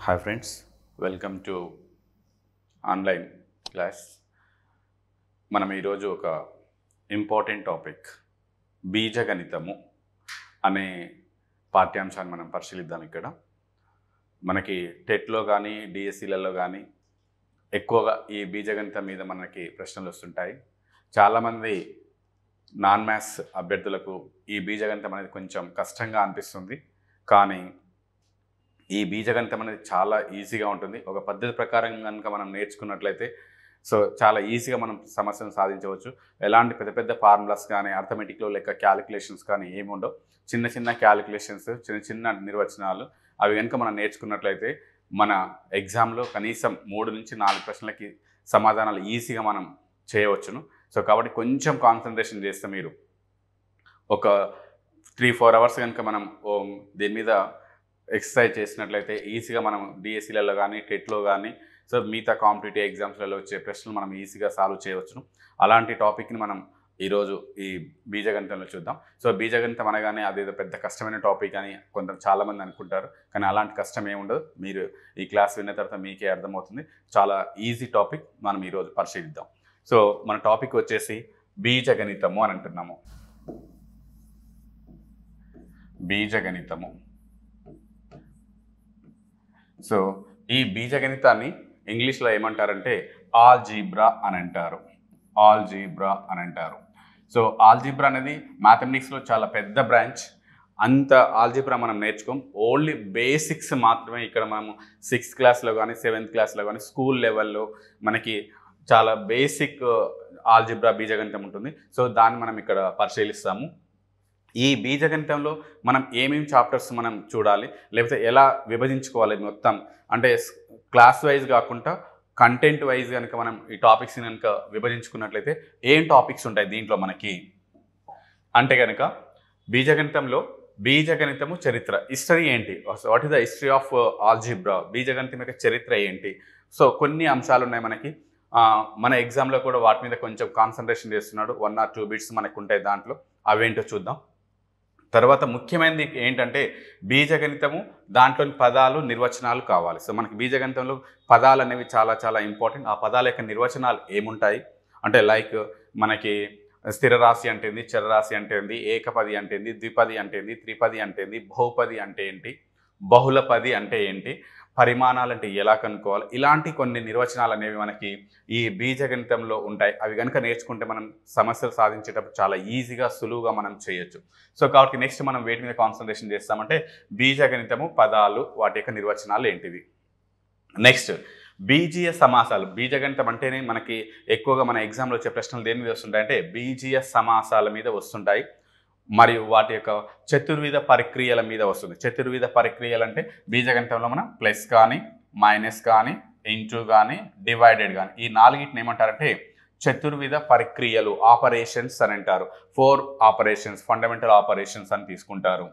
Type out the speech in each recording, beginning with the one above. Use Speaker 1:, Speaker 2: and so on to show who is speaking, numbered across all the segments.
Speaker 1: Hi friends, welcome to online class. మనం ఈరోజు ఒక ఇంపార్టెంట్ టాపిక్ బీజగణితము అనే పాఠ్యాంశాన్ని మనం పరిశీలిద్దాం. ఇక్కడ మనకి టెట్లో కానీ డిఎస్సిలలో కానీ ఎక్కువగా ఈ బీజగణితం మీద మనకి ప్రశ్నలు వస్తుంటాయి. చాలామంది నాన్ మ్యాథ్స్ అభ్యర్థులకు ఈ బీజగణితం అనేది కొంచెం కష్టంగా అనిపిస్తుంది. కానీ ఈ బీజగణితం అనేది చాలా ఈజీగా ఉంటుంది. ఒక పద్ధతి ప్రకారం కనుక మనం నేర్చుకున్నట్లయితే చాలా ఈజీగా మనం సమస్యను సాధించవచ్చు. ఎలాంటి పెద్ద పెద్ద ఫార్ములాస్ కానీ అర్థమెటిక్లో లెక్క క్యాలిక్యులేషన్స్ కానీ ఏమి ఉండవు. చిన్న చిన్న క్యాలిక్యులేషన్స్, చిన్న చిన్న నిర్వచనాలు అవి కనుక మనం నేర్చుకున్నట్లయితే మన ఎగ్జామ్లో కనీసం 3 నుంచి 4 ప్రశ్నలకి సమాధానాలు ఈజీగా మనం చేయవచ్చును. కాబట్టి కొంచెం కాన్సన్ట్రేషన్ చేస్తే మీరు ఒక 3-4 అవర్స్ కనుక మనం దీని మీద ఎక్సర్సైజ్ చేసినట్లయితే ఈజీగా మనం డిఎస్సిలలో కానీ టెట్లో కానీ మిగతా కాంపిటేటివ్ ఎగ్జామ్స్లలో వచ్చే ప్రశ్నలు మనం ఈజీగా సాల్వ్ చేయవచ్చును. అలాంటి టాపిక్ని మనం ఈరోజు ఈ బీజగణితంలో చూద్దాం. బీజగణితం అనగానే అదేదో పెద్ద కష్టమైన టాపిక్ అని చాలామంది అనుకుంటారు. కానీ అలాంటి కష్టం ఏముండదు. మీరు ఈ క్లాస్ విన్న తర్వాత మీకే అర్థమవుతుంది. చాలా ఈజీ టాపిక్ మనం ఈరోజు పరిశీలిద్దాం. మన టాపిక్ వచ్చేసి బీజగణితము అని అంటున్నాము. బీజగణితము. ఈ బీజగణితాన్ని ఇంగ్లీష్లో ఏమంటారంటే ఆల్జీబ్రా అని అంటారు. ఆల్జీబ్రా అని అంటారు. ఆల్జీబ్రా అనేది మ్యాథమెటిక్స్లో చాలా పెద్ద బ్రాంచ్. అంత ఆల్జీబ్రా మనం నేర్చుకోం. ఓన్లీ బేసిక్స్ మాత్రమే ఇక్కడ మనము 6th క్లాస్లో కానీ 7th క్లాస్లో కానీ స్కూల్ లెవెల్లో మనకి చాలా బేసిక్ ఆల్జీబ్రా బీజగణితం ఉంటుంది. దాన్ని మనం ఇక్కడ పరిశీలిస్తాము. ఈ బీజగణితంలో మనం ఏమేమి చాప్టర్స్ మనం చూడాలి, లేకపోతే ఎలా విభజించుకోవాలి మొత్తం అంటే క్లాస్ వైజ్ కాకుండా కంటెంట్ వైజ్ కనుక మనం ఈ టాపిక్స్ని కనుక విభజించుకున్నట్లయితే ఏం టాపిక్స్ ఉంటాయి దీంట్లో మనకి అంటే కనుక బీజగణితంలో బీజగణితము చరిత్ర, హిస్టరీ ఏంటి, what is the history of algebra, బీజగణితం యొక్క చరిత్ర ఏంటి. కొన్ని అంశాలు ఉన్నాయి మనకి. మన ఎగ్జామ్లో కూడా వాటి మీద కొంచెం కాన్సన్ట్రేషన్ చేస్తున్నాడు. 1 or 2 బిట్స్ మనకు ఉంటాయి దాంట్లో. అవేంటో చూద్దాం. తర్వాత ముఖ్యమైనది ఏంటంటే బీజగణితము దాంట్లోని పదాలు నిర్వచనాలు కావాలి. మనకి బీజగణితంలో పదాలు అనేవి చాలా చాలా ఇంపార్టెంట్. ఆ పదాల యొక్క నిర్వచనాలు ఏముంటాయి అంటే లైక్ మనకి స్థిరరాశి అంటే ఏంది, చరరాశి అంటే ఏంది, ఏకపది అంటే ఏంది, ద్విపది అంటే ఏంది, త్రిపది అంటే ఏంది, బహుపది అంటే ఏంటి, బహుళపది అంటే ఏంటి, పరిమాణాలు అంటే ఎలా కనుక్కోవాలి, ఇలాంటి కొన్ని నిర్వచనాలు అనేవి మనకి ఈ బీజగణితంలో ఉంటాయి. అవి కనుక నేర్చుకుంటే మనం సమస్యలు సాధించేటప్పుడు చాలా ఈజీగా సులువుగా మనం చేయొచ్చు. కాబట్టి నెక్స్ట్ మనం వేటి మీద కాన్సన్ట్రేషన్ చేస్తామంటే బీజగణితము, పదాలు, వాటి యొక్క నిర్వచనాలు ఏంటివి. నెక్స్ట్ బీజీయ సమాసాలు. బీజగణితం అంటేనే మనకి ఎక్కువగా మన ఎగ్జామ్లో వచ్చే ప్రశ్నలు దేని మీద వస్తుంటాయి అంటే బీజీయ సమాసాల మీద వస్తుంటాయి. మరియు వాటి యొక్క చతుర్విధ పరిక్రియల మీద వస్తుంది. చతుర్విధ పరిక్రియలు అంటే బీజగణితంలో మనం ప్లస్ కానీ, మైనస్ కానీ, ఇంటూ కానీ, డివైడెడ్ కానీ ఈ 4టిని ఏమంటారంటే చతుర్విధ పరిక్రియలు, ఆపరేషన్స్ అని అంటారు. 4 ఆపరేషన్స్, ఫండమెంటల్ ఆపరేషన్స్ అని తీసుకుంటారు.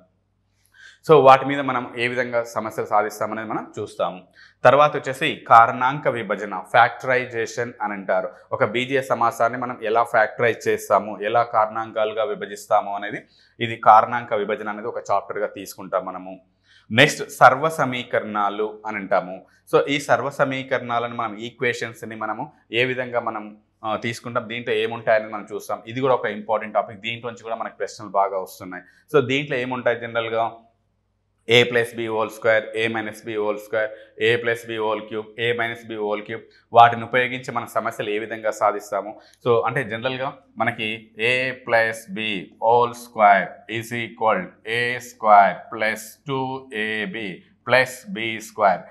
Speaker 1: వాటి మీద మనం ఏ విధంగా సమస్యలు సాధిస్తామనేది మనం చూస్తాము. తర్వాత వచ్చేసి కారణాంక విభజన, ఫ్యాక్టరైజేషన్ అని అంటారు. ఒక బీజీయ సమాసాన్ని మనం ఎలా ఫ్యాక్టరైజ్ చేస్తాము, ఎలా కారణాంకాలుగా విభజిస్తాము అనేది ఇది కారణాంక విభజన అనేది ఒక చాప్టర్గా తీసుకుంటాం మనము. నెక్స్ట్ సర్వ సమీకరణాలు అని అంటాము. ఈ సర్వ సమీకరణాలను మనం ఈక్వేషన్స్ని మనము ఏ విధంగా మనం తీసుకుంటాం, దీంట్లో ఏముంటాయని మనం చూస్తాం. ఇది కూడా ఒక ఇంపార్టెంట్ టాపిక్. దీంట్లో నుంచి కూడా మనకు ప్రశ్నలు బాగా వస్తున్నాయి. దీంట్లో ఏముంటాయి జనరల్గా a + b² a - b² a + b³ a - b³ వాటిని ఉపయోగించి మన సమస్యలు ఏ విధంగా సాధిస్తాము. అంటే జనరల్గా మనకి a + b² = a² + 2ab + b².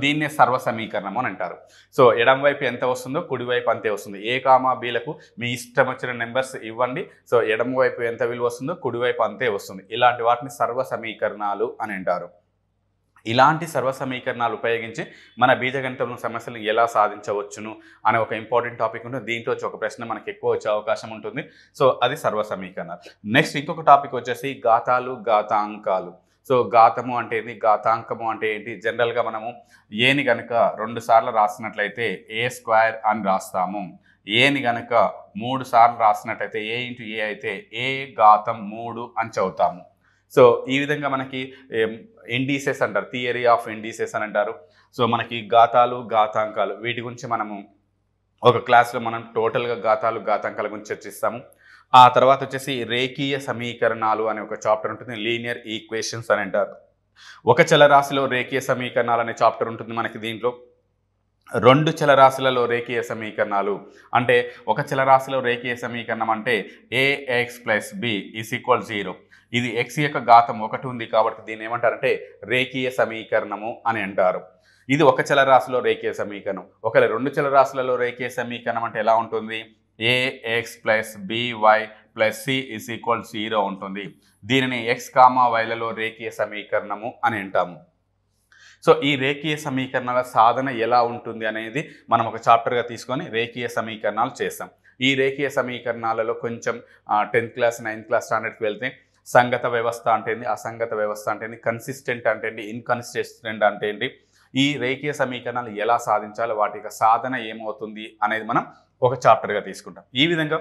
Speaker 1: దీన్నే సర్వ సమీకరణము అని అంటారు. ఎడమ వైపు ఎంత వస్తుందో కుడి వైపు అంతే వస్తుంది. a, bలకు మీ ఇష్టం వచ్చిన నెంబర్స్ ఇవ్వండి. ఎడమ వైపు ఎంత విలువ వస్తుందో కుడివైపు అంతే వస్తుంది. ఇలాంటి వాటిని సర్వ సమీకరణాలు అని అంటారు. ఇలాంటి సర్వ సమీకరణాలు ఉపయోగించి మన బీజగణితం సమస్యలు ఎలా సాధించవచ్చును అనే ఒక ఇంపార్టెంట్ టాపిక్ ఉంటుంది. దీంట్లో ఒక ప్రశ్న మనకి ఎక్కువ వచ్చే అవకాశం ఉంటుంది. అది సర్వ సమీకరణాలు. నెక్స్ట్ ఇంకొక టాపిక్ వచ్చేసి ఘాతాలు, ఘాతాంకాలు. ఘాతము అంటే ఏంటి, ఘాతాంకము అంటే ఏంటి. జనరల్గా మనము ఏని కనుక 2 సార్లు రాసినట్లయితే a² అని రాస్తాము. ఏని కనుక 3 సార్లు రాసినట్లయితే a × a అయితే a⁻3 అని చదువుతాము. సో ఈ విధంగా మనకి ఇండిసెస్ అంటారు, థియరీ ఆఫ్ ఇండిసెస్ అని అంటారు. సో మనకి ఘాతాలు ఘాతాంకాలు వీటి గురించి మనము ఒక క్లాస్లో మనం టోటల్గా ఘాతాలు ఘాతాంకాల గురించి చర్చిస్తాము. ఆ తర్వాత వచ్చేసి రేఖీయ సమీకరణాలు అనే ఒక చాప్టర్ ఉంటుంది, లీనియర్ ఈక్వేషన్స్ అని అంటారు. ఒక చలరాశిలో రేఖీయ సమీకరణాలు అనే చాప్టర్ ఉంటుంది మనకి. దీంట్లో రెండు చలరాశులలో రేఖీయ సమీకరణాలు అంటే ఒక చలరాశిలో రేఖీయ సమీకరణం అంటే ax + b = 0. ఇది x యొక్క ఘాతం 1 ఉంది కాబట్టి దీన్ని ఏమంటారంటే రేఖీయ సమీకరణము అని అంటారు. ఇది ఒక చలరాశిలో రేఖీయ సమీకరణం. ఒకవేళ రెండు చలరాశులలో రేఖీయ సమీకరణం అంటే ఎలా ఉంటుంది? ax + by + c = 0 ఉంటుంది. దీనిని x, yలలో రేఖీయ సమీకరణము అని అంటాము. సో ఈ రేఖీయ సమీకరణాల సాధన ఎలా ఉంటుంది అనేది మనం ఒక చాప్టర్గా తీసుకొని రేఖీయ సమీకరణాలు చేస్తాం. ఈ రేఖీయ సమీకరణాలలో కొంచెం 10th క్లాస్ 9th క్లాస్ స్టాండర్డ్కి వెళ్తే సంగత వ్యవస్థ అంటే ఏంటి, అసంగత వ్యవస్థ అంటే ఏంటి, కన్సిస్టెంట్ అంటే ఏంటి, ఇన్కన్సిస్టెంట్ అంటే ఏంటి, ఈ రేఖీయ సమీకరణాలు ఎలా సాధించాలి, వాటి యొక్క సాధన ఏమవుతుంది అనేది మనం ఒక చాప్టర్గా తీసుకుంటాం. ఈ విధంగా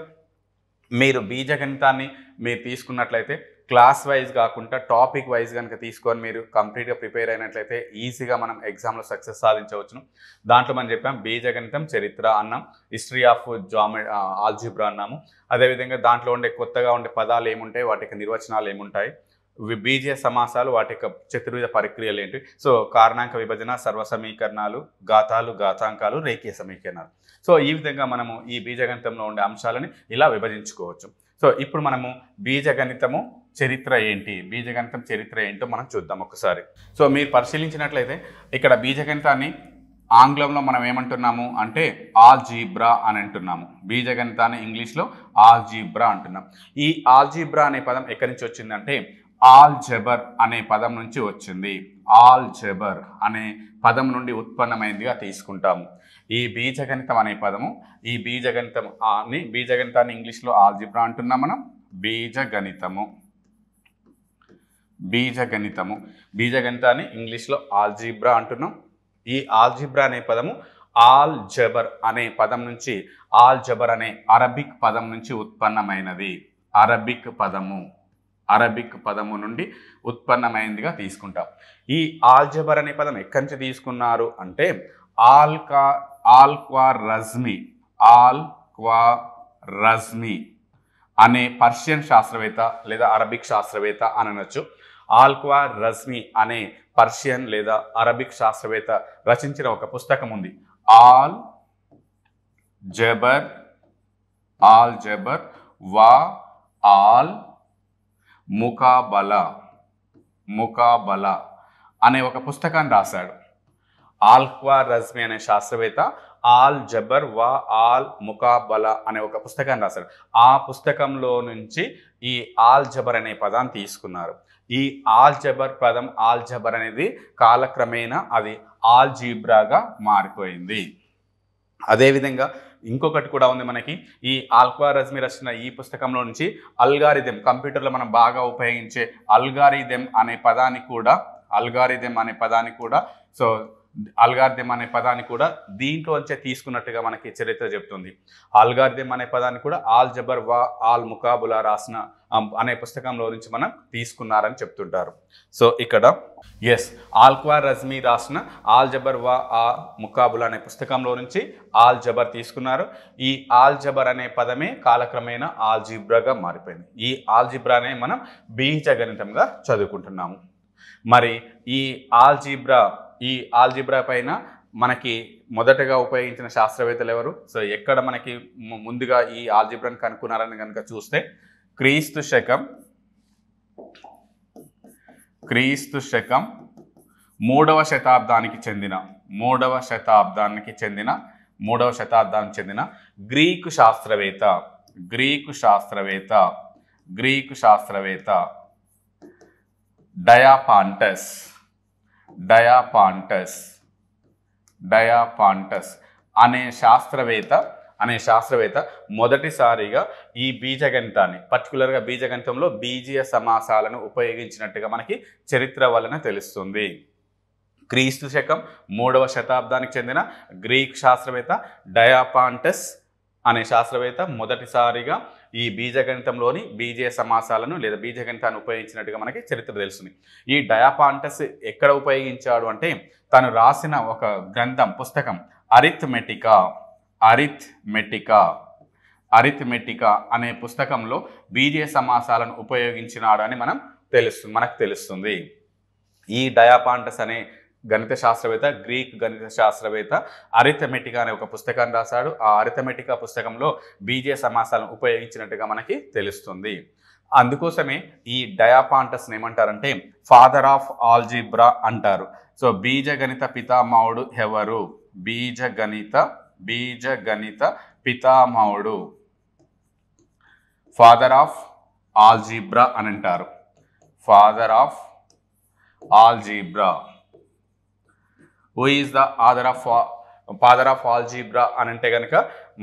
Speaker 1: మీరు బీజగణితాన్ని మీరు తీసుకున్నట్లయితే క్లాస్ వైజ్ కాకుండా టాపిక్ వైజ్ కనుక తీసుకొని మీరు కంప్లీట్గా ప్రిపేర్ అయినట్లయితే ఈజీగా మనం ఎగ్జామ్లో సక్సెస్ సాధించవచ్చును. దాంట్లో మనం చెప్పాం బీజగణితం చరిత్ర అన్నాం, హిస్టరీ ఆఫ్ ఆల్జీబ్రా అన్నాము. అదేవిధంగా దాంట్లో ఉండే కొత్తగా ఉండే పదాలు ఏముంటాయి, వాటి యొక్క నిర్వచనాలు ఏముంటాయి, బీజీయ సమాసాలు, వాటి యొక్క చతుర్విధ ప్రక్రియలు ఏంటి, సో కారణాంక విభజన, సర్వ సమీకరణాలు, ఘాతాలు ఘాతాంకాలు, రేఖీయ సమీకరణాలు. సో ఈ విధంగా మనము ఈ బీజగణితంలో ఉండే అంశాలని ఇలా విభజించుకోవచ్చు. సో ఇప్పుడు మనము బీజగణితము చరిత్ర ఏంటి, బీజగణితం చరిత్ర ఏంటో మనం చూద్దాం ఒకసారి. సో మీరు పరిశీలించినట్లయితే ఇక్కడ బీజగణితాన్ని ఆంగ్లంలో మనం ఏమంటున్నాము అంటే ఆల్జీబ్రా అని అంటున్నాము. బీజగణితాన్ని ఇంగ్లీష్లో ఆల్జీబ్రా అంటున్నాం. ఈ ఆల్జీబ్రా అనే పదం ఎక్కడి నుంచి వచ్చిందంటే ఆల్జబర్ అనే పదం నుంచి వచ్చింది. ఆల్జబర్ అనే పదం నుండి ఉత్పన్నమైందిగా తీసుకుంటాము ఈ బీజగణితం అనే పదము. ఈ బీజగణితాన్ని ఇంగ్లీష్లో ఆల్జీబ్రా అంటున్నాం మనం. బీజగణితాన్ని ఇంగ్లీష్లో ఆల్జీబ్రా అంటున్నాం. ఈ ఆల్జీబ్రా అనే పదము ఆల్జబర్ అనే పదం నుంచి, ఆల్జబర్ అనే అరబిక్ పదం నుంచి ఉత్పన్నమైనది. అరబిక్ పదము నుండి ఉత్పన్నమైందిగా తీసుకుంటాం. ఈ ఆల్జబర్ అనే పదం ఎక్కడి నుంచి తీసుకున్నారు అంటే ఆల్-ఖ్వారిజ్మీ అనే పర్షియన్ శాస్త్రవేత్త లేదా అరబిక్ శాస్త్రవేత్త అని అనొచ్చు. ఆల్-ఖ్వారిజ్మీ అనే పర్షియన్ లేదా అరబిక్ శాస్త్రవేత్త రచించిన ఒక పుస్తకం ఉంది, ఆల్-జబర్ వా ఆల్ ముకాబలా అనే ఒక పుస్తకాన్ని రాశాడు. ఆల్-ఖ్వారిజ్మీ అనే శాస్త్రవేత్త ఆల్-జబర్ వా ఆల్ ముకాబలా అనే ఒక పుస్తకాన్ని రాశాడు. ఆ పుస్తకంలో నుంచి ఈ ఆల్-జబర్ అనే పదాన్ని తీసుకున్నారు. ఈ ఆల్-జబర్ అనేది కాలక్రమేణా అది ఆల్జీబ్రాగా మారిపోయింది. అదేవిధంగా ఇంకొకటి కూడా ఉంది మనకి. ఈ ఆల్-ఖ్వారిజ్మీ రచన ఈ పుస్తకంలో నుంచి అల్గారిథం, కంప్యూటర్లో మనం బాగా ఉపయోగించే అల్గారిథం అనే పదాన్ని కూడా సో అల్గారిథం అనే పదాన్ని కూడా దీంట్లో వచ్చే తీసుకున్నట్టుగా మనకి చరిత్ర చెప్తుంది. అల్గారిథం అనే పదాన్ని కూడా ఆల్-జబర్ వా ఆల్ ముకాబులా రాసిన అనే పుస్తకంలో నుంచి మనం తీసుకున్నారని చెప్తుంటారు. సో ఇక్కడ ఆల్-ఖ్వారిజ్మీ రాసిన ఆల్-జబర్ వా ఆ ముకాబులా అనే పుస్తకంలో నుంచి ఆల్-జబర్ తీసుకున్నారు. ఈ ఆల్-జబర్ అనే పదమే కాలక్రమేణా ఆల్జీబ్రాగా మారిపోయింది. ఈ ఆల్జీబ్రానే మనం బీజగణితంగా చదువుకుంటున్నాము. మరి ఈ ఆల్జీబ్రా పైన మనకి మొదటగా ఉపయోగించిన శాస్త్రవేత్తలు ఎవరు? సో ఎక్కడ మనకి ముందుగా ఈ ఆల్జీబ్రాని కనుక్కున్నారని కనుక చూస్తే క్రీస్తు శకం 3వ శతాబ్దానికి చెందిన గ్రీకు శాస్త్రవేత్త డయాపాంటస్ అనే శాస్త్రవేత్త మొదటిసారిగా ఈ బీజగణితాన్ని, పర్టికులర్గా బీజగణితంలో బీజీయ సమాసాలను ఉపయోగించినట్టుగా మనకి చరిత్ర వలన తెలుస్తుంది. క్రీస్తు శకం 3వ శతాబ్దానికి చెందిన గ్రీక్ శాస్త్రవేత్త డయాపాంటస్ అనే శాస్త్రవేత్త మొదటిసారిగా ఈ బీజగణితంలోని బీజీయ సమాసాలను లేదా బీజగణితాన్ని ఉపయోగించినట్టుగా మనకి చరిత్ర తెలుస్తుంది. ఈ డయాపాంటస్ ఎక్కడ ఉపయోగించాడు అంటే తను రాసిన ఒక గ్రంథం పుస్తకం అరిథమెటికా అనే పుస్తకంలో బీజీయ సమాసాలను ఉపయోగించినాడు అని మనకు తెలుస్తుంది. ఈ డయాపాంటస్ అనే గణిత శాస్త్రవేత్త, గ్రీక్ గణిత శాస్త్రవేత్త అరిథమెటికా అనే ఒక పుస్తకాన్ని రాశాడు. ఆ అరిథమెటికా పుస్తకంలో బీజీయ సమాసాలను ఉపయోగించినట్టుగా మనకి తెలుస్తుంది. అందుకోసమే ఈ డయాపాంటస్ని ఏమంటారంటే ఫాదర్ ఆఫ్ ఆల్జీబ్రా అంటారు. సో బీజగణిత పితామహుడు ఎవరు? బీజగణిత పితామహుడు ఫాదర్ ఆఫ్ ఆల్జీబ్రా అని అంటారు. Father of algebra. Who is the father of algebra అని అంటే కనుక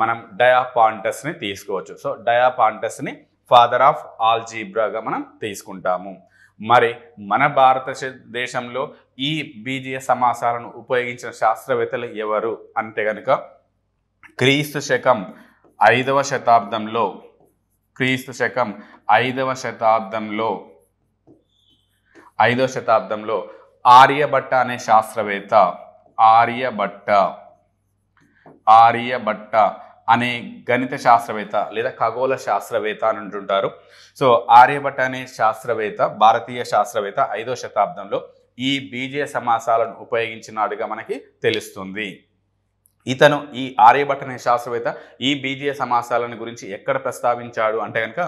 Speaker 1: మనం డయాపాంటస్ని తీసుకోవచ్చు. సో డయాపాంటస్ని ఫాదర్ ఆఫ్ ఆల్జీబ్రాగా మనం తీసుకుంటాము. మరి మన భారతదేశంలో ఈ బీజీయ సమాసాలను ఉపయోగించిన శాస్త్రవేత్తలు ఎవరు అంటే కనుక క్రీస్తు శకం 5వ శతాబ్దంలో ఆర్యభట్ట అనే శాస్త్రవేత్త, ఆర్యభట్ట అనే గణిత శాస్త్రవేత్త లేదా ఖగోళ శాస్త్రవేత్త అని అంటుంటారు. సో ఆర్యభట్ట అనే శాస్త్రవేత్త, భారతీయ శాస్త్రవేత్త 5వ శతాబ్దంలో ఈ బీజీయ సమాసాలను ఉపయోగించినాడుగా మనకి తెలుస్తుంది. ఇతను ఈ ఆర్యభట్ట అనే శాస్త్రవేత్త ఈ బీజీయ సమాసాలను గురించి ఎక్కడ ప్రస్తావించాడు అంటే కనుక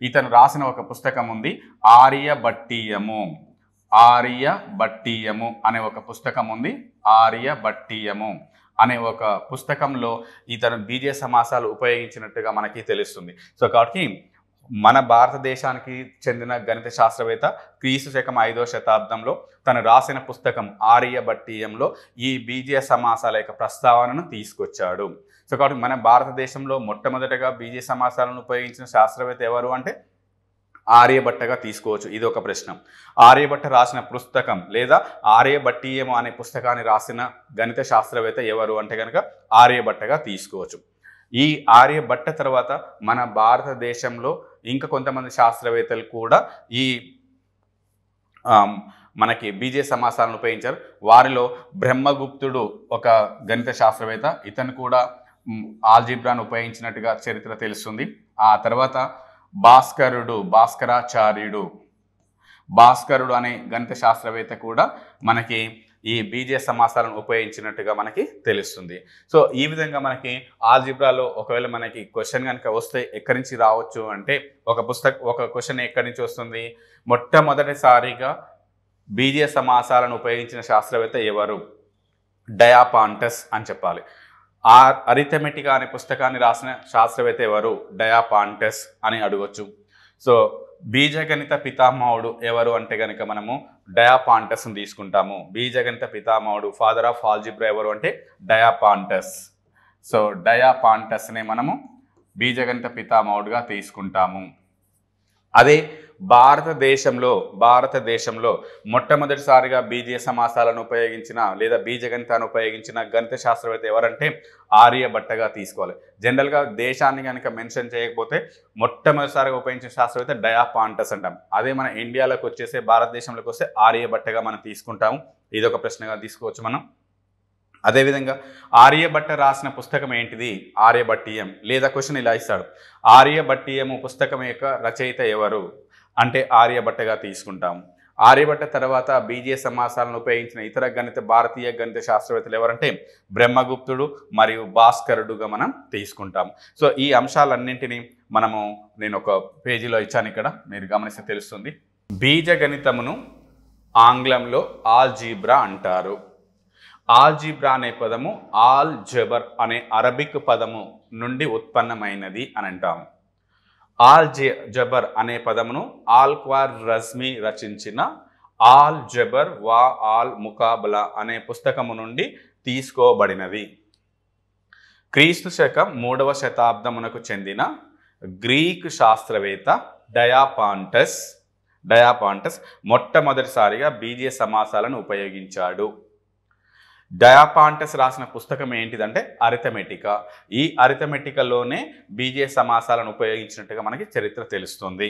Speaker 1: ఇతను రాసిన ఒక పుస్తకం ఉంది, ఆర్యభట్టీయము అనే ఒక పుస్తకం ఉంది. ఆర్యభట్టీయము అనే ఒక పుస్తకంలో ఇతను బీజీయ సమాసాలు ఉపయోగించినట్టుగా మనకి తెలుస్తుంది. సో కాబట్టి మన భారతదేశానికి చెందిన గణిత శాస్త్రవేత్త క్రీస్తు శకం 5వ శతాబ్దంలో తను రాసిన పుస్తకం ఆర్యభట్టీయంలో ఈ బీజీయ సమాసాల యొక్క ప్రస్తావనను తీసుకొచ్చాడు. సో కాబట్టి మన భారతదేశంలో మొట్టమొదటగా బీజీయ సమాసాలను ఉపయోగించిన శాస్త్రవేత్త ఎవరు అంటే ఆర్యభట్టగా తీసుకోవచ్చు. ఇది ఒక ప్రశ్న. ఆర్యభట్ట రాసిన పుస్తకం లేదా ఆర్యభట్టీయము అనే పుస్తకాన్ని రాసిన గణిత శాస్త్రవేత్త ఎవరు అంటే కనుక ఆర్యభట్టగా తీసుకోవచ్చు. ఈ ఆర్యభట్ట తర్వాత మన భారతదేశంలో ఇంకా కొంతమంది శాస్త్రవేత్తలు కూడా ఈ మనకి బీజీయ సమాసాలను ఉపయోగించారు. వారిలో బ్రహ్మగుప్తుడు ఒక గణిత శాస్త్రవేత్త, ఇతను కూడా ఆల్జీబ్రాను ఉపయోగించినట్టుగా చరిత్ర తెలుస్తుంది. ఆ తర్వాత భాస్కరుడు అనే గణిత శాస్త్రవేత్త కూడా మనకి ఈ బీజీయ సమాసాలను ఉపయోగించినట్టుగా మనకి తెలుస్తుంది. సో ఈ విధంగా మనకి ఆల్జీబ్రాలో ఒకవేళ మనకి క్వశ్చన్ కనుక వస్తే ఎక్కడి నుంచి రావచ్చు అంటే ఒక క్వశ్చన్ ఎక్కడి నుంచి వస్తుంది? మొట్టమొదటిసారిగా బీజీయ సమాసాలను ఉపయోగించిన శాస్త్రవేత్త ఎవరు? డయాపాంటస్ అని చెప్పాలి. అరిథమెటికా అనే పుస్తకాన్ని రాసిన శాస్త్రవేత్త ఎవరు? డయాపాంటస్ అని అడగొచ్చు. సో బీజగణిత పితామహుడు ఎవరు అంటే కనుక మనము డయాపాంటస్ని తీసుకుంటాము. బీజగణిత పితామహుడు ఫాదర్ ఆఫ్ ఆల్జీబ్రా ఎవరు అంటే డయాపాంటస్. సో డయాపాంటస్ని మనము బీజగణిత పితామహుడుగా తీసుకుంటాము. అదే భారతదేశంలో మొట్టమొదటిసారిగా బీజీయ సమాసాలను ఉపయోగించిన లేదా బీజగణితాన్ని ఉపయోగించిన గణిత శాస్త్రవేత్త ఎవరంటే ఆర్యభట్టగా తీసుకోవాలి. జనరల్గా దేశాన్ని కనుక మెన్షన్ చేయకపోతే మొట్టమొదటిసారిగా ఉపయోగించిన శాస్త్రవేత్త డయాపాంటస్ అంటాం. అదే మన ఇండియాలోకి వచ్చేసే భారతదేశంలోకి వస్తే ఆర్యభట్టగా మనం తీసుకుంటాము. ఇదొక ప్రశ్నగా తీసుకోవచ్చు మనం. అదేవిధంగా ఆర్యభట్ట రాసిన పుస్తకం ఏంటిది? ఆర్యభట్టీయం. లేదా క్వశ్చన్ ఇలా ఇస్తాడు, ఆర్యభట్టీయము పుస్తకం యొక్క రచయిత ఎవరు అంటే ఆర్యభట్టగా తీసుకుంటాము. ఆర్యభట్ట తర్వాత బీజీయ సమాసాలను ఉపయోగించిన ఇతర భారతీయ గణిత శాస్త్రవేత్తలు ఎవరంటే బ్రహ్మగుప్తుడు మరియు భాస్కరుడుగా మనం తీసుకుంటాము. సో ఈ అంశాలన్నింటినీ నేను ఒక పేజీలో ఇచ్చాను, ఇక్కడ మీరు గమనిస్తే తెలుస్తుంది. బీజగణితమును ఆంగ్లంలో ఆల్జీబ్రా అంటారు. ఆల్జీబ్రా అనే పదము ఆల్జబర్ అనే అరబిక్ పదము నుండి ఉత్పన్నమైనది అని అంటాము. ఆల్జబర్ అనే పదమును ఆల్-ఖ్వారిజ్మీ రచించిన ఆల్జబర్ వా ఆల్ ముకాబలా అనే పుస్తకము నుండి తీసుకోబడినది. క్రీస్తు శకం 3వ శతాబ్దమునకు చెందిన గ్రీక్ శాస్త్రవేత్త డయాపాంటస్ మొట్టమొదటిసారిగా బీజీయ సమాసాలను ఉపయోగించాడు. డయాపాంటస్ రాసిన పుస్తకం ఏంటిదంటే అరిథమెటికా. ఈ అరిథమెటికలోనే బీజీయ సమాసాలను ఉపయోగించినట్టుగా మనకి చరిత్ర తెలుస్తుంది.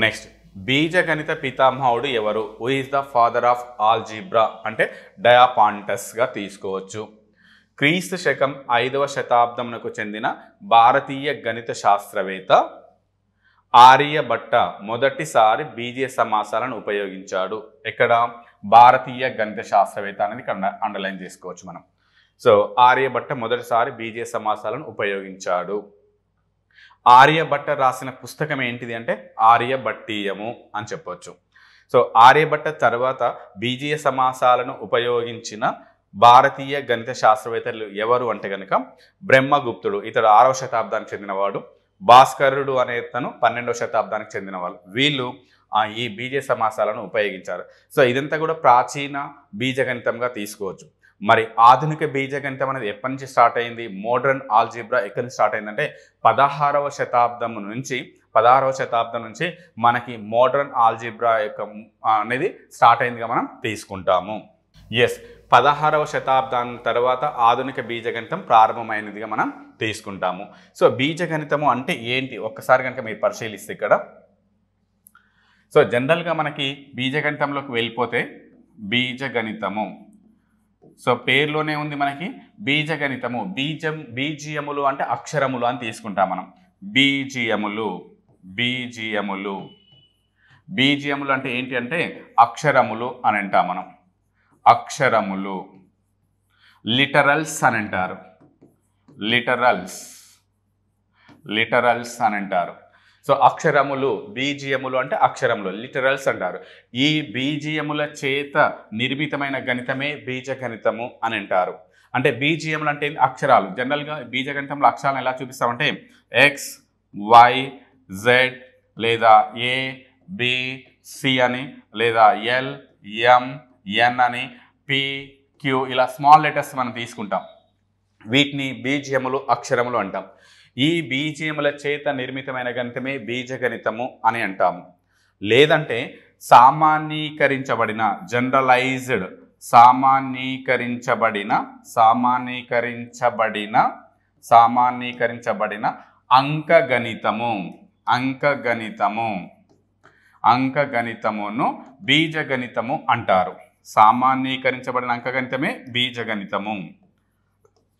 Speaker 1: నెక్స్ట్, బీజగణిత పితామహుడు ఎవరు? Who is the father of algebra అంటే డయాపాంటస్గా తీసుకోవచ్చు. క్రీస్తు శకం 5వ శతాబ్దంకు చెందిన భారతీయ గణిత శాస్త్రవేత్త ఆర్యభట్ట మొదటిసారి బీజీయ సమాసాలను ఉపయోగించాడు. ఎక్కడ? భారతీయ గణిత శాస్త్రవేత్త అనేది ఇక్కడ అండర్లైన్ చేసుకోవచ్చు మనం. సో ఆర్యభట్ట మొదటిసారి బీజీయ సమాసాలను ఉపయోగించాడు. ఆర్యభట్ట రాసిన పుస్తకం ఏంటిది అంటే ఆర్యభట్టీయము అని చెప్పవచ్చు. సో ఆర్యభట్ట తర్వాత బీజీయ సమాసాలను ఉపయోగించిన భారతీయ గణిత శాస్త్రవేత్తలు ఎవరు అంటే కనుక బ్రహ్మగుప్తుడు, ఇతడు 6వ శతాబ్దానికి చెందినవాడు. భాస్కరుడు అనే తను 12వ శతాబ్దానికి చెందిన వాళ్ళు. వీళ్ళు ఈ బీజీయ సమాసాలను ఉపయోగించారు. సో ఇదంతా కూడా ప్రాచీన బీజగణితంగా తీసుకోవచ్చు. మరి ఆధునిక బీజగణితం అనేది ఎప్పటి నుంచి స్టార్ట్ అయింది? మోడర్న్ ఆల్జీబ్రా ఎక్కడి నుంచి స్టార్ట్ అయిందంటే 16వ శతాబ్దం నుంచి మనకి మోడర్న్ ఆల్జీబ్రా యొక్క అనేది స్టార్ట్ అయిందిగా మనం తీసుకుంటాము. ఎస్, 16వ శతాబ్దం తర్వాత ఆధునిక బీజగణితం ప్రారంభమైనదిగా మనం తీసుకుంటాము. సో బీజగణితము అంటే ఏంటి ఒక్కసారి కనుక మీరు పరిశీలిస్తే ఇక్కడ, సో జనరల్గా మనకి బీజగణితంలోకి వెళ్ళిపోతే బీజగణితము, సో పేరులోనే ఉంది మనకి బీజగణితము. బీజీయములు అంటే అక్షరములు అని తీసుకుంటాం మనం. బీజీయములు అంటే ఏంటి అంటే అక్షరములు అని అంటాం మనం. అక్షరములు లిటరల్స్ అని అంటారు. లిటరల్స్ అని అంటారు. సో అక్షరములు, బీజీయములు అంటే అక్షరములు, లిటరల్స్ అంటారు. ఈ బీజీయముల చేత నిర్మితమైన గణితమే బీజగణితము అని అంటారు. అంటే బీజీయములు అంటే అక్షరాలు. జనరల్గా బీజగణితంలో అక్షరాలను ఎలా చూపిస్తామంటే ఎక్స్, వై, జెడ్ లేదా ఏ, బి, సి అని, లేదా ఎల్, ఎం, ఎన్ అని, పి, క్యూ ఇలా స్మాల్ లెటర్స్ మనం తీసుకుంటాం. వీటిని బీజీయములు, అక్షరములు అంటాం. ఈ బీజీయముల చేత నిర్మితమైన గణితమే బీజగణితము అని అంటాము. లేదంటే సామాన్యీకరించబడిన అంకగణితమును బీజగణితము అంటారు. సామాన్యీకరించబడిన అంకగణితమే బీజగణితము.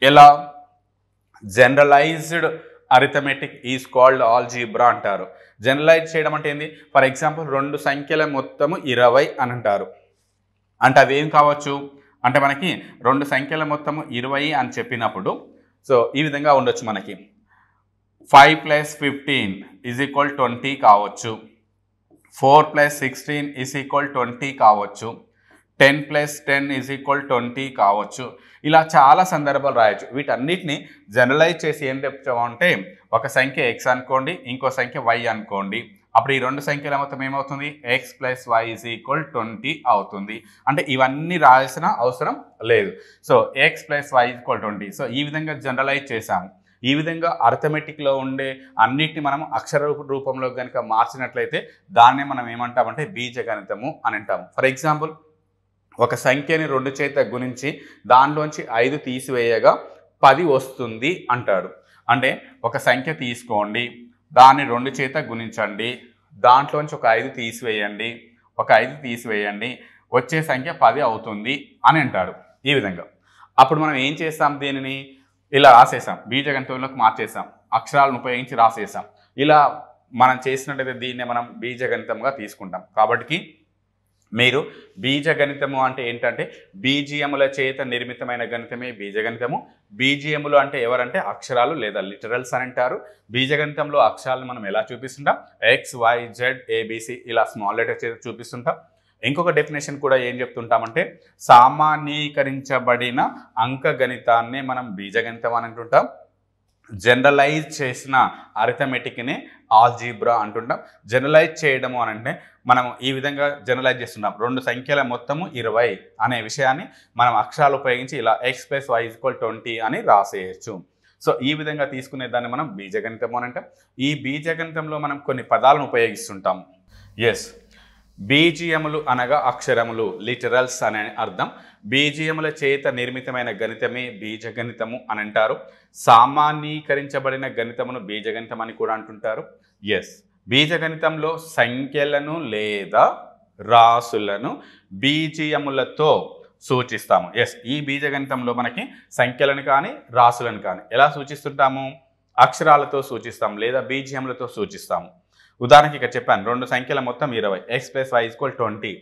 Speaker 1: ఎలా? Generalised arithmetic is called algebra అంటారు. జనరలైజ్ చేయడం అంటే ఏంది? ఫర్ ఎగ్జాంపుల్ 2 సంఖ్యల మొత్తము 20 అని అంటారు. అంటే అవి ఏం కావచ్చు అంటే మనకి 2 సంఖ్యల మొత్తము 20 అని చెప్పినప్పుడు సో ఈ విధంగా ఉండొచ్చు. మనకి 5 + 15 = 20 కావచ్చు. 4 + 16 = 20 కావచ్చు. 10 + 10 = 20 కావచ్చు. ఇలా చాలా సందర్భాలు రాయొచ్చు. వీటన్నిటిని జనరలైజ్ చేసి ఏం చెప్తామంటే ఒక సంఖ్య x అనుకోండి, ఇంకో సంఖ్య y అనుకోండి. అప్పుడు ఈ 2 సంఖ్యల మొత్తం ఏమవుతుంది? x + y = 20 అవుతుంది. అంటే ఇవన్నీ రాయాల్సిన అవసరం లేదు. So x + y = 20. సో ఈ విధంగా జనరలైజ్ చేసాము. ఈ విధంగా అర్థమెటిక్లో ఉండే అన్నిటిని మనం అక్షర రూపంలో కనుక మార్చినట్లయితే దాన్నే మనం ఏమంటామంటే బీజగణితము అని అంటాము. ఫర్ ఎగ్జాంపుల్, ఒక సంఖ్యని 2 చేత గుణించి దానిలోంచి 5 తీసివేయగా 10 వస్తుంది అంటాడు. అంటే ఒక సంఖ్య తీసుకోండి, దాన్ని 2 చేత గుణించండి, దాంట్లోంచి ఒక 5 తీసివేయండి, ఒక 5 తీసివేయండి, వచ్చే సంఖ్య 10 అవుతుంది అని అంటాడు. ఈ విధంగా అప్పుడు మనం ఏం చేస్తాం? దీనిని ఇలా రాసేసాం, బీజగణితంలోకి మార్చేసాం, అక్షరాలను ఉపయోగించి రాసేసాం. ఇలా మనం చేసినట్టయితే దీన్నే మనం బీజగణితంగా తీసుకుంటాం. కాబట్టి మీరు బీజగణితము అంటే ఏంటంటే బీజీయముల చేత నిర్మితమైన గణితమే బీజగణితము. బీజీయములు అంటే ఎవరంటే అక్షరాలు లేదా లిటరల్స్ అని అంటారు. బీజగణితంలో అక్షరాలను మనం ఎలా చూపిస్తుంటాం? ఎక్స్, వై, జెడ్, ఏబిసి ఇలా స్మాల్ లెటర్ చేత చూపిస్తుంటాం. ఇంకొక డెఫినేషన్ కూడా ఏం చెప్తుంటామంటే సామాన్యీకరించబడిన అంకగణితాన్ని మనం బీజగణితం అని అంటుంటాం. జనరలైజ్ చేసిన అరిథమెటిక్ని ఆల్జీబ్రా అంటుంటాం. జనరలైజ్ చేయడము అని అంటే మనం ఈ విధంగా జనరలైజ్ చేస్తున్నాం. 2 సంఖ్యల మొత్తము 20 అనే విషయాన్ని మనం అక్షరాలు ఉపయోగించి ఇలా x + y = 20 అని రాసేయచ్చు. సో ఈ విధంగా తీసుకునే దాన్ని మనం బీజగణితం అని అంటాం. ఈ బీజగణితంలో మనం కొన్ని పదాలను ఉపయోగిస్తుంటాం. ఎస్, బీజీయములు అనగా అక్షరములు, లిటరల్స్ అనే అర్థం. బీజీయముల చేత నిర్మితమైన గణితమే బీజగణితము అని అంటారు. సామాన్యీకరించబడిన గణితమును బీజగణితం అని కూడా అంటుంటారు. ఎస్, బీజగణితంలో సంఖ్యలను లేదా రాసులను బీజీయములతో సూచిస్తాము. ఎస్, ఈ బీజగణితంలో మనకి సంఖ్యలను కానీ రాసులను కానీ ఎలా సూచిస్తుంటాము? అక్షరాలతో సూచిస్తాము లేదా బీజీయములతో సూచిస్తాము. ఉదాహరణకి ఇక్కడ చెప్పాను, 2 సంఖ్యల మొత్తం 20, x + y = 20.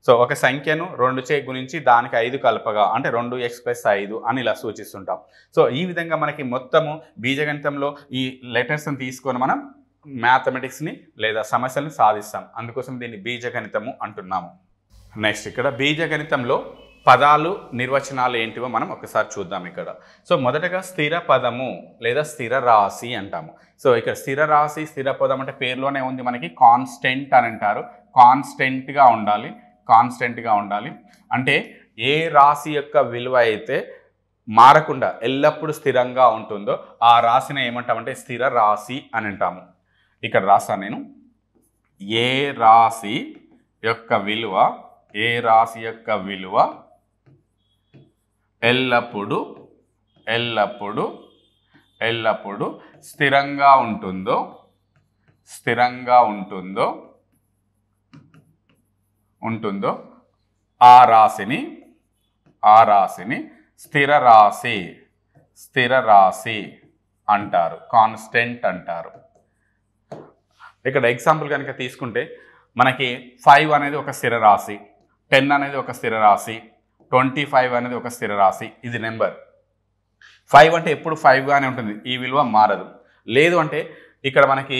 Speaker 1: సో ఒక సంఖ్యను 2 చే గుణించి దానికి 5 కలపగా అంటే 2x + 5 అని ఇలా సూచిస్తుంటాం. సో ఈ విధంగా మనకి మొత్తము బీజగణితంలో ఈ లెటర్స్ని తీసుకొని మనం మ్యాథమెటిక్స్ని లేదా సమస్యలను సాధిస్తాం. అందుకోసం దీన్ని బీజగణితము అంటున్నాము. నెక్స్ట్ ఇక్కడ బీజగణితంలో పదాలు, నిర్వచనాలు ఏంటివో మనం ఒకసారి చూద్దాం ఇక్కడ. సో మొదటగా స్థిర పదము లేదా స్థిర రాశి అంటాము. సో ఇక్కడ స్థిర రాశి, స్థిర పదం అంటే పేరులోనే ఉంది మనకి, కాన్స్టెంట్ అని అంటారు. కాన్స్టెంట్గా ఉండాలి, కాన్స్టెంట్గా ఉండాలి. అంటే ఏ రాశి యొక్క విలువ అయితే మారకుండా ఎల్లప్పుడూ స్థిరంగా ఉంటుందో ఆ రాశిని ఏమంటామంటే స్థిర రాశి అని అంటాము. ఇక్కడ రాస్తాను నేను, ఏ రాశి యొక్క విలువ ఎల్లప్పుడూ స్థిరంగా ఉంటుందో ఆ రాశిని స్థిర రాశి అంటారు, కాన్స్టెంట్ అంటారు. ఇక్కడ ఎగ్జాంపుల్ కనుక తీసుకుంటే మనకి 5 అనేది ఒక స్థిర రాశి, 10 అనేది ఒక స్థిర రాశి, 25 అనేది ఒక స్థిర రాశి. ఇది నెంబర్. 5 అంటే ఎప్పుడు 5గానే ఉంటుంది, ఈ విలువ మారదు. లేదు అంటే ఇక్కడ మనకి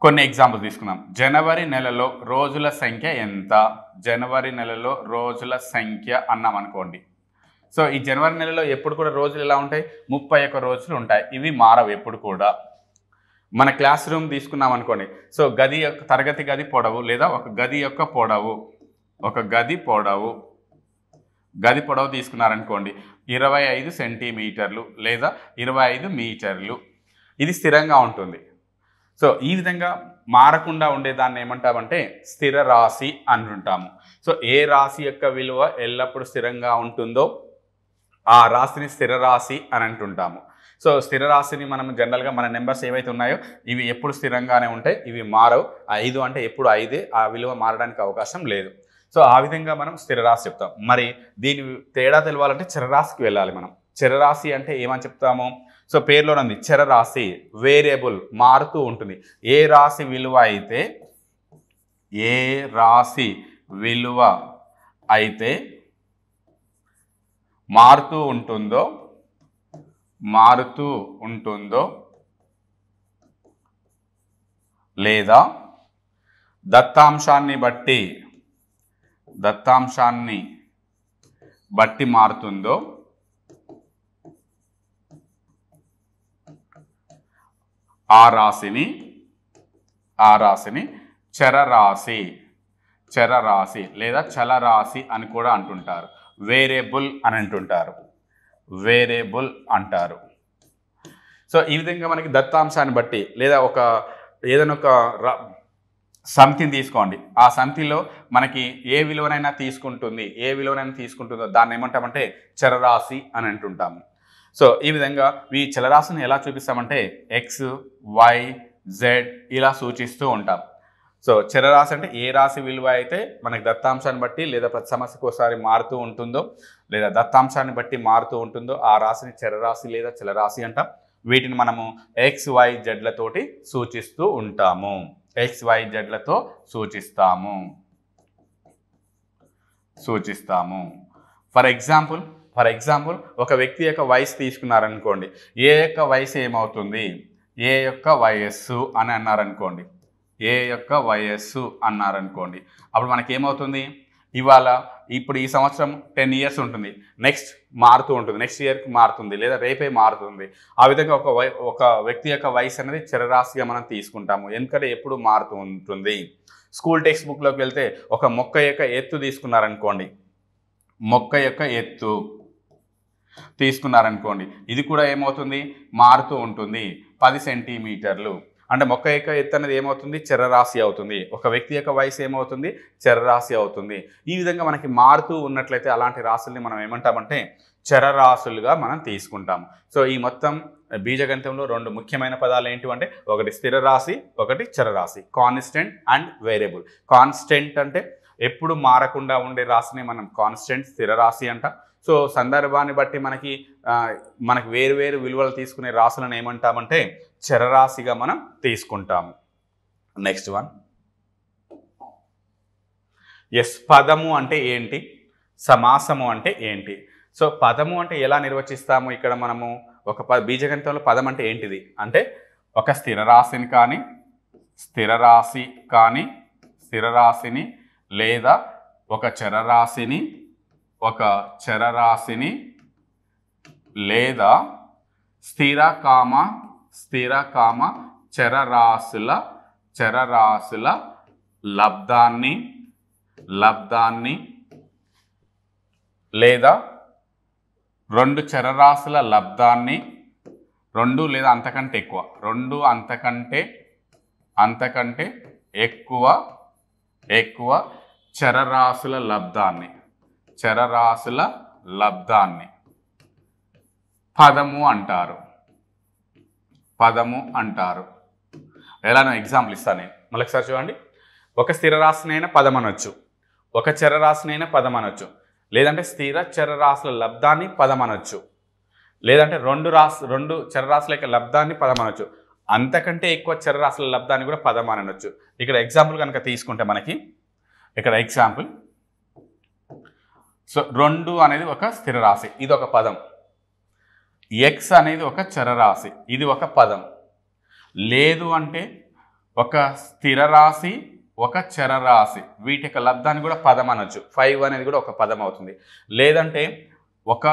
Speaker 1: కొన్ని ఎగ్జాంపుల్ తీసుకుందాం. జనవరి నెలలో రోజుల సంఖ్య ఎంత? జనవరి నెలలో రోజుల సంఖ్య అన్నాం అనుకోండి. సో ఈ జనవరి నెలలో ఎప్పుడు కూడా రోజులు ఎలా ఉంటాయి? 31 రోజులు ఉంటాయి. ఇవి మారవు ఎప్పుడు కూడా. మన క్లాస్ రూమ్ తీసుకున్నాం అనుకోండి. సో తరగతి గది పొడవు లేదా ఒక గది పొడవు తీసుకున్నారనుకోండి 25 సెంటీమీటర్లు లేదా 25 మీటర్లు. ఇది స్థిరంగా ఉంటుంది. సో ఈ విధంగా మారకుండా ఉండేదాన్ని ఏమంటామంటే స్థిర రాశి అంటుంటాము. సో ఏ రాశి యొక్క విలువ ఎల్లప్పుడూ స్థిరంగా ఉంటుందో ఆ రాశిని స్థిర రాశి అని అంటుంటాము. సో స్థిర రాశిని మనం జనరల్గా మన నెంబర్స్ ఏవైతే ఉన్నాయో ఇవి ఎప్పుడు స్థిరంగానే ఉంటాయి, ఇవి మారవు. 5 అంటే ఎప్పుడు 5, ఆ విలువ మారడానికి అవకాశం లేదు. సో ఆ విధంగా మనం స్థిర రాశి చెప్తాం. మరి దీని తేడా తెలవాలంటే చరరాశికి వెళ్ళాలి మనం. చరరాశి అంటే ఏమని చెప్తాము? సో పేరులోనే ఉంది, చరరాశి వేరియబుల్, మారుతూ ఉంటుంది. ఏ రాశి విలువ అయితే మారుతూ ఉంటుందో లేదా దత్తాంశాన్ని బట్టి మారుతుందో ఆ రాశిని చరరాశి లేదా చలరాశి అని కూడా అంటుంటారు. వేరియబుల్ అని అంటారు. సో ఈ విధంగా మనకి దత్తాంశాన్ని బట్టి లేదా ఏదైనా ఒక సమితిని తీసుకోండి. ఆ సమితిలో మనకి ఏ విలువనైనా తీసుకుంటుందో దాన్ని ఏమంటామంటే చరరాశి అని అంటుంటాము. సో ఈ విధంగా ఈ చలరాశిని ఎలా చూపిస్తామంటే x, y, z ఇలా సూచిస్తూ ఉంటాం. సో చరరాశి అంటే ఏ రాశి విలువ అయితే మనకి దత్తాంశాన్ని బట్టి లేదా ప్రతి సమస్యకు ఒకసారి మారుతూ ఉంటుందో లేదా దత్తాంశాన్ని బట్టి మారుతూ ఉంటుందో ఆ రాశిని చరరాశి లేదా చలరాశి అంటాం. వీటిని మనము x, y, zలతోటి సూచిస్తూ ఉంటాము. x, y, zలతో సూచిస్తాము. ఫర్ ఎగ్జాంపుల్ ఒక వ్యక్తి యొక్క వయసు తీసుకున్నారనుకోండి. ఏ యొక్క వయసు ఏమవుతుంది? ఏ యొక్క వయస్సు అని అన్నారనుకోండి. అప్పుడు మనకి ఏమవుతుంది? ఇప్పుడు ఈ సంవత్సరం 10 years ఉంటుంది, నెక్స్ట్ మారుతూ ఉంటుంది, నెక్స్ట్ ఇయర్కి మారుతుంది లేదా రేపే మారుతుంది. ఆ విధంగా ఒక వ్యక్తి యొక్క వయసు అనేది చరరాశిగా మనం తీసుకుంటాము, ఎందుకంటే ఎప్పుడు మారుతూ ఉంటుంది. స్కూల్ టెక్స్ట్ బుక్లోకి వెళ్తే ఒక మొక్క యొక్క ఎత్తు తీసుకున్నారనుకోండి. ఇది కూడా ఏమవుతుంది? మారుతూ ఉంటుంది. 10 సెంటీమీటర్లు అంటే మొక్క యొక్క ఎత్తు అనేది ఏమవుతుంది, చరరాశి అవుతుంది. ఒక వ్యక్తి యొక్క వయసు ఏమవుతుంది, చరరాశి అవుతుంది. ఈ విధంగా మనకి మారుతూ ఉన్నట్లయితే అలాంటి రాశుల్ని మనం ఏమంటామంటే చరరాశులుగా మనం తీసుకుంటాం. సో ఈ మొత్తం బీజగణితంలో 2 ముఖ్యమైన పదాలు ఏంటివంటే ఒకటి స్థిర రాశి, ఒకటి చరరాశి. Constant and variable. కాన్స్టెంట్ అంటే ఎప్పుడు మారకుండా ఉండే రాశిని మనం కాన్స్టెంట్ స్థిర రాశి అంటాం. సో సందర్భాన్ని బట్టి మనకి వేరు వేరు విలువలు తీసుకునే రాశులను ఏమంటామంటే చరరాశిగా మనం తీసుకుంటాము. Next one. ఎస్, పదము అంటే ఏంటి, సమాసము అంటే ఏంటి? సో పదము అంటే ఎలా నిర్వచిస్తాము? ఇక్కడ మనము ఒక బీజగణితంలో పదం అంటే ఏంటిది అంటే ఒక స్థిర రాశిని లేదా ఒక చరరాశిని లేదా స్థిర కామ చరరాశుల లబ్ధాన్ని లేదా 2 చరరాశుల లబ్ధాన్ని, 2 లేదా అంతకంటే ఎక్కువ, 2 అంతకంటే ఎక్కువ చరరాశుల లబ్ధాన్ని పదము అంటారు. ఎలానో ఎగ్జాంపుల్ ఇస్తాను నేను. మళ్ళొకసారి చూడండి. ఒక స్థిర రాశినైనా పదం అనొచ్చు, ఒక చరరాశినైనా పదం అనొచ్చు, లేదంటే స్థిర చరరాశుల లబ్ధాన్ని పదం అనొచ్చు, లేదంటే 2 చరరాశుల యొక్క లబ్ధాన్ని పదం అనొచ్చు, అంతకంటే ఎక్కువ చరరాశుల లబ్ధాన్ని కూడా పదం అనొచ్చు. ఇక్కడ ఎగ్జాంపుల్ కనుక తీసుకుంటే మనకి ఇక్కడ ఎగ్జాంపుల్. సో 2 అనేది ఒక స్థిర రాశి, ఇది ఒక పదం. ఎక్స్ అనేది ఒక చరరాశి, ఇది ఒక పదం. లేదు అంటే ఒక స్థిర రాశి, ఒక చరరాశి, వీటి యొక్క లబ్ధాన్ని కూడా పదం అనొచ్చు. 5 అనేది కూడా ఒక పదం అవుతుంది. లేదంటే ఒక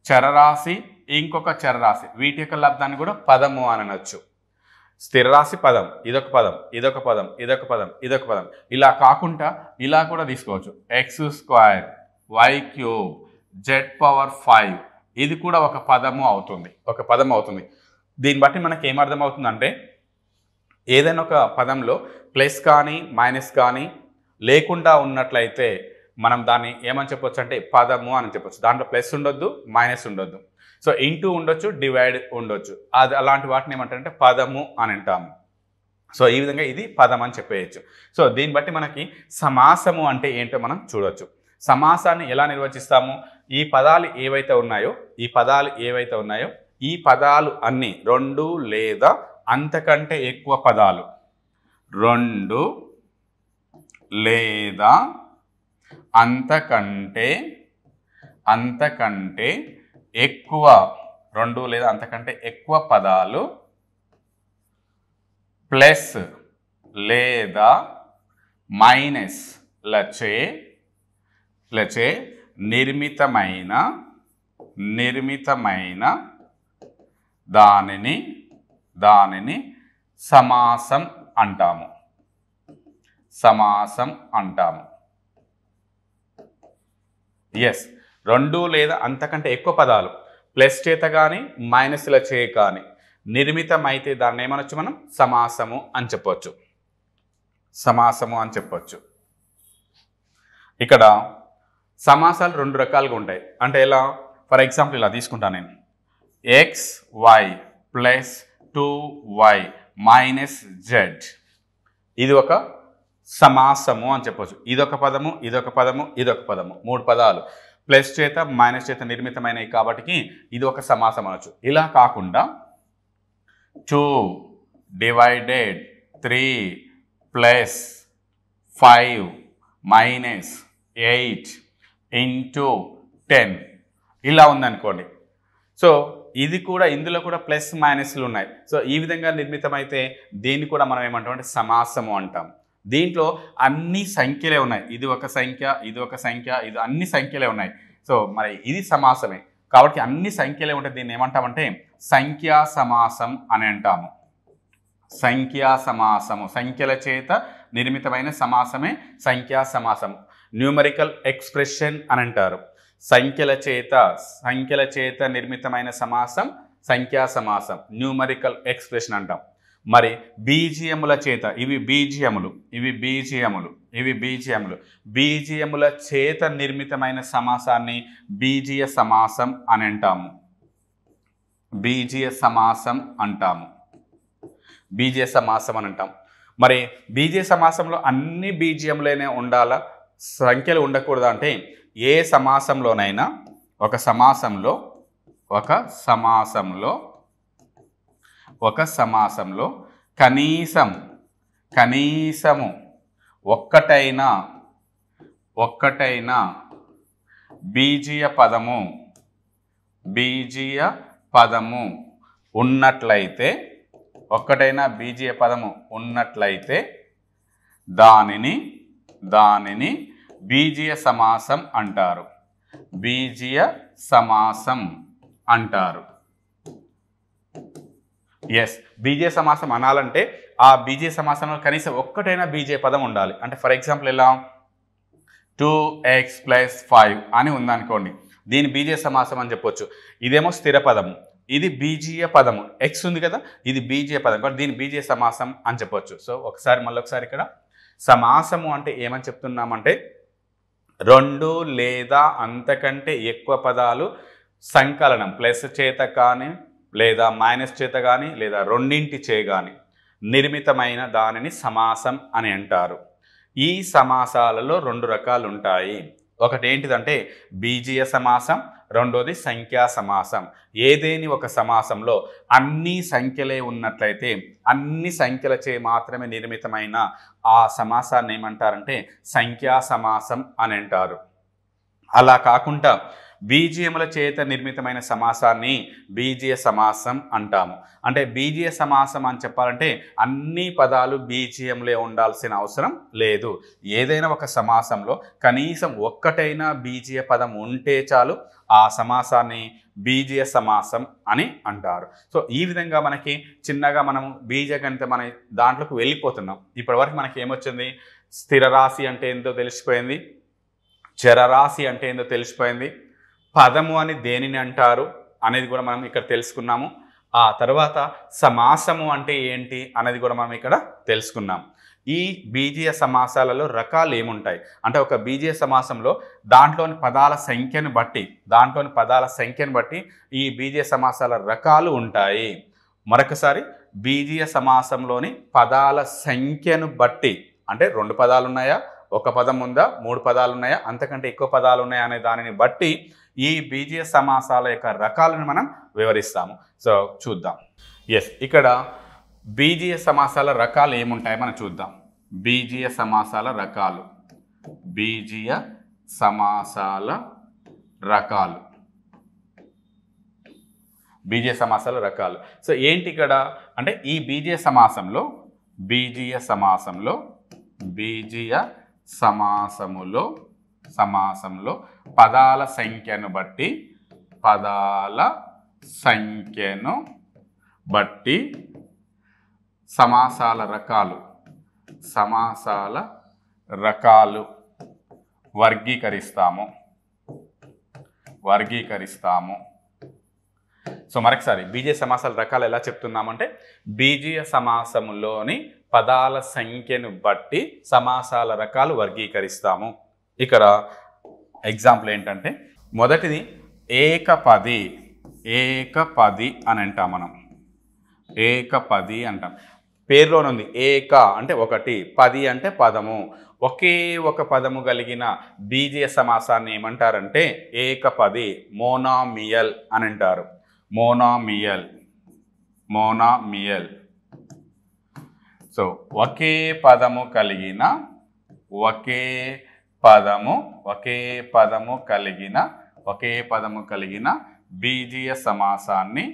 Speaker 1: చరరాశి, ఇంకొక చరరాశి, వీటి యొక్క లబ్ధాన్ని కూడా పదము అనొచ్చు. స్థిర రాశి పదం, ఇదొక పదం, ఇదొక పదం, ఇదొక పదం, ఇదొక పదం. ఇలా కాకుండా ఇలా కూడా తీసుకోవచ్చు. x² y³ z⁵ ఇది కూడా ఒక పదము అవుతుంది. దీన్ని బట్టి మనకి ఏమర్థమవుతుందంటే ఏదైనా ఒక పదంలో ప్లస్ కానీ మైనస్ కానీ లేకుండా ఉన్నట్లయితే మనం దాన్ని ఏమని చెప్పొచ్చు అంటే పదము అని చెప్పొచ్చు. దాంట్లో ప్లస్ ఉండొద్దు, మైనస్ ఉండొద్దు. సో ఇంటూ ఉండొచ్చు, డివైడ్ ఉండొచ్చు. అలాంటి వాటిని ఏమంటారంటే పదము అని అంటాము. సో ఈ విధంగా ఇది పదం అని చెప్పేయచ్చు. సో దీన్ని బట్టి మనకి సమాసము అంటే ఏంటో మనం చూడవచ్చు. సమాసాన్ని ఎలా నిర్వచిస్తాము? ఈ పదాలు ఏవైతే ఉన్నాయో ఈ పదాలు అన్నీ 2 లేదా అంతకంటే ఎక్కువ పదాలు, 2 లేదా అంతకంటే ఎక్కువ 2 లేదా అంతకంటే ఎక్కువ పదాలు ప్లస్ లేదా మైనస్ లచే నిర్మితమైన దానిని సమాసం అంటాము. ఎస్, 2 లేదా అంతకంటే ఎక్కువ పదాలు ప్లస్ చేత కానీ మైనస్ల చే కానీ నిర్మితమైతే దాన్ని ఏమనొచ్చు మనం సమాసము అని చెప్పొచ్చు. ఇక్కడ సమాసాలు 2 రకాలుగా ఉంటాయి. అంటే ఎలా? ఫర్ ఎగ్జాంపుల్ ఇలా తీసుకుంటాను నేను. xy plus 2y minus z ఇది ఒక సమాసము అని చెప్పొచ్చు. ఇదొక పదము, ఇదొక పదము, ఇదొక పదము, 3 పదాలు ప్లస్ చేత మైనస్ చేత నిర్మితమైనవి కాబట్టి ఇది ఒక సమాసం అనొచ్చు. ఇలా కాకుండా 2 డివైడెడ్ 3 ప్లస్ 5 మైనస్ 8 ఇంటూ 10 ఇలా ఉందనుకోండి. సో ఇది కూడా, ఇందులో కూడా ప్లస్ మైనస్లు ఉన్నాయి. సో ఈ విధంగా నిర్మితమైతే దీన్ని కూడా మనం ఏమంటామంటే సమాసము అంటాం. దీంట్లో అన్ని సంఖ్యలే ఉన్నాయి. ఇది ఒక సంఖ్య, ఇది ఒక సంఖ్య, ఇది అన్ని సంఖ్యలే ఉన్నాయి. సో మరి ఇది సమాసమే కాబట్టి అన్ని సంఖ్యలే ఉంటే దీన్ని ఏమంటామంటే సంఖ్యా సమాసం అని అంటాము. సంఖ్యా సమాసము, సంఖ్యల చేత నిర్మితమైన సమాసమే సంఖ్యా సమాసము. న్యూమరికల్ ఎక్స్ప్రెషన్ అని అంటారు. సంఖ్యల చేత నిర్మితమైన సమాసం సంఖ్యా సమాసం, న్యూమరికల్ ఎక్స్ప్రెషన్ అంటాం. మరి బీజియముల చేత ఇవి బీజియముల చేత నిర్మితమైన సమాసాన్ని బీజీయ సమాసం అని అంటాము. బీజీయ సమాసం అని అంటాం. మరి బీజీయ సమాసంలో అన్ని బీజియములనే ఉండాలా, సంఖ్యలు ఉండకూడదా అంటే ఏ సమాసంలోనైనా ఒక సమాసంలో కనీసము ఒక్కటైనా బీజీయ పదము ఉన్నట్లయితే దానిని బీజీయ సమాసం అంటారు. ఎస్, బీజీయ సమాసం అనాలంటే ఆ బీజీయ సమాసంలో కనీసం ఒక్కటైనా బీజీయ పదం ఉండాలి. అంటే ఫర్ ఎగ్జాంపుల్ ఎలా 2x + 5 అని ఉందనుకోండి, దీని బీజీయ సమాసం అని చెప్పొచ్చు. ఇదేమో స్థిర పదము, ఇది బీజీయ పదము, ఎక్స్ ఉంది కదా, ఇది బీజీయ పదం కాబట్టి దీని బీజీయ సమాసం అని చెప్పొచ్చు. సో మళ్ళొకసారి ఇక్కడ సమాసము అంటే ఏమని చెప్తున్నామంటే 2 లేదా అంతకంటే ఎక్కువ పదాలు సంకలనం ప్లస్ చేత కానీ లేదా మైనస్ చేత కానీ లేదా రెండింటి చే కానీ నిర్మితమైన దానిని సమాసం అని అంటారు. ఈ సమాసాలలో 2 రకాలు ఉంటాయి. ఒకటి ఏంటిదంటే బీజీయ సమాసం, రెండోది సంఖ్యా సమాసం. ఏదేని ఒక సమాసంలో అన్ని సంఖ్యలే ఉన్నట్లయితే అన్ని సంఖ్యలచే మాత్రమే నిర్మితమైన ఆ సమాసాన్ని ఏమంటారంటే సంఖ్యా సమాసం అని అంటారు. అలా కాకుండా బీజీయముల చేత నిర్మితమైన సమాసాన్ని బీజీయ సమాసం అంటాము. అంటే బీజీయ సమాసం అని చెప్పాలంటే అన్ని పదాలు బీజీయములే ఉండాల్సిన అవసరం లేదు. ఏదైనా ఒక సమాసంలో కనీసం ఒక్కటైనా బీజీయ పదం ఉంటే చాలు, ఆ సమాసాన్ని బీజీయ సమాసం అని అంటారు. సో ఈ విధంగా మనకి చిన్నగా మనము బీజగణిత మన దాంట్లోకి వెళ్ళిపోతున్నాం. ఇప్పటివరకు మనకి ఏమొచ్చింది, స్థిర రాశి అంటే ఏందో తెలిసిపోయింది, చరరాశి అంటే ఏందో తెలిసిపోయింది, పదము అని దేనిని అంటారు అనేది కూడా మనం ఇక్కడ తెలుసుకున్నాము. ఆ తర్వాత సమాసము అంటే ఏంటి అనేది కూడా మనం ఇక్కడ తెలుసుకున్నాం. ఈ బీజీయ సమాసాలలో రకాలు ఏముంటాయి అంటే ఒక బీజీయ సమాసంలో దాంట్లోని పదాల సంఖ్యను బట్టి ఈ బీజీయ సమాసాల రకాలు ఉంటాయి. మరొకసారి బీజీయ సమాసంలోని పదాల సంఖ్యను బట్టి, అంటే 2 పదాలు ఉన్నాయా, ఒక పదం ఉందా, 3 పదాలు ఉన్నాయా, అంతకంటే ఎక్కువ పదాలు ఉన్నాయా అనే దానిని బట్టి ఈ బీజీయ సమాసాల యొక్క రకాలను మనం వివరిస్తాము. సో చూద్దాం. ఎస్, ఇక్కడ బీజీయ సమాసాల రకాలు ఏముంటాయో మనం చూద్దాం. బీజీయ సమాసాల రకాలు. సో ఏంటి ఇక్కడ అంటే ఈ బీజీయ సమాసంలో పదాల సంఖ్యను బట్టి సమాసాల రకాలు వర్గీకరిస్తాము. సో మరొకసారి బీజీయ సమాసాల రకాలు ఎలా చెప్తున్నామంటే బీజీయ సమాసములోని పదాల సంఖ్యను బట్టి సమాసాల రకాలు వర్గీకరిస్తాము. ఇక్కడ ఎగ్జాంపుల్ ఏంటంటే మొదటిది ఏకపది అని అంటాం. మనం ఏకపది అంటాం. పేరులోనే ఉంది, ఏక అంటే ఒకటి, పది అంటే పదము. ఒకే ఒక పదము కలిగిన బీజీయ సమాసాన్ని ఏమంటారంటే ఏకపది, మోనామియల్ అని అంటారు. మోనామియల్. సో ఒకే పదము కలిగిన బీజీయ సమాసాన్ని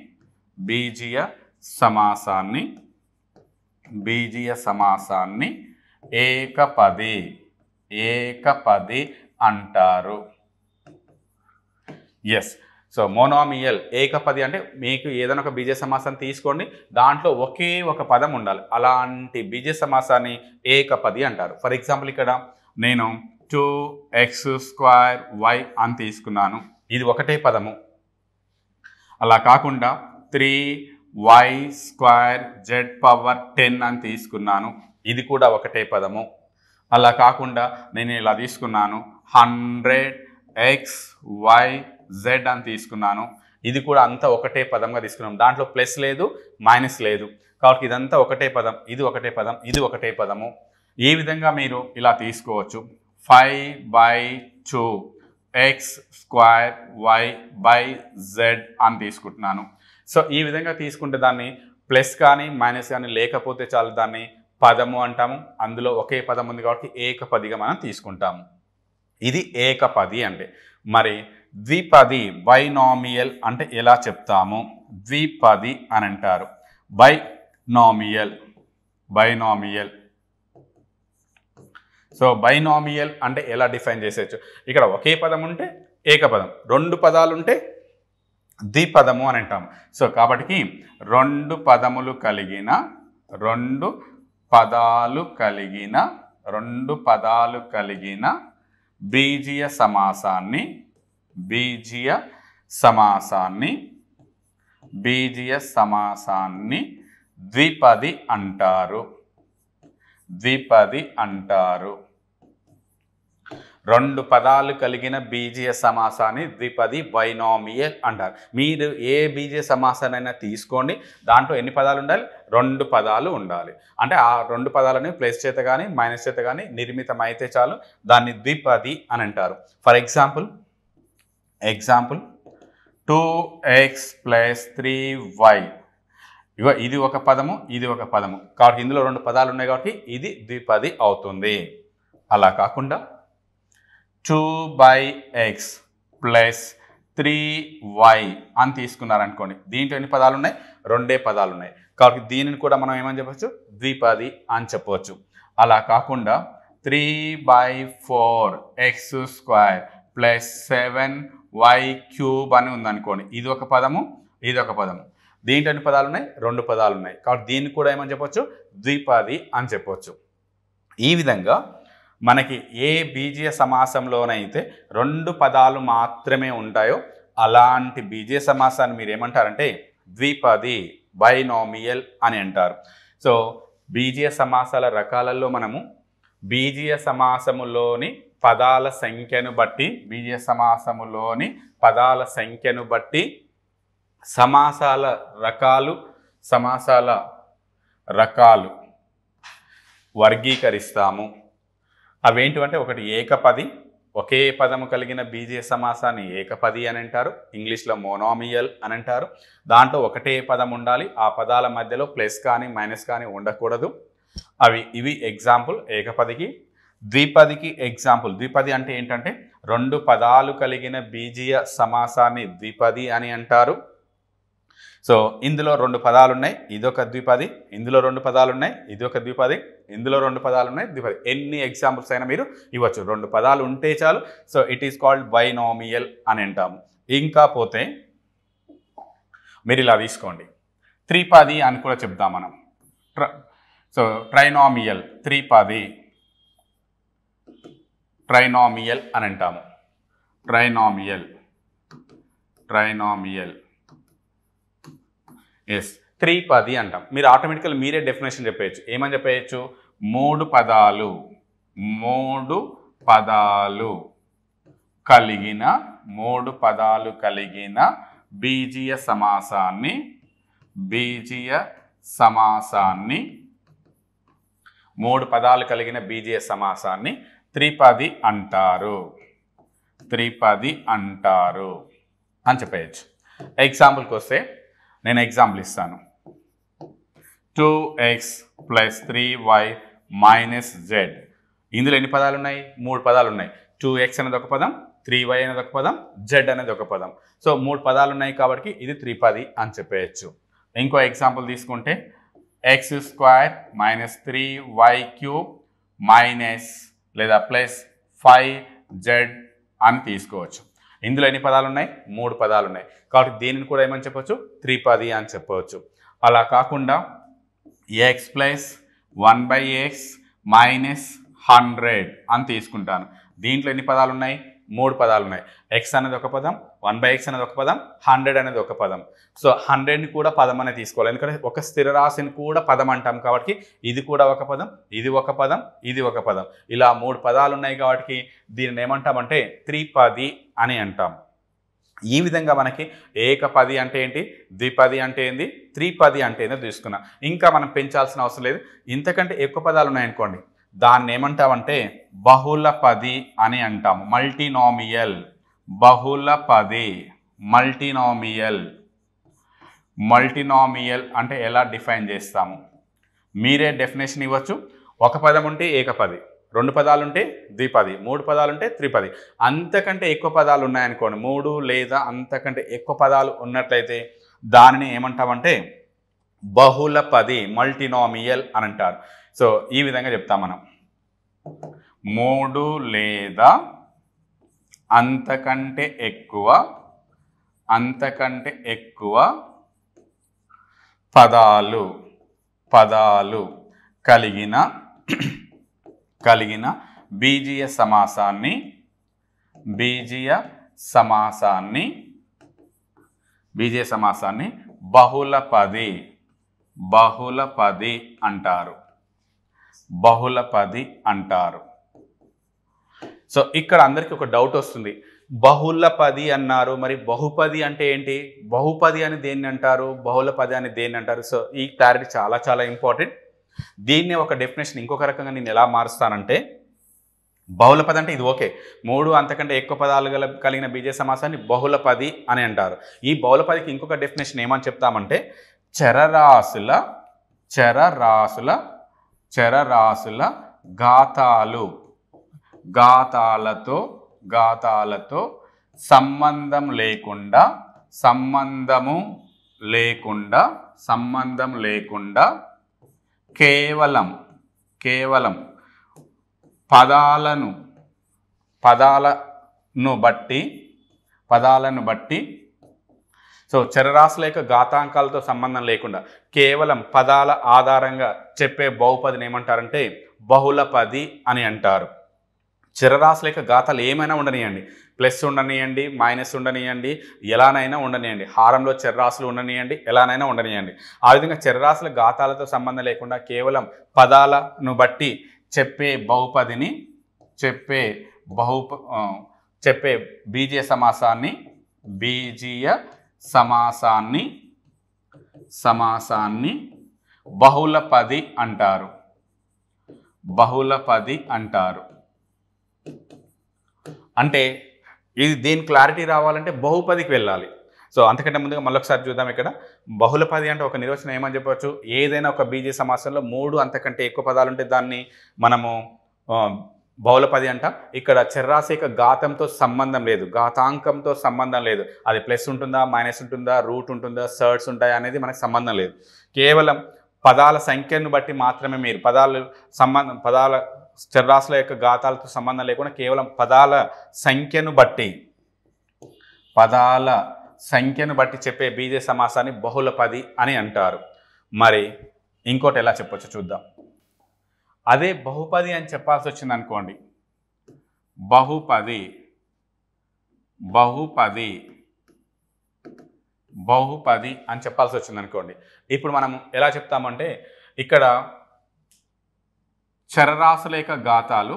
Speaker 1: ఏకపది అంటారు. ఎస్, సో మోనోమియల్ ఏకపది అంటే మీకు ఏదైనా ఒక బీజీయ సమాసాన్ని తీసుకోండి, దాంట్లో ఒకే ఒక పదం ఉండాలి, అలాంటి బీజీయ సమాసాన్ని ఏకపది అంటారు. ఫర్ ఎగ్జాంపుల్ ఇక్కడ నేను 2x² అని తీసుకున్నాను, ఇది ఒకటే పదము. అలా కాకుండా 3 వై స్క్వేర్ జెడ్ పవర్ 10 అని తీసుకున్నాను, ఇది కూడా ఒకటే పదము. అలా కాకుండా నేను ఇలా తీసుకున్నాను 100x y z అని తీసుకున్నాను, ఇది కూడా అంతా ఒకటే పదంగా తీసుకున్నాం. దాంట్లో ప్లస్ లేదు, మైనస్ లేదు, కాబట్టి ఇదంతా ఒకటే పదం, ఇది ఒకటే పదం, ఇది ఒకటే పదము. ఈ విధంగా మీరు ఇలా తీసుకోవచ్చు. 5/2 x square y by z అని తీసుకుంటున్నాను. సో ఈ విధంగా తీసుకుంటే దాన్ని ప్లస్ కానీ మైనస్ కానీ లేకపోతే చాలు దాన్ని పదము అంటాము. అందులో ఒకే పదం ఉంది కాబట్టి ఏకపదిగా మనం తీసుకుంటాము. ఇది ఏకపది అంటే. మరి ద్విపది బైనామియల్ అంటే ఎలా చెప్తాము? ద్విపది అని అంటారు. బైనామియల్ సో బైనామియల్ అంటే ఎలా డిఫైన్ చేసేయచ్చు? ఇక్కడ ఒకే పదం ఉంటే ఏకపదం, రెండు పదాలు ఉంటే ద్విపదము అని అంటాము. సో కాబట్టి రెండు పదాలు కలిగిన బీజీయ సమాసాన్ని ద్విపది అంటారు. రెండు పదాలు కలిగిన బీజీయ సమాసాన్ని ద్విపది బైనామియల్ అంటారు. మీరు ఏ బీజీయ సమాసానైనా తీసుకోండి, దాంట్లో ఎన్ని పదాలు ఉండాలి? రెండు పదాలు ఉండాలి. అంటే ఆ రెండు పదాలని ప్లస్ చేత కానీ మైనస్ చేత కానీ నిర్మితం అయితే చాలు, దాన్ని ద్విపది అని అంటారు. ఫర్ ఎగ్జాంపుల్ 2x + 3y, ఇగో ఇది ఒక పదము, ఇది ఒక పదము, కాబట్టి ఇందులో రెండు పదాలు ఉన్నాయి కాబట్టి ఇది ద్విపది అవుతుంది. అలా కాకుండా 2/x + 3y అని తీసుకున్నారనుకోండి, దీంట్లో ఎన్ని పదాలు ఉన్నాయి? రెండే పదాలు ఉన్నాయి, కాబట్టి దీనిని కూడా మనం ఏమని చెప్పచ్చు? ద్విపది అని చెప్పవచ్చు. అలా కాకుండా 3/4x² + 7y³ అని ఉందనుకోండి, ఇది ఒక పదము, ఇది ఒక పదము, దీంట్లో ఎన్ని పదాలు ఉన్నాయి? రెండు పదాలు ఉన్నాయి, కాబట్టి దీన్ని కూడా ఏమని చెప్పొచ్చు? ద్విపది అని చెప్పొచ్చు. ఈ విధంగా మనకి ఏ బీజీయ సమాసంలోనైతే రెండు పదాలు మాత్రమే ఉంటాయో అలాంటి బీజీయ సమాసాన్ని మీరు ఏమంటారంటే ద్విపది బైనామియల్ అని అంటారు. సో బీజీయ సమాసాల రకాలలో మనము బీజీయ సమాసములోని పదాల సంఖ్యను బట్టి సమాసాల రకాలు వర్గీకరిస్తాము. అవేంటివంటే, ఒకటి ఏకపది, ఒకే పదము కలిగిన బీజీయ సమాసాన్ని ఏకపది అని అంటారు, ఇంగ్లీష్లో మోనామియల్ అని అంటారు. దాంట్లో ఒకటే పదం ఉండాలి, ఆ పదాల మధ్యలో ప్లస్ కానీ మైనస్ కానీ ఉండకూడదు. ఇవి ఎగ్జాంపుల్ ఏకపదికి. ద్విపదికి ఎగ్జాంపుల్, ద్విపది అంటే ఏంటంటే రెండు పదాలు కలిగిన బీజీయ సమాసాన్ని ద్విపది అని అంటారు. సో ఇందులో రెండు పదాలు ఉన్నాయి, ఇదొక ద్విపది, ఇందులో రెండు పదాలు ఉన్నాయి, ఇదొక ద్విపది, ఇందులో రెండు పదాలు ఉన్నాయి, ద్విపది. ఎన్ని ఎగ్జాంపుల్స్ అయినా మీరు ఇవ్వచ్చు, రెండు పదాలు ఉంటే చాలు. So it is called binomial అని అంటాము. ఇంకా పోతే మీరు ఇలా తీసుకోండి, త్రిపది అని కూడా చెప్తాం మనం. సో ట్రైనామియల్, ట్రైనామియల్ అని అంటాము. ట్రైనామియల్ ఎస్, త్రిపది అంటాం. మీరు ఆటోమేటికల్ మీరే డెఫినేషన్ చెప్పేయచ్చు. ఏమని చెప్పేయచ్చు? మూడు పదాలు కలిగిన బీజీయ సమాసాన్ని మూడు పదాలు కలిగిన బీజీయ సమాసాన్ని త్రిపది అంటారు అని చెప్పేయచ్చు. ఎగ్జాంపుల్కి వస్తే నేను ఎగ్జాంపుల్ ఇస్తాను. 2x + 3y - z. ఇందులో ఎన్ని పదాలు ఉన్నాయి? మూడు పదాలు ఉన్నాయి. 2x అనేది ఒక పదం, 3y అనేది ఒక పదం, z అనేది ఒక పదం. సో మూడు పదాలు ఉన్నాయి కాబట్టి ఇది త్రిపది అని చెప్పేయచ్చు. ఇంకో ఎగ్జాంపుల్ తీసుకుంటే x² - 3y³ లేదా +5z అని తీసుకోవచ్చు. ఇందులో ఎన్ని పదాలు ఉన్నాయి? మూడు పదాలు ఉన్నాయి, కాబట్టి దీనిని కూడా ఏమని చెప్పొచ్చు? త్రిపది అని చెప్పవచ్చు. అలా కాకుండా x + 1/x - 100 అని తీసుకుంటాను. దీంట్లో ఎన్ని పదాలు ఉన్నాయి? మూడు పదాలు ఉన్నాయి. x అనేది ఒక పదం, 1/x అనేది ఒక పదం, 100 అనేది ఒక పదం. సో 100ని కూడా పదం అనేది తీసుకోవాలి, ఎందుకంటే ఒక స్థిర రాశిని కూడా పదం అంటాం కాబట్టి ఇది కూడా ఒక పదం, ఇది ఒక పదం, ఇది ఒక పదం. ఇలా 3 పదాలు ఉన్నాయి కాబట్టి దీనిని ఏమంటామంటే త్రిపది అని అంటాం. ఈ విధంగా మనకి ఏకపది అంటే ఏంటి, ద్విపది అంటే ఏంది, త్రిపది అంటే ఏందో తీసుకున్నాం. ఇంకా మనం పెంచాల్సిన అవసరం లేదు. ఇంతకంటే ఎక్కువ పదాలు ఉన్నాయనుకోండి, దాన్ని ఏమంటామంటే బహుళపది అని అంటాము. Multinomial, బహుళపది, multinomial. మల్టీనామియల్ అంటే ఎలా డిఫైన్ చేస్తాము, మీరే డెఫినేషన్ ఇవ్వచ్చు. ఒక పదం ఉంటే ఏకపది, 2 పదాలు ఉంటే ద్విపది, 3 పదాలు ఉంటే త్రిపది. అంతకంటే ఎక్కువ పదాలు ఉన్నాయనుకోండి, 3 లేదా అంతకంటే ఎక్కువ పదాలు ఉన్నట్లయితే దానిని ఏమంటామంటే బహుళపది, మల్టీనామియల్ అని అంటారు. సో ఈ విధంగా చెప్తాం మనం. 3 లేదా అంతకంటే ఎక్కువ పదాలు కలిగిన బీజీయ సమాసాన్ని బహుళపది అంటారు. సో ఇక్కడ అందరికీ ఒక డౌట్ వస్తుంది, బహుళపది అన్నారు, మరి బహుపది అంటే ఏంటి, బహుపది అని దేన్ని అంటారు, బహుళపది అని దేన్ని అంటారు? సో ఈ క్లారిటీ చాలా చాలా ఇంపార్టెంట్. దీన్ని ఒక డెఫినేషన్ ఇంకొక రకంగా నేను ఎలా మారుస్తానంటే, బహుళపది అంటే ఇది ఓకే, 3 అంతకంటే ఎక్కువ పదాలు కలిగిన బీజీయ సమాసాన్ని బహుళపది అని అంటారు. ఈ బహుళపదికి ఇంకొక డెఫినేషన్ ఏమని చెప్తామంటే చరరాశుల ఘాతాలతో సంబంధం లేకుండా కేవలం పదాలను బట్టి సో చరరాశుల యొక్క ఘాతాంకాలతో సంబంధం లేకుండా కేవలం పదాల ఆధారంగా చెప్పే బహుపదిని ఏమంటారంటే బహుళపది అని అంటారు. చరరాశుల యొక్క ఘాతాలు ఏమైనా ఉండనియండి, ప్లస్ ఉండనియండి, మైనస్ ఉండనియండి, ఎలానైనా ఉండనియండి, హారంలో చరరాశులు ఉండనియండి, ఎలానైనా ఉండనియండి. ఆ విధంగా చరరాశుల ఘాతాలతో సంబంధం లేకుండా కేవలం పదాలను బట్టి చెప్పే బహుపదిని చెప్పే బీజీయ సమాసాన్ని బహుళపది అంటారు. అంటే ఇది దీని క్లారిటీ రావాలంటే బహుపదికి వెళ్ళాలి. సో అంతకంటే ముందుగా మళ్ళొకసారి చూద్దాం. ఇక్కడ బహుళపది అంటే ఒక నిర్వచనం ఏమని చెప్పవచ్చు, ఏదైనా ఒక బీజీయ సమాసంలో 3 అంతకంటే ఎక్కువ పదాలు ఉంటే దాన్ని మనము బహుళపది అంటాం. ఇక్కడ చరరాశి యొక్క ఘాతంతో సంబంధం లేదు, ఘాతాంకంతో సంబంధం లేదు, అది ప్లస్ ఉంటుందా, మైనస్ ఉంటుందా, రూట్ ఉంటుందా, సర్డ్స్ ఉంటాయా అనేది మనకు సంబంధం లేదు. కేవలం పదాల సంఖ్యను బట్టి మాత్రమే మీరు పదాల చరరాశుల యొక్క ఘాతాలతో సంబంధం లేకుండా కేవలం పదాల సంఖ్యను బట్టి చెప్పే బీజీయ సమాసాన్ని బహుళపది అని అంటారు. మరి ఇంకోటి ఎలా చెప్పొచ్చు చూద్దాం. అదే బహుపది అని చెప్పాల్సి వచ్చింది అనుకోండి, బహుపది అని చెప్పాల్సి వచ్చింది అనుకోండి, ఇప్పుడు మనం ఎలా చెప్తామంటే ఇక్కడ చరరాశుల యొక్క ఘాతాలు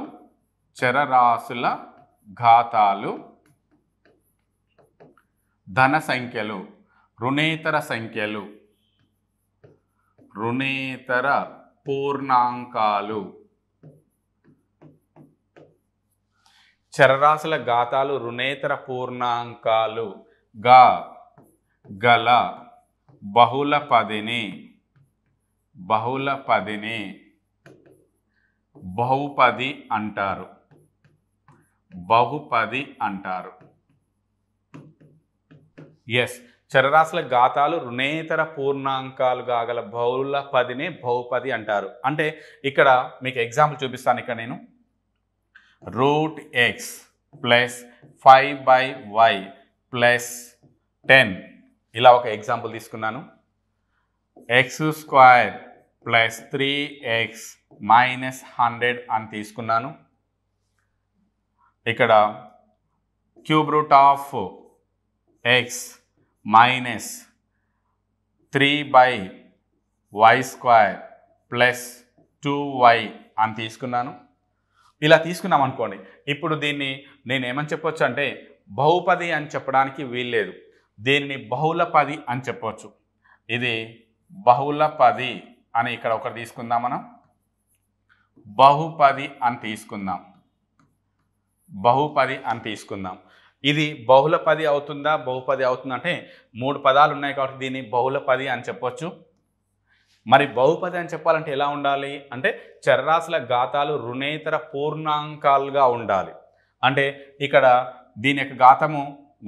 Speaker 1: ధన సంఖ్యలు, రుణేతర పూర్ణాంకాలు. చరరాశుల ఘాతాలు రుణేతర పూర్ణాంకాలుగా గల బహుళపదిని బహుపది అంటారు. ఎస్, చరరాశుల ఘాతాలు రుణేతర పూర్ణాంకాలుగా గల బహుళపదిని బహుపది అంటారు. అంటే ఇక్కడ మీకు ఎగ్జాంపుల్ చూపిస్తాను. ఇక్కడ నేను √x + 5/y + 10 ఇలా ఒక ఎగ్జాంపుల్ తీసుకున్నాను. x² + 3x - 100 అని తీసుకున్నాను. ఇక్కడ ³ root of X minus 3/y² plus 2y అని తీసుకున్నాను. ఇలా తీసుకున్నాం అనుకోండి. ఇప్పుడు దీన్ని నేను ఏమని చెప్పొచ్చు అంటే బహుపది అని చెప్పడానికి వీల్లేదు. దీనిని బహుళపది అని చెప్పొచ్చు. ఇది బహుళపది అని ఇక్కడ ఒకటి తీసుకుందాం. మనం బహుపది అని తీసుకుందాం. బహుపది అని తీసుకుందాం. ఇది బహుళపది అవుతుందా బహుపది అవుతుందంటే 3 పదాలు ఉన్నాయి కాబట్టి దీన్ని బహుళపది అని చెప్పొచ్చు. మరి బహుపది అని చెప్పాలంటే ఎలా ఉండాలి అంటే చరరాశుల ఘాతాలు రుణేతర పూర్ణాంకాలుగా ఉండాలి. అంటే ఇక్కడ దీని యొక్క ఘాతము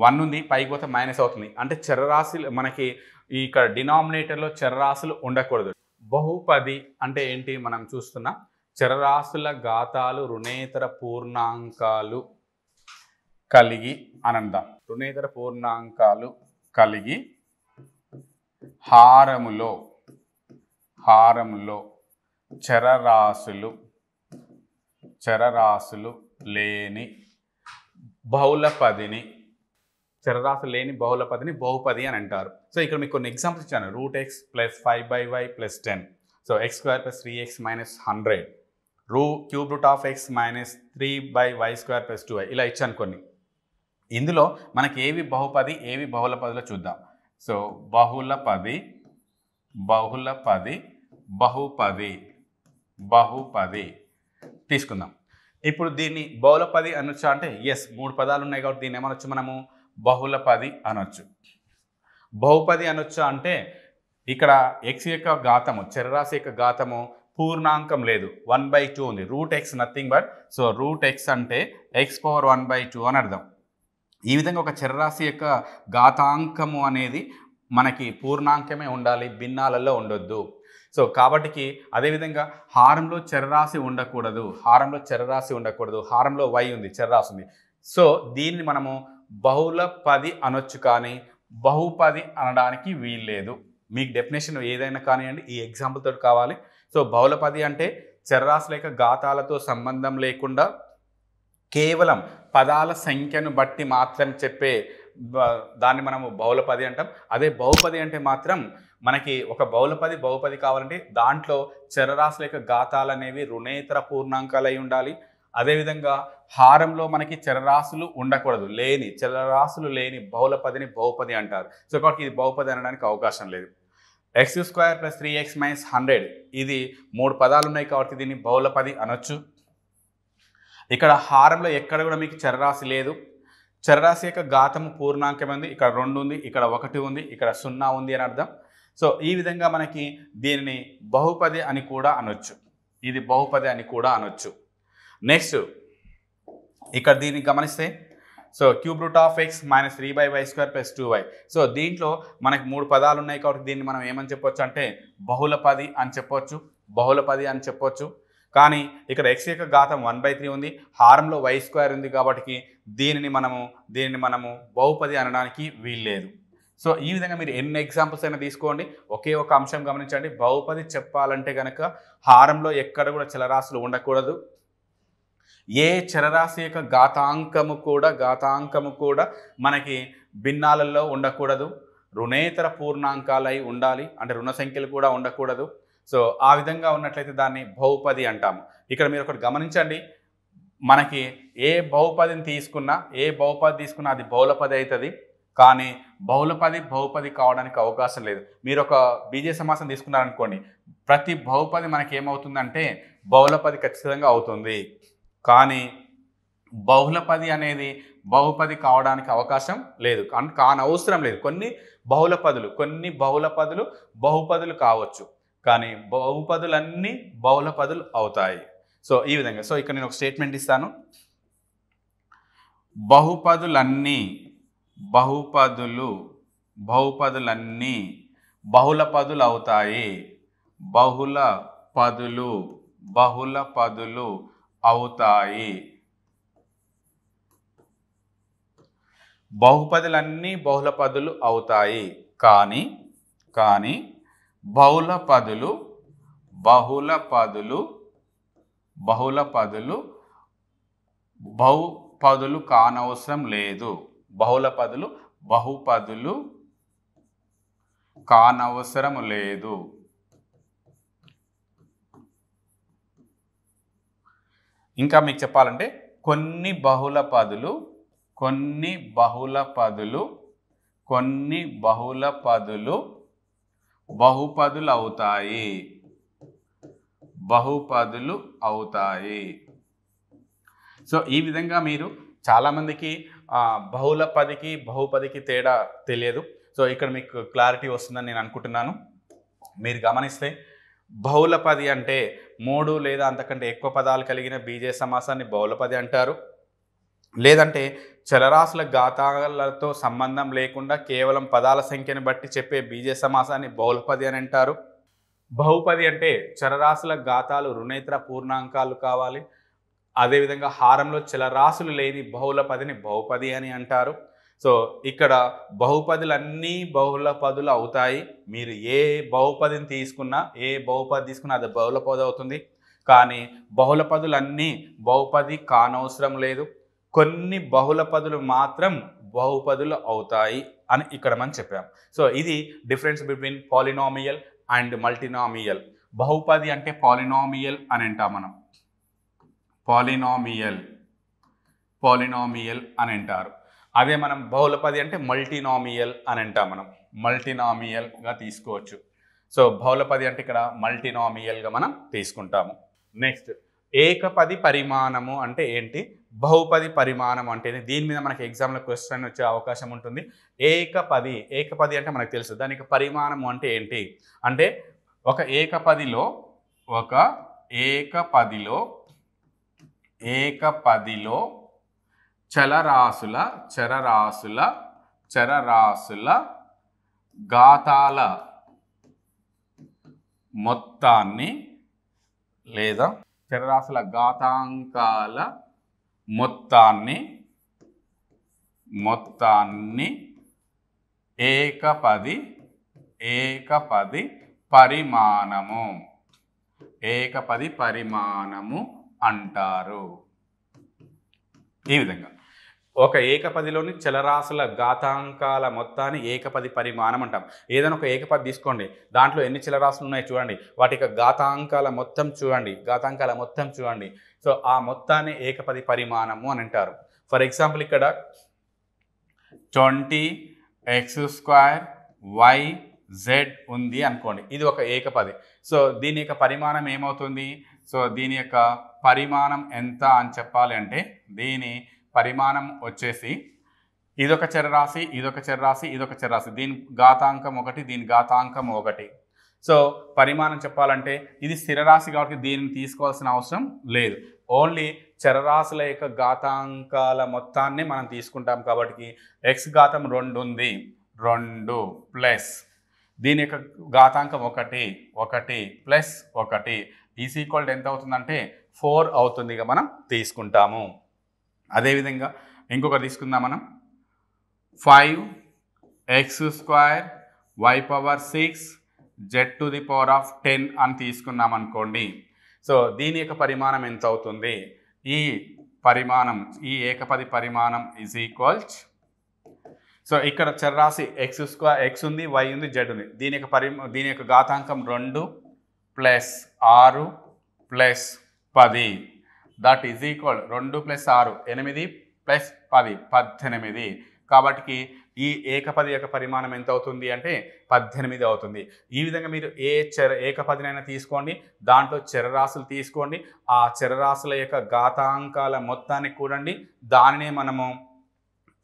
Speaker 1: 1 ఉంది, పైకి పోతే మైనస్ అవుతుంది. అంటే చరరాశులు మనకి ఇక్కడ డినామినేటర్లో చరరాశులు ఉండకూడదు. బహుపది అంటే ఏంటి మనం చూస్తున్నా చరరాశుల ఘాతాలు రుణేతర పూర్ణాంకాలు కలిగి అనందాం. రుణేతర పూర్ణాంకాలు కలిగి హారములో చరరాశులు లేని బహుళపదిని బహుపది అని అంటారు. సో ఇక్కడ మీకు కొన్ని ఎగ్జాంపుల్స్ ఇచ్చాను. √x + 5/y + 10. So x² + 3x - 100. √x - 3/y² + 2y ఇలా ఇచ్చాను కొన్ని. ఇందులో మనకి ఏవి బహుపది ఏవి బహుళపదిలో చూద్దాం. సో బహుళపది తీసుకుందాం. ఇప్పుడు దీన్ని బహుళపది అనొచ్చా అంటే ఎస్ 3 పదాలు ఉన్నాయి కాబట్టి దీన్ని ఏమనొచ్చు మనము బహుళపది అనొచ్చు. బహుపది అనొచ్చా అంటే ఇక్కడ x యొక్క ఘాతము చరరాశి యొక్క ఘాతము పూర్ణాంకం లేదు, 1/2 ఉంది. √x nothing but so √x అంటే x⁴1/2 అని అర్థం. ఈ విధంగా ఒక చరరాశి యొక్క ఘాతాంకము అనేది మనకి పూర్ణాంకమే ఉండాలి, భిన్నాలలో ఉండొద్దు. సో కాబట్టికి అదేవిధంగా హారంలో చరరాశి ఉండకూడదు. హారంలో y ఉంది, చరరాశి ఉంది. సో దీన్ని మనము బహుళపది అనొచ్చు కానీ బహుపది అనడానికి వీల్లేదు. మీకు డెఫినేషన్ ఏదైనా కానివ్వండి, ఈ ఎగ్జాంపుల్ తోటి కావాలి. సో బహుళపది అంటే చరరాశుల యొక్క ఘాతాలతో సంబంధం లేకుండా కేవలం పదాల సంఖ్యను బట్టి మాత్రం చెప్పే దాన్ని మనము బహుళపది అంటాం. అదే బహుపది అంటే మాత్రం మనకి ఒక బహుపది కావాలంటే దాంట్లో చరరాశుల యొక్క ఘాతాలు అనేవి రుణేతర పూర్ణాంకాలు అయి ఉండాలి. అదేవిధంగా హారంలో మనకి చరరాశులు ఉండకూడదు, చరరాశులు లేని బహుళపదిని బహుపది అంటారు. సో కాబట్టి ఇది బహుపది అనడానికి అవకాశం లేదు. x² + 3x - 100 ఇది 3 పదాలు ఉన్నాయి కాబట్టి దీన్ని బహుళపది అనొచ్చు. ఇక్కడ హారంలో ఎక్కడ కూడా మీకు చరరాశి లేదు. చరరాశి యొక్క ఘాతము పూర్ణాంకం ఉంది. ఇక్కడ 2 ఉంది, ఇక్కడ 1 ఉంది, ఇక్కడ 0 ఉంది అని అర్థం. సో ఈ విధంగా మనకి దీనిని బహుపది అని కూడా అనొచ్చు. ఇది బహుపది అని కూడా అనొచ్చు. నెక్స్ట్ ఇక్కడ దీన్ని గమనిస్తే so √x - 3/y² + 2y. So దీంట్లో మనకి 3 పదాలు ఉన్నాయి కాబట్టి దీన్ని మనం ఏమని చెప్పొచ్చు అంటే బహుళపది అని చెప్పొచ్చు. కానీ ఇక్కడ x యొక్క ఘాతం 1/3 ఉంది, హారంలో y² ఉంది కాబట్టి దీనిని మనము బహుపది అనడానికి వీల్లేదు. సో ఈ విధంగా మీరు ఎన్ని ఎగ్జాంపుల్స్ అయినా తీసుకోండి, ఒకే ఒక అంశం గమనించండి. బహుపది చెప్పాలంటే కనుక హారంలో ఎక్కడ కూడా చలరాశులు ఉండకూడదు. ఏ చరరాశి యొక్క ఘాతాంకము కూడా మనకి భిన్నాలలో ఉండకూడదు. రుణేతర పూర్ణాంకాలై ఉండాలి, అంటే రుణ సంఖ్యలు కూడా ఉండకూడదు. సో ఆ విధంగా ఉన్నట్లయితే దాన్ని బహుపది అంటాము. ఇక్కడ మీరు ఒకటి గమనించండి, మనకి ఏ బహుపదిని తీసుకున్నా అది బహుళపది అవుతుంది. కానీ బహుపది కావడానికి అవకాశం లేదు. మీరు ఒక బీజ సమాసం తీసుకున్నారనుకోండి, ప్రతి బహుపది మనకి ఏమవుతుందంటే బహుళపది ఖచ్చితంగా అవుతుంది. కానీ బహుళపది అనేది బహుపది కావడానికి అవకాశం లేదు, కానవసరం లేదు. కొన్ని బహుళపదులు బహుపదులు కావచ్చు, కానీ బహుపదులన్నీ బహుళపదులు అవుతాయి. సో ఈ విధంగా. సో ఇక్కడ నేను ఒక స్టేట్మెంట్ ఇస్తాను. బహుపదులన్నీ బహుళపదులు అవుతాయి. బహుళపదులు అవుతాయి. బహుపదులన్నీ బహుళపదులు అవుతాయి. కానీ బహుళపదులు బహుపదులు కానవసరం లేదు. బహుళపదులు బహుపదులు కానవసరం లేదు. ఇంకా మీకు చెప్పాలంటే కొన్ని బహుళ పదులు బహుపదులు అవుతాయి. సో ఈ విధంగా మీరు చాలామందికి బహుళ పదికి బహుపదికి తేడా తెలియదు. సో ఇక్కడ మీకు క్లారిటీ వస్తుందని నేను అనుకుంటున్నాను. మీరు గమనిస్తే బహుళ పది అంటే 3 లేదా అంతకంటే ఎక్కువ పదాలు కలిగిన బీజేయ సమాసాన్ని బహుళపది అంటారు. లేదంటే చలరాశుల ఘాతాలతో సంబంధం లేకుండా కేవలం పదాల సంఖ్యను బట్టి చెప్పే బీజేయ సమాసాన్ని బహుళపది అని అంటారు. బహుపది అంటే చలరాశుల ఘాతాలు రుణేతర పూర్ణాంకాలు కావాలి. అదేవిధంగా హారంలో చలరాశులు లేని బహుళ పదిని బహుపది అని అంటారు. సో ఇక్కడ బహుపదులన్నీ బహుళ పదులు అవుతాయి. మీరు ఏ బహుపది తీసుకున్నా అది బహుళ పది అవుతుంది. కానీ బహుళ పదులన్నీ బహుపది కానవసరం లేదు. కొన్ని బహుళ పదులు మాత్రం బహుపదులు అవుతాయి అని ఇక్కడ మనం చెప్పాం. సో ఇది డిఫరెన్స్ బిట్వీన్ పాలినామియల్ అండ్ మల్టినామియల్. బహుపది అంటే పాలినామియల్ అని అంటాం మనం. పాలినామియల్ అని అంటారు. అదే మనం బహుళపది అంటే మల్టీనామియల్ అని అంటాం మనం. మల్టీనామియల్గా తీసుకోవచ్చు. సో బహుళపది అంటే ఇక్కడ మల్టీనామియల్గా మనం తీసుకుంటాము. నెక్స్ట్ ఏకపది పరిమాణము అంటే ఏంటి, బహుపది పరిమాణం అంటే దీని మీద మనకి ఎగ్జామ్లో క్వశ్చన్ వచ్చే అవకాశం ఉంటుంది. ఏకపది అంటే మనకు తెలుసు. దానికి పరిమాణము అంటే ఏంటి అంటే ఒక ఏకపదిలో చరరాశుల ఘాతాల మొత్తాన్ని లేదా చరరాశుల ఘాతాంకాల మొత్తాన్ని ఏకపది పరిమాణము అంటారు. ఈ విధంగా ఒక ఏకపదిలోని చలరాశుల ఘాతాంకాల మొత్తాన్ని ఏకపది పరిమాణం అంటాం. ఏదైనా ఒక ఏకపది తీసుకోండి, దాంట్లో ఎన్ని చలరాశులు ఉన్నాయో చూడండి, వాటి యొక్క ఘాతాంకాల మొత్తం చూడండి. సో ఆ మొత్తాన్ని ఏకపది పరిమాణము అని అంటారు. ఫర్ ఎగ్జాంపుల్ ఇక్కడ 20x² y z ఉంది అనుకోండి, ఇది ఒక ఏకపది. సో దీని యొక్క పరిమాణం ఏమవుతుంది? సో దీని యొక్క పరిమాణం ఎంత అని చెప్పాలి అంటే దీని పరిమాణం వచ్చేసి ఇదొక చరరాశి, దీని ఘాతాంకం 1, దీని ఘాతాంకం 1. సో పరిమాణం చెప్పాలంటే ఇది స్థిరరాశి కాబట్టి దీనిని తీసుకోవాల్సిన అవసరం లేదు. ఓన్లీ చరరాశుల యొక్క ఘాతాంకాల మొత్తాన్ని మనం తీసుకుంటాం కాబట్టి x ఘాతం 2 ఉంది, 2 ప్లస్ దీని యొక్క ఘాతాంకం 1 ప్లస్ 1 ఈజ్ ఈక్వల్ ఎంత అవుతుందంటే 4 అవుతుందిగా మనం తీసుకుంటాము. అదేవిధంగా ఇంకొకటి తీసుకుందాం మనం. 5x² y⁻6 z⁻10 అని తీసుకున్నాం అనుకోండి. సో దీని యొక్క పరిమాణం ఎంత అవుతుంది? ఈ ఏకపది పరిమాణం ఈజ్ ఈక్వల్స్, సో ఇక్కడ చరరాశి x ఉంది, y ఉంది, z ఉంది. దీని యొక్క ఘాతాంకం 2 plus 6 plus 10 that is equal 2 plus 6 8 plus 10 18. కాబట్టి ఈ ఏకపది యొక్క పరిమాణం ఎంత అవుతుంది అంటే 18 అవుతుంది. ఈ విధంగా మీరు ఏకపదినైనా తీసుకోండి, దాంట్లో చరరాశులు తీసుకోండి, ఆ చరరాశుల యొక్క ఘాతాంకాల మొత్తాన్ని కూడండి, దానినే మనము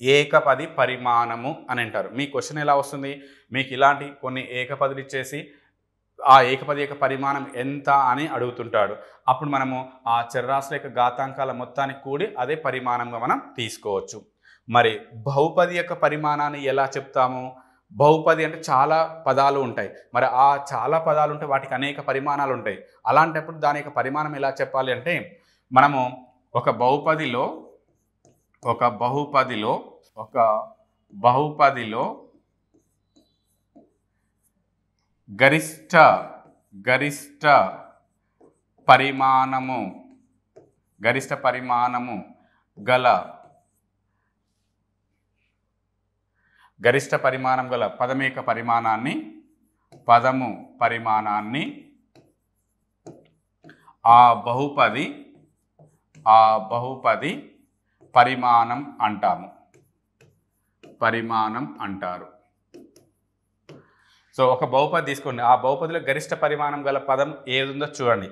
Speaker 1: ఏకపది పరిమాణము అని అంటారు. మీ క్వశ్చన్ ఎలా వస్తుంది? మీకు ఇలాంటి కొన్ని ఏకపదులు ఇచ్చేసి ఆ ఏకపది యొక్క పరిమాణం ఎంత అని అడుగుతుంటాడు. అప్పుడు మనము ఆ చరరాశుల యొక్క ఘాతాంకాల మొత్తాన్ని కూడి అదే పరిమాణంగా మనం తీసుకోవచ్చు. మరి బహుపది యొక్క పరిమాణాన్ని ఎలా చెప్తాము? బహుపది అంటే చాలా పదాలు ఉంటాయి. మరి ఆ చాలా పదాలు ఉంటే వాటికి అనేక పరిమాణాలు ఉంటాయి. అలాంటప్పుడు దాని యొక్క పరిమాణం ఎలా చెప్పాలి అంటే మనము ఒక బహుపదిలో గరిష్ట పరిమాణము గల గరిష్ట పరిమాణం గల పదం యొక్క పరిమాణాన్ని ఆ బహుపది పరిమాణం అంటారు. సో ఒక బహుపది తీసుకోండి, ఆ బహుపదిలో గరిష్ట పరిమాణం గల పదం ఏది ఉందో చూడండి,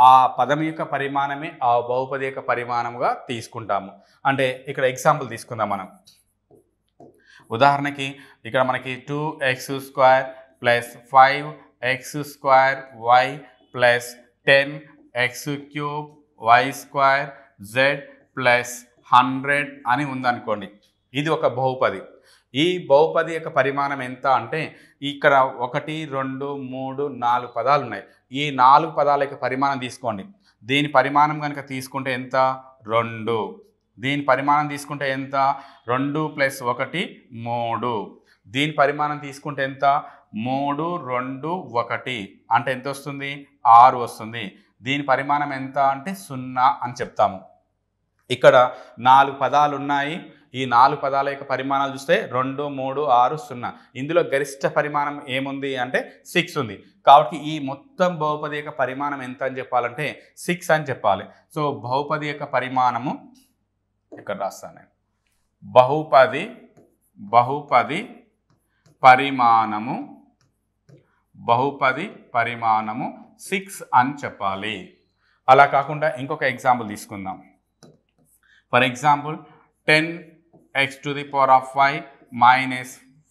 Speaker 1: ఆ పదం యొక్క పరిమాణమే ఆ బహుపది యొక్క పరిమాణంగా తీసుకుంటాము. అంటే ఇక్కడ ఎగ్జాంపుల్ తీసుకుందాం మనం. ఉదాహరణకి ఇక్కడ మనకి 2x² + 5x² y + 10x³ y² z + 100 అని ఉందనుకోండి. ఇది ఒక బహుపది. ఈ బహుపది యొక్క పరిమాణం ఎంత అంటే ఇక్కడ 1 2 3 4 పదాలు ఉన్నాయి. ఈ 4 పదాల యొక్క పరిమాణం తీసుకోండి. దీని పరిమాణం కనుక తీసుకుంటే ఎంత? 2. దీని పరిమాణం తీసుకుంటే ఎంత? 2 + 1 3. దీని పరిమాణం తీసుకుంటే ఎంత? 3 2 1 అంటే ఎంత వస్తుంది? 6 వస్తుంది. దీని పరిమాణం ఎంత అంటే 0 అని చెప్తాము. ఇక్కడ 4 పదాలు ఉన్నాయి. ఈ 4 పదాల యొక్క పరిమాణాలు చూస్తే 2 3 6 0. ఇందులో గరిష్ట పరిమాణం ఏముంది అంటే 6 ఉంది. కాబట్టి ఈ మొత్తం బహుపది యొక్క పరిమాణం ఎంత అని చెప్పాలంటే 6 అని చెప్పాలి. సో బహుపది యొక్క పరిమాణము ఇక్కడ రాస్తాను నేను. బహుపది పరిమాణము 6 అని చెప్పాలి. అలా కాకుండా ఇంకొక ఎగ్జాంపుల్ తీసుకుందాం. For example 10x⁵ -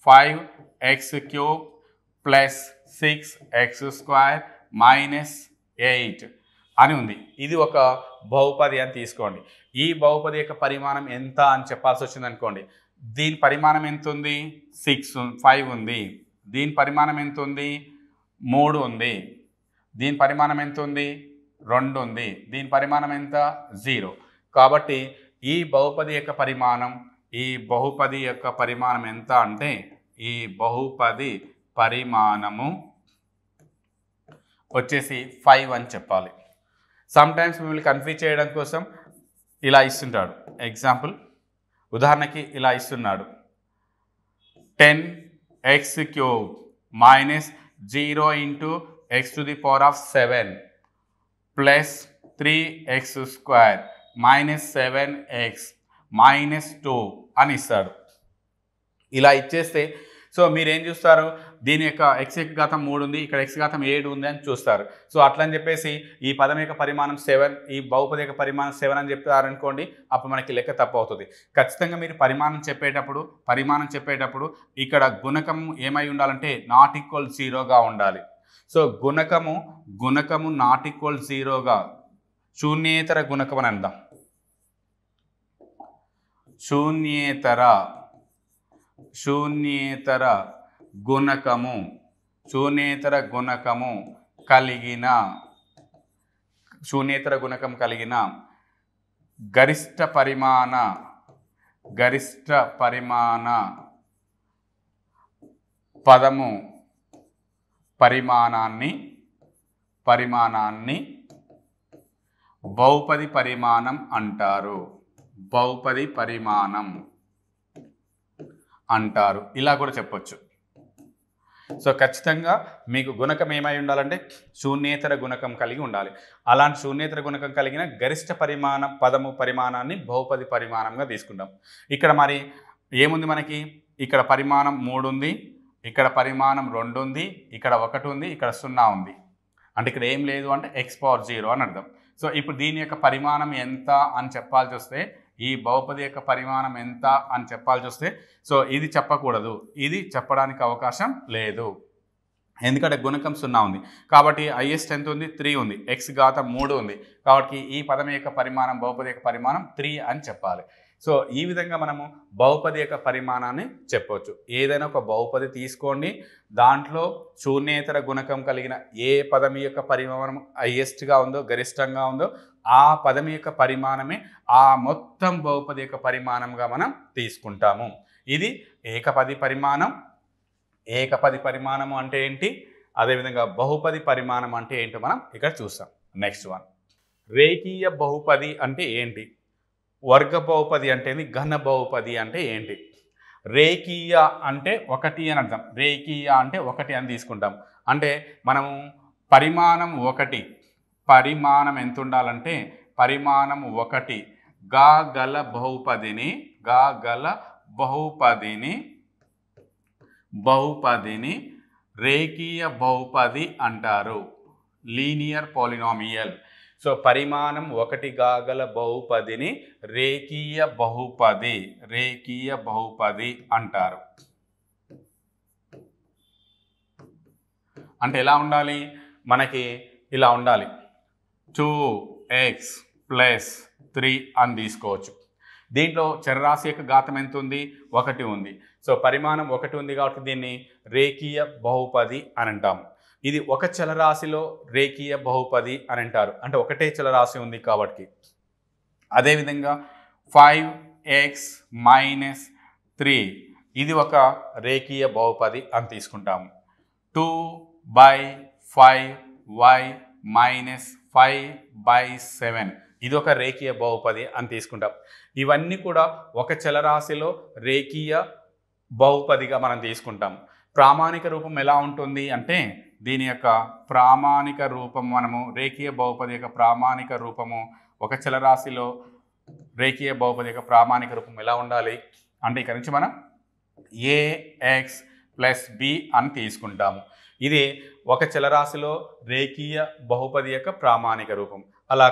Speaker 1: 5x³ + 6x² - 8 అని ఉంది. ఇది ఒక బహుపది అని తీసుకోండి. ఈ బహుపది యొక్క పరిమాణం ఎంత అని చెప్పాల్సి వచ్చింది అనుకోండి. దీని పరిమాణం ఎంత ఉంది? 5 ఉంది. దీని పరిమాణం ఎంత ఉంది? 3 ఉంది. దీని పరిమాణం ఎంత ఉంది? 2 ఉంది. దీని పరిమాణం ఎంత? 0. కాబట్టి ఈ బహుపది యొక్క పరిమాణం ఎంత అంటే ఈ బహుపది పరిమాణము వచ్చేసి 5 అని చెప్పాలి. సమ్టైమ్స్ మిమ్మల్ని కన్ఫ్యూజ్ చేయడం కోసం ఇలా ఇస్తుంటాడు. ఎగ్జాంపుల్ ఉదాహరణకి ఇలా ఇస్తున్నాడు. 10x³ - 0 × x⁴ + 3x² - 7x - 2 అని ఇస్తాడు. ఇలా ఇచ్చేస్తే సో మీరేం చూస్తారు? దీని యొక్క x యొక్క ఘాతం 3 ఉంది, ఇక్కడ x ఘాతం 7 ఉంది అని చూస్తారు. సో అట్లని చెప్పేసి ఈ పదం యొక్క పరిమాణం 7, ఈ బహుపది యొక్క పరిమాణం 7 అని చెప్తారనుకోండి, అప్పుడు మనకి లెక్క తప్పు అవుతుంది. ఖచ్చితంగా మీరు పరిమాణం చెప్పేటప్పుడు ఇక్కడ గుణకం ఏమై ఉండాలంటే ≠ 0గా ఉండాలి. సో గుణకము ≠ 0గా శూన్యేతర గుణకం అని అందాం. శూన్యేతర గుణకము కలిగిన గరిష్ట పరిమాణ పదము పరిమాణాన్ని బహుపది పరిమాణం అంటారు. ఇలా కూడా చెప్పొచ్చు. సో ఖచ్చితంగా మీకు గుణకం ఏమై ఉండాలంటే శూన్యేతర గుణకం కలిగి ఉండాలి. అలాంటి శూన్యేతర గుణకం కలిగిన గరిష్ట పదము పరిమాణాన్ని బహుపది పరిమాణంగా తీసుకుంటాం. ఇక్కడ మరి ఏముంది మనకి? ఇక్కడ పరిమాణం 3 ఉంది, ఇక్కడ పరిమాణం 2 ఉంది, ఇక్కడ 1 ఉంది, ఇక్కడ 0 ఉంది. అంటే ఇక్కడ ఏం లేదు అంటే x⁴0 అని అర్థం. సో ఇప్పుడు దీని యొక్క పరిమాణం ఎంత అని చెప్పాల్సి వస్తే, ఈ బహుపది యొక్క పరిమాణం ఎంత అని చెప్పాల్సి వస్తే, సో ఇది చెప్పకూడదు, ఇది చెప్పడానికి అవకాశం లేదు. ఎందుకంటే గుణకం 0 ఉంది కాబట్టి హైయెస్ట్ ఎంత ఉంది? 3 ఉంది. x⁻³ 3 ఉంది కాబట్టి ఈ పదం యొక్క పరిమాణం, బహుపది యొక్క పరిమాణం 3 అని చెప్పాలి. సో ఈ విధంగా మనము బహుపది యొక్క పరిమాణాన్ని చెప్పవచ్చు. ఏదైనా ఒక బహుపది తీసుకోండి, దాంట్లో శూన్యేతర గుణకం కలిగిన ఏ పదం యొక్క పరిమాణం హైయెస్ట్గా ఉందో, గరిష్టంగా ఉందో ఆ పదం యొక్క పరిమాణమే ఆ మొత్తం బహుపది యొక్క పరిమాణంగా మనం తీసుకుంటాము. ఇది ఏకపది పరిమాణం. ఏకపది పరిమాణము అంటే ఏంటి, అదేవిధంగా బహుపది పరిమాణం అంటే ఏంటో మనం ఇక్కడ చూస్తాం. నెక్స్ట్ వన్, రేఖీయ బహుపది అంటే ఏంటి, వర్గ బహుపది అంటే ఏంటి, ఘన బహుపది అంటే ఏంటి రేఖీయ అంటే ఒకటి అని అర్థం. రేఖీయ అంటే ఒకటి అని తీసుకుంటాం. అంటే మనము పరిమాణం ఒకటి, పరిమాణం ఎంత ఉండాలంటే పరిమాణం ఒకటి గా గల బహుపదిని రేఖీయ బహుపది అంటారు. Linear polynomial. సో పరిమాణం ఒకటి గల బహుపదిని రేఖీయ బహుపది అంటారు. అంటే ఎలా ఉండాలి? మనకి ఇలా ఉండాలి. 2x + 3 అని తీసుకోవచ్చు. దీంట్లో చరరాశి యొక్క ఘాతం ఎంత ఉంది? 1 ఉంది. సో పరిమాణం 1 ఉంది కాబట్టి దీన్ని రేఖీయ బహుపది అని అంటాము. ఇది ఒక చలరాశిలో రేఖీయ బహుపది అని అంటారు. అంటే ఒకటే చలరాశి ఉంది కాబట్టి. అదేవిధంగా 5x - 3 ఇది ఒక రేఖీయ బహుపది అని తీసుకుంటాము. 2/5y - 5/7 ఇది ఒక రేఖీయ బహుపది అని తీసుకుంటాం. ఇవన్నీ కూడా ఒక చలరాశిలో రేఖీయ బహుపదిగా మనం తీసుకుంటాం. ప్రామాణిక రూపం ఎలా ఉంటుంది అంటే దీని యొక్క ప్రామాణిక రూపం మనము రేఖీయ బహుపది యొక్క ప్రామాణిక రూపము ఒక చలరాశిలో రేఖీయ బహుపది యొక్క ప్రామాణిక రూపం ఎలా ఉండాలి అంటే ఇక్కడ నుంచి మనం ax + b అని తీసుకుంటాము. ఇది ఒక చలరాశిలో రేఖీయ బహుపది యొక్క ప్రామాణిక రూపం. అలా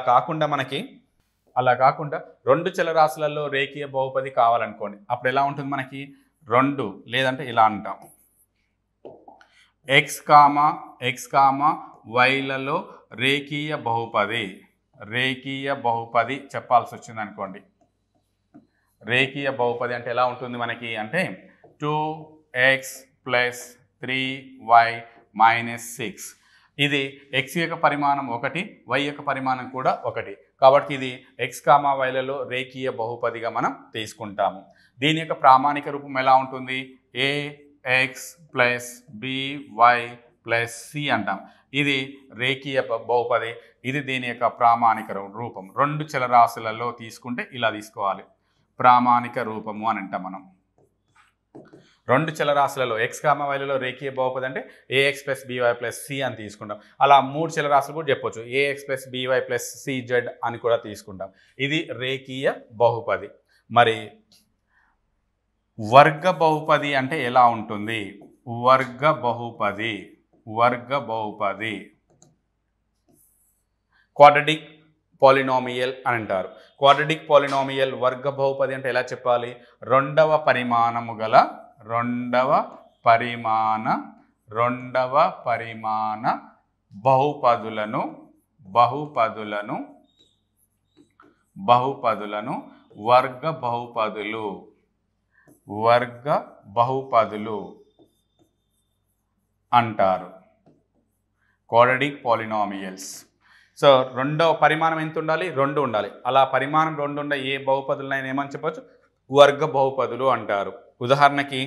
Speaker 1: కాకుండా రెండు చలరాశులలో రేఖీయ బహుపది కావాలనుకోండి. అప్పుడు ఎలా ఉంటుంది మనకి? 2 లేదంటే ఇలా అంటాం. x, yలలో రేఖీయ బహుపది చెప్పాల్సి వచ్చింది అనుకోండి. రేఖీయ బహుపది అంటే ఎలా ఉంటుంది మనకి అంటే 2x + 3y - 6 ఇది x యొక్క పరిమాణం 1, y యొక్క పరిమాణం కూడా 1 కాబట్టి ఇది x, yలలో రేఖీయ బహుపదిగా మనం తీసుకుంటాము. దీని యొక్క ప్రామాణిక రూపం ఎలా ఉంటుంది? ax + by + c అంటాం. ఇది రేఖీయ బహుపది. ఇది దీని యొక్క ప్రామాణిక రూపం. రెండు చలరాశులలో తీసుకుంటే ఇలా తీసుకోవాలి. ప్రామాణిక రూపము అని అంటాం మనం. రెండు చలరాశులలో x, yలలో రేఖీయ బహుపది అంటే ax + by + c అని తీసుకుంటాం. అలా మూడు చలరాశులు కూడా చెప్పొచ్చు. ax + by + cz అని కూడా తీసుకుంటాం. ఇది రేఖీయ బహుపది. మరి వర్గ బహుపది అంటే ఎలా ఉంటుంది? వర్గ బహుపది క్వాడ్రాటిక్ పాలినామియల్ అని అంటారు. క్వాడ్రాటిక్ పాలినామియల్ వర్గ బహుపది అంటే ఎలా చెప్పాలి? రెండవ పరిమాణ బహుపదులను వర్గ బహుపదులు అంటారు. Quadratic polynomials. సో రెండవ పరిమాణం ఎంత ఉండాలి? 2 ఉండాలి. అలా పరిమాణం 2 ఉండే ఏ బహుపదులైనా ఏమని చెప్పొచ్చు? వర్గ బహుపదులు అంటారు. ఉదాహరణకి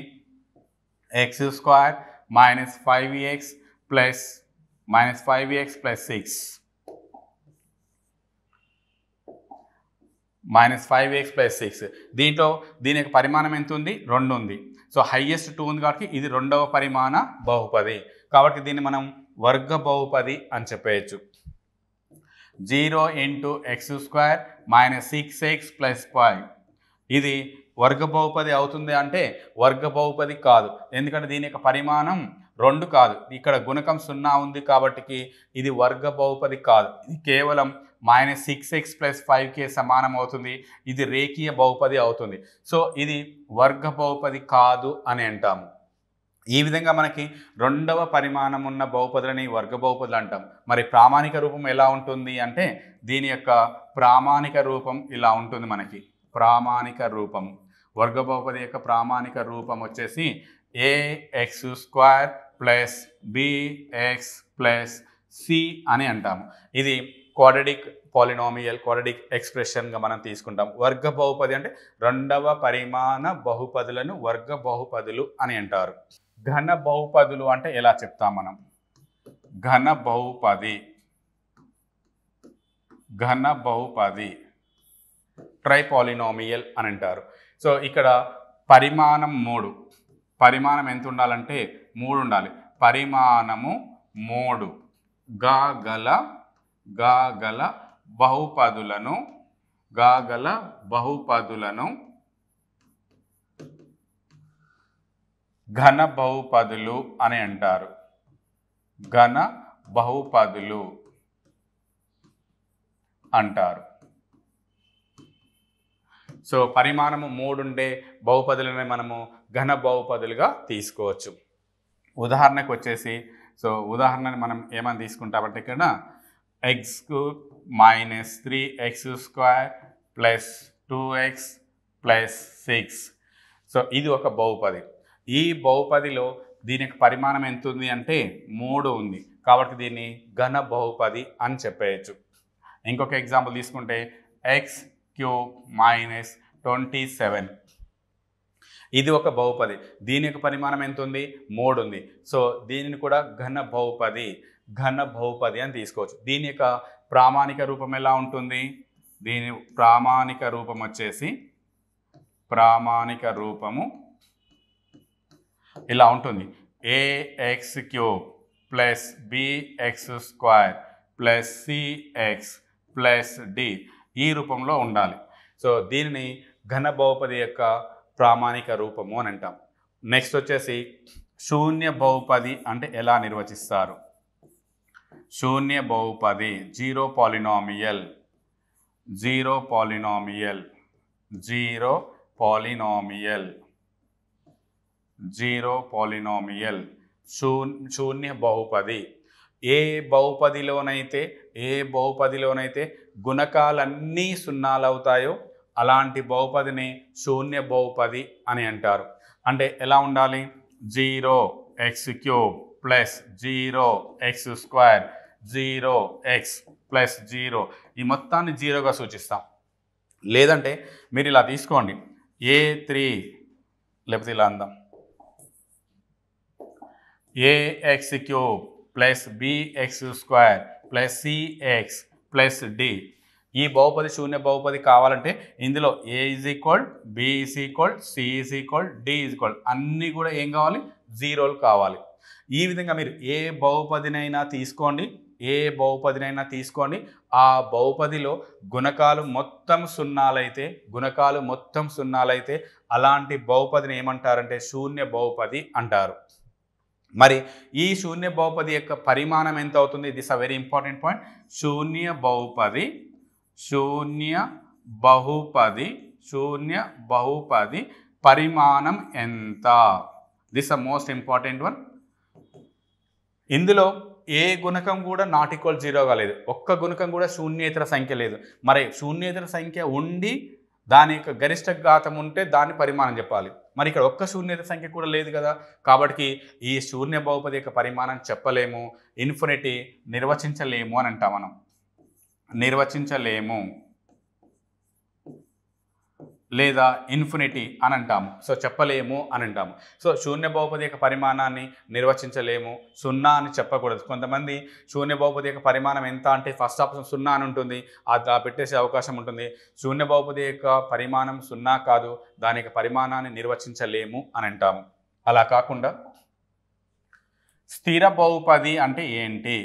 Speaker 1: x² - 5x + 6 -5x + 6 దీని యొక్క పరిమాణం ఎంత ఉంది? 2 ఉంది. సో హైయెస్ట్ 2 ఉంది కాబట్టి ఇది రెండవ పరిమాణ బహుపది. కాబట్టి దీన్ని మనం వర్గ బహుపది అని చెప్పేయచ్చు. 0 × x² - 6x + 5 ఇది వర్గ బహుపది అవుతుంది అంటే వర్గ బహుపది కాదు. ఎందుకంటే దీని యొక్క పరిమాణం 2 కాదు. ఇక్కడ గుణకం 0 ఉంది కాబట్టి ఇది వర్గ బహుపది కాదు. ఇది కేవలం -6x + 5కే సమానం అవుతుంది. ఇది రేఖీయ బహుపది అవుతుంది. సో ఇది వర్గ బహుపది కాదు అని అంటాము. ఈ విధంగా మనకి రెండవ పరిమాణం ఉన్న బహుపదులని వర్గ బహుపదులు అంటాం. మరి ప్రామాణిక రూపం ఎలా ఉంటుంది అంటే దీని యొక్క ప్రామాణిక రూపం ఇలా ఉంటుంది మనకి. ప్రామాణిక రూపం వర్గ బహుపది యొక్క ప్రామాణిక రూపం వచ్చేసి ax² + bx + c అని అంటాము. ఇది క్వాడ్రాటిక్ పాలినామియల్ క్వాడ్రాటిక్ ఎక్స్ప్రెషన్గా మనం తీసుకుంటాం. వర్గ బహుపది అంటే రెండవ పరిమాణ బహుపదులను వర్గ బహుపదులు అని అంటారు. ఘన బహుపదులు అంటే ఎలా చెప్తాం మనం? ఘన బహుపది ట్రైపాలినామియల్ అని అంటారు. సో ఇక్కడ పరిమాణం 3. పరిమాణం ఎంత ఉండాలంటే 3 ఉండాలి. పరిమాణము 3 గల బహుపదులను ఘన బహుపదులు అని అంటారు. ఘన బహుపదులు అంటారు. సో పరిమాణము 3 ఉండే బహుపదులని మనము ఘన బహుపదులుగా తీసుకోవచ్చు. ఉదాహరణకు వచ్చేసి ఉదాహరణని మనం ఏమని తీసుకుంటామంటే ఇక్కడ x³ - 3x² + 2x + 6. సో ఇది ఒక బహుపది. ఈ బహుపదిలో దీనికి పరిమాణం ఎంత ఉంది అంటే 3 ఉంది. కాబట్టి దీన్ని ఘన బహుపది అని చెప్పేయచ్చు. ఇంకొక ఎగ్జాంపుల్ తీసుకుంటే x³ - 27. ఇది ఒక బహుపది. దీని యొక్క పరిమాణం ఎంత ఉంది? 3 ఉంది. సో దీనిని కూడా ఘన బహుపది అని తీసుకోవచ్చు. దీని యొక్క ప్రామాణిక రూపం ఎలా ఉంటుంది? దీని ప్రామాణిక రూపం వచ్చేసి ఇలా ఉంటుంది. ax³ + bx² + cx + d ఈ రూపంలో ఉండాలి. సో దీనిని ఘన బహుపది యొక్క ప్రామాణిక రూపము అని అంటాం. నెక్స్ట్ వచ్చేసి శూన్య బహుపది అంటే ఎలా నిర్వచిస్తారు? శూన్య బహుపది జీరో పాలినామియల్ శూన్య బహుపది. ఏ బహుపదిలోనైతే గుణకాలన్నీ సున్నాలు అవుతాయో అలాంటి బహుపదిని శూన్య బహుపది అని అంటారు. అంటే ఎలా ఉండాలి? 0x³ + 0x² 0x + 0 ఈ మొత్తాన్ని 0గా సూచిస్తాం. లేదంటే మీరు ఇలా తీసుకోండి, a3 లేకపోతే ఇలా అందాం, ax³ + bx² + cx + d. ఈ బహుపది శూన్య బహుపది కావాలంటే ఇందులో a = b = c = d అన్నీ కూడా ఏం కావాలి? 0లు కావాలి. ఈ విధంగా మీరు ఏ బహుపదినైనా తీసుకోండి, ఆ బహుపదిలో గుణకాలు మొత్తం సున్నాలైతే అలాంటి బహుపదిని ఏమంటారంటే శూన్య బహుపది అంటారు. మరి ఈ శూన్య బహుపది యొక్క పరిమాణం ఎంత అవుతుంది? This a very important point. శూన్య బహుపది పరిమాణం ఎంత? This a most important one. ఇందులో ఏ గుణకం కూడా ≠ 0గా లేదు. ఒక్క గుణకం కూడా శూన్యేతర సంఖ్య లేదు. మరి శూన్యేతర సంఖ్య ఉండి దాని యొక్క గరిష్ట ఘాతం ఉంటే దాని పరిమాణం చెప్పాలి. మరి ఇక్కడ ఒక్క శూన్యేతర సంఖ్య కూడా లేదు కదా. కాబట్టి ఈ శూన్య బహుపది యొక్క పరిమాణం చెప్పలేము, ఇన్ఫినిటీ నిర్వచించలేము అని అంటాం మనం. నిర్వచించలేము లేదా ఇన్ఫినిటీ అని అంటాము. సో చెప్పలేము అని అంటాము. సో శూన్య బహుపది యొక్క పరిమాణాన్ని నిర్వచించలేము, 0 అని చెప్పకూడదు. కొంతమంది శూన్య బహుపది యొక్క పరిమాణం ఎంత అంటే ఫస్ట్ ఆప్షన్ 0 అని ఉంటుంది, అది పెట్టేసే అవకాశం ఉంటుంది. శూన్య బహుపది యొక్క పరిమాణం 0 కాదు, దాని యొక్క పరిమాణాన్ని నిర్వచించలేము అని అంటాము. అలా కాకుండా స్థిర బహుపది అంటే ఏంటి?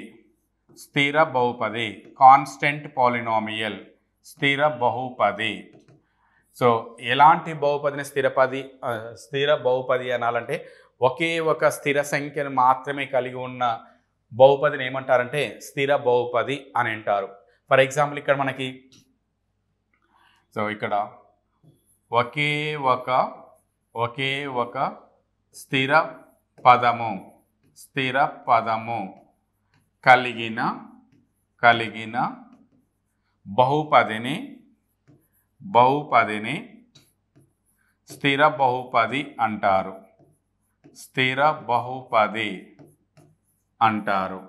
Speaker 1: స్థిర బహుపది కాన్స్టెంట్ పాలినామియల్ స్థిర బహుపది. సో ఎలాంటి బహుపదిని స్థిర బహుపది అనాలంటే ఒకే ఒక స్థిర సంఖ్యను మాత్రమే కలిగి ఉన్న బహుపదిని ఏమంటారంటే స్థిర బహుపది అని అంటారు. ఫర్ ఎగ్జాంపుల్ ఇక్కడ మనకి ఇక్కడ ఒకే ఒక స్థిర పదము కలిగిన బహుపదిని స్థిర బహుపది అంటారు.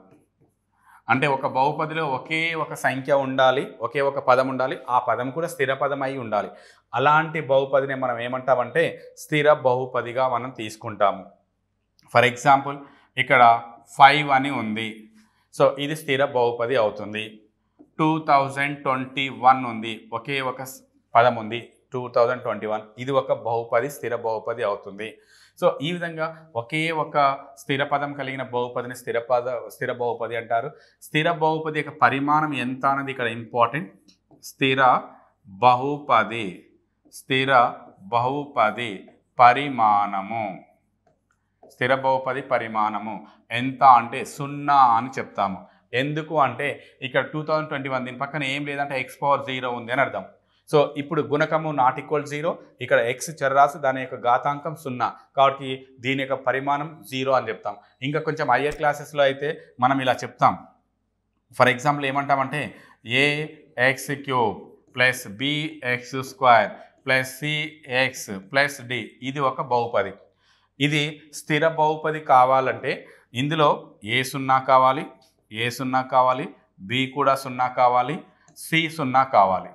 Speaker 1: అంటే ఒక బహుపదిలో ఒకే ఒక సంఖ్య ఉండాలి, ఒకే ఒక పదం ఉండాలి, ఆ పదం కూడా స్థిర పదం అయి ఉండాలి. అలాంటి బహుపదిని మనం ఏమంటామంటే స్థిర బహుపదిగా మనం తీసుకుంటాము. ఫర్ ఎగ్జాంపుల్ ఇక్కడ 5 అని ఉంది. సో ఇది స్థిర బహుపది అవుతుంది. 2021 ఉంది, ఒకే ఒక పదం ఉంది, 2021 ఇది ఒక బహుపది స్థిర బహుపది అవుతుంది. సో ఈ విధంగా ఒకే ఒక స్థిర పదం కలిగిన బహుపదిని స్థిర బహుపది అంటారు. స్థిర బహుపది యొక్క పరిమాణం ఎంత అన్నది ఇక్కడ ఇంపార్టెంట్. స్థిర బహుపది పరిమాణము, స్థిర బహుపది పరిమాణము ఎంత అంటే 0 అని చెప్తాము. ఎందుకు అంటే ఇక్కడ 2021 దీని పక్కన ఏం లేదంటే x⁻0 ఉంది అని అర్థం. సో ఇప్పుడు గుణకము ≠0, ఇక్కడ x చరరాశి దాని యొక్క ఘాతాంకం 0 కాబట్టి దీని యొక్క పరిమాణం 0 అని చెప్తాం. ఇంకా కొంచెం హయ్యర్ క్లాసెస్లో అయితే మనం ఇలా చెప్తాం. ఫర్ ఎగ్జాంపుల్ ఏమంటామంటే ax³ + bx² + cx + d ఇది ఒక బహుపది. ఇది స్థిర బహుపది కావాలంటే ఇందులో a0 కావాలి, b కూడా 0 కావాలి, c 0 కావాలి,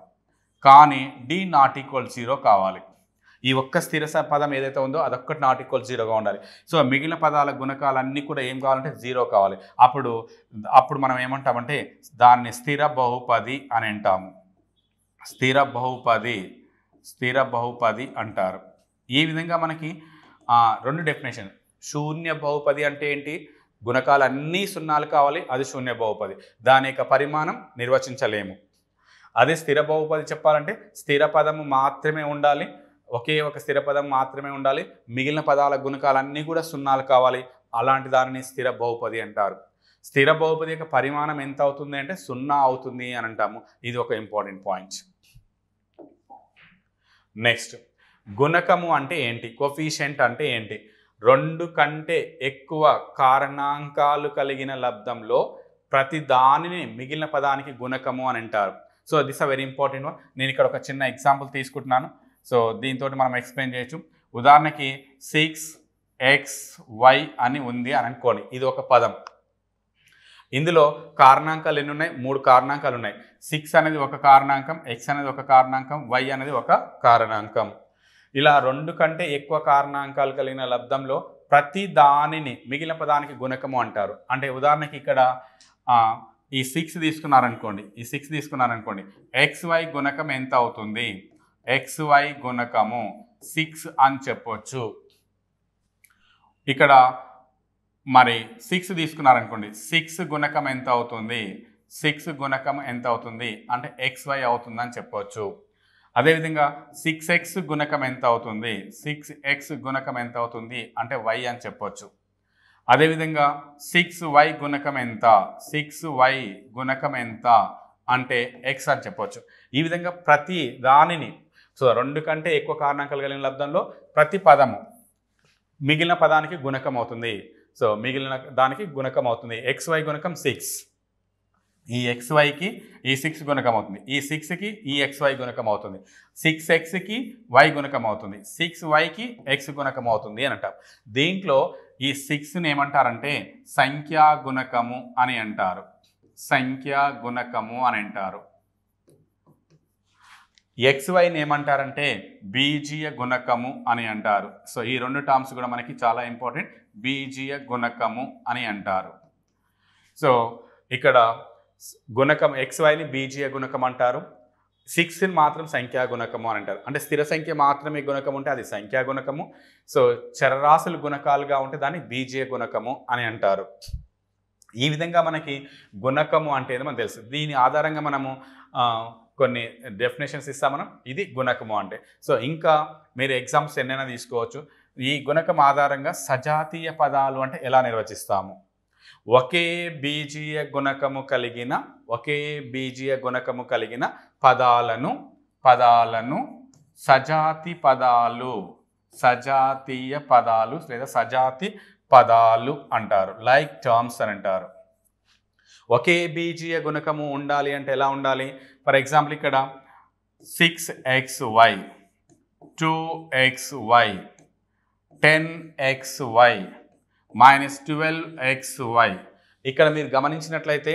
Speaker 1: కానీ d ≠0 కావాలి. ఈ ఒక్క స్థిర పదం ఏదైతే ఉందో అదొక్కటి ≠0గా ఉండాలి. సో మిగిలిన పదాల గుణకాలన్నీ కూడా ఏం కావాలంటే 0 కావాలి. అప్పుడు మనం ఏమంటామంటే దాన్ని స్థిర బహుపది అని అంటాము. స్థిర బహుపది అంటారు. ఈ విధంగా మనకి 2 డెఫినేషన్. శూన్య బహుపది అంటే ఏంటి? గుణకాలన్నీ 0 కావాలి, అది శూన్య బహుపది. దాని యొక్క పరిమాణం నిర్వచించలేము. అదే స్థిర బహుపది చెప్పాలంటే స్థిర పదము మాత్రమే ఉండాలి, ఒకే ఒక స్థిర పదం మాత్రమే ఉండాలి, మిగిలిన పదాల గుణకాలన్నీ కూడా 0 కావాలి. అలాంటి దానిని స్థిర బహుపది అంటారు. స్థిర బహుపది యొక్క పరిమాణం ఎంత అవుతుంది అంటే 0 అవుతుంది అని అంటాము. ఇది ఒక ఇంపార్టెంట్ పాయింట్. నెక్స్ట్, గుణకము అంటే ఏంటి? కోఫిషియంట్ అంటే ఏంటి? 2 కంటే ఎక్కువ కారణాంకాలు కలిగిన లబ్దంలో ప్రతి దానిని మిగిలిన పదానికి గుణకము అని అంటారు. So this a very important one. నేను ఇక్కడ ఒక చిన్న ఎగ్జాంపుల్ తీసుకుంటున్నాను. సో దీంతో మనం ఎక్స్ప్లెయిన్ చేయొచ్చు. ఉదాహరణకి 6xy అని ఉంది అని అనుకోండి. ఇది ఒక పదం. ఇందులో కారణాంకాలు ఎన్ని ఉన్నాయి? 3 కారణాంకాలు ఉన్నాయి. 6 అనేది ఒక కారణాంకం, x అనేది ఒక కారణాంకం, y అనేది ఒక కారణాంకం. ఇలా 2 కంటే ఎక్కువ కారణాంకాలు కలిగిన లబ్దంలో ప్రతి దానిని మిగిలిన పదానికి గుణకము అంటారు. అంటే ఉదాహరణకి ఇక్కడ ఈ 6 తీసుకున్నారనుకోండి, xy గుణకం ఎంత అవుతుంది? xy గుణకము 6 అని చెప్పొచ్చు. ఇక్కడ మరి 6 తీసుకున్నారనుకోండి, 6 గుణకం ఎంత అవుతుంది? 6 గుణకం ఎంత అవుతుంది అంటే xy అవుతుంది అని చెప్పొచ్చు. అదేవిధంగా 6x గుణకం ఎంత అవుతుంది? 6x గుణకం ఎంత అవుతుంది అంటే y అని చెప్పొచ్చు. అదేవిధంగా 6y గుణకం ఎంత? 6y గుణకం ఎంత అంటే x అని చెప్పొచ్చు. ఈ విధంగా ప్రతి దానిని, సో 2 కంటే ఎక్కువ కారణాంకాలు కలిగిన లబ్దంలో ప్రతి పదము మిగిలిన పదానికి గుణకం అవుతుంది. సో మిగిలిన దానికి గుణకం అవుతుంది. xy గుణకం 6, ఈ xyకి ఈ 6 గుణకం అవుతుంది, ఈ 6కి ఈ xy గుణకం అవుతుంది, 6xకి y గుణకం అవుతుంది, 6yకి x గుణకం అవుతుంది అని అంటారు. దీంట్లో ఈ 6ని ఏమంటారంటే సంఖ్యా గుణకము అని అంటారు. సంఖ్యా గుణకము అని అంటారు. xyని ఏమంటారంటే బీజీయ గుణకము అని అంటారు. సో ఈ 2 టర్మ్స్ కూడా మనకి చాలా ఇంపార్టెంట్. బీజీయ గుణకము అని అంటారు. సో ఇక్కడ గుణకం xyని బీజీయ గుణకం అంటారు, 6ని మాత్రం సంఖ్యా గుణకము అని అంటారు. అంటే స్థిర సంఖ్య మాత్రమే గుణకం ఉంటే అది సంఖ్యా గుణకము, సో చరరాశులు గుణకాలుగా ఉంటే దాన్ని బీజీయ గుణకము అని అంటారు. ఈ విధంగా మనకి గుణకము అంటే ఏదో మనకు తెలుసు. దీని ఆధారంగా మనము కొన్ని డెఫినేషన్స్ ఇస్తాం మనం. ఇది గుణకము అంటే. సో ఇంకా మీరు ఎగ్జామ్స్ ఎన్నైనా తీసుకోవచ్చు. ఈ గుణకం ఆధారంగా సజాతీయ పదాలు అంటే ఎలా నిర్వచిస్తాము? ఒకే బీజీయ గుణకము కలిగిన పదాలను సజాతీయ పదాలు లేదా సజాతి పదాలు అంటారు. లైక్ టర్మ్స్ అని అంటారు. ఒకే బీజీయ గుణకము ఉండాలి అంటే ఎలా ఉండాలి? ఫర్ ఎగ్జాంపుల్ ఇక్కడ 6xy, 2xy, 10xy, -12xy. ఇక్కడ మీరు గమనించినట్లయితే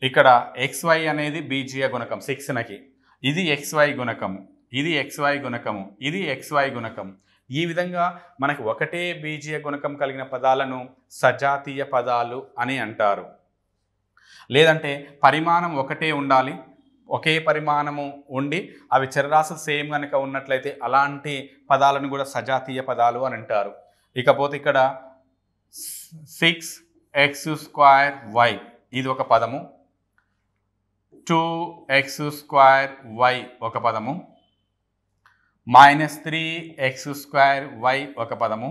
Speaker 1: ఇక్కడ xy అనేది బీజీయ గుణకం 6కి, ఇది xy గుణకము, ఇది xy గుణకము, ఇది xy గుణకం. ఈ విధంగా మనకి ఒకటే బీజీయ గుణకం కలిగిన పదాలను సజాతీయ పదాలు అని అంటారు. లేదంటే పరిమాణం ఒకటే ఉండాలి, ఒకే పరిమాణము ఉండి అవి చరరాశులు సేమ్ కనుక ఉన్నట్లయితే అలాంటి పదాలను కూడా సజాతీయ పదాలు అని అంటారు. ఇకపోతే ఇక్కడ 6x² ఇది ఒక పదము, 2x² ఒక పదము, -3x² ఒక పదము,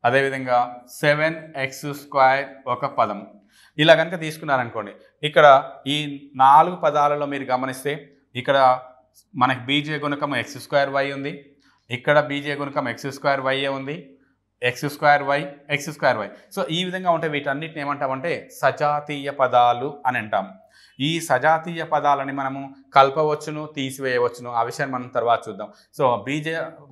Speaker 1: అదేవిధంగా 7x² ఒక పదము. ఇలా కనుక తీసుకున్నారనుకోండి, ఇక్కడ ఈ 4 పదాలలో మీరు గమనిస్తే ఇక్కడ మనకి బీజీయ గుణకం x² ఉంది, ఇక్కడ బీజీయ గుణకం x² ఉంది, x²y x²y. సో ఈ విధంగా ఉంటే వీటన్నిటిని ఏమంటామంటే సజాతీయ పదాలు అని అంటాం. ఈ సజాతీయ పదాలని మనము కలపవచ్చును, తీసివేయవచ్చును. ఆ విషయాన్ని మనం తర్వాత చూద్దాం. సో బీజ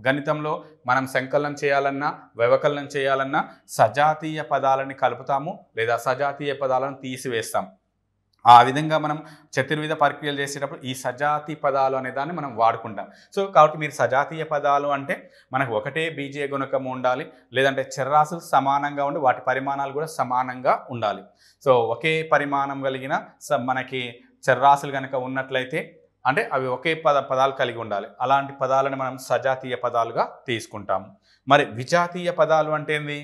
Speaker 1: గణితంలో మనం సంకలనం చేయాలన్నా, వ్యవకలనం చేయాలన్నా సజాతీయ పదాలని కలుపుతాము లేదా సజాతీయ పదాలను తీసివేస్తాం. ఆ విధంగా మనం చతుర్విధ ప్రక్రియలు చేసేటప్పుడు ఈ సజాతి పదాలు అనే దాన్ని మనం వాడుకుంటాం. సో కాబట్టి మీరు సజాతీయ పదాలు అంటే మనకు ఒకటే బీజీయ గుణకం ఉండాలి, లేదంటే చరరాశులు సమానంగా ఉండి వాటి పరిమాణాలు కూడా సమానంగా ఉండాలి. సో ఒకే పరిమాణం కలిగిన మనకి చరరాశులు కనుక ఉన్నట్లయితే అంటే అవి ఒకే పదాలు కలిగి ఉండాలి. అలాంటి పదాలను మనం సజాతీయ పదాలుగా తీసుకుంటాము. మరి విజాతీయ పదాలు అంటే ఏంది?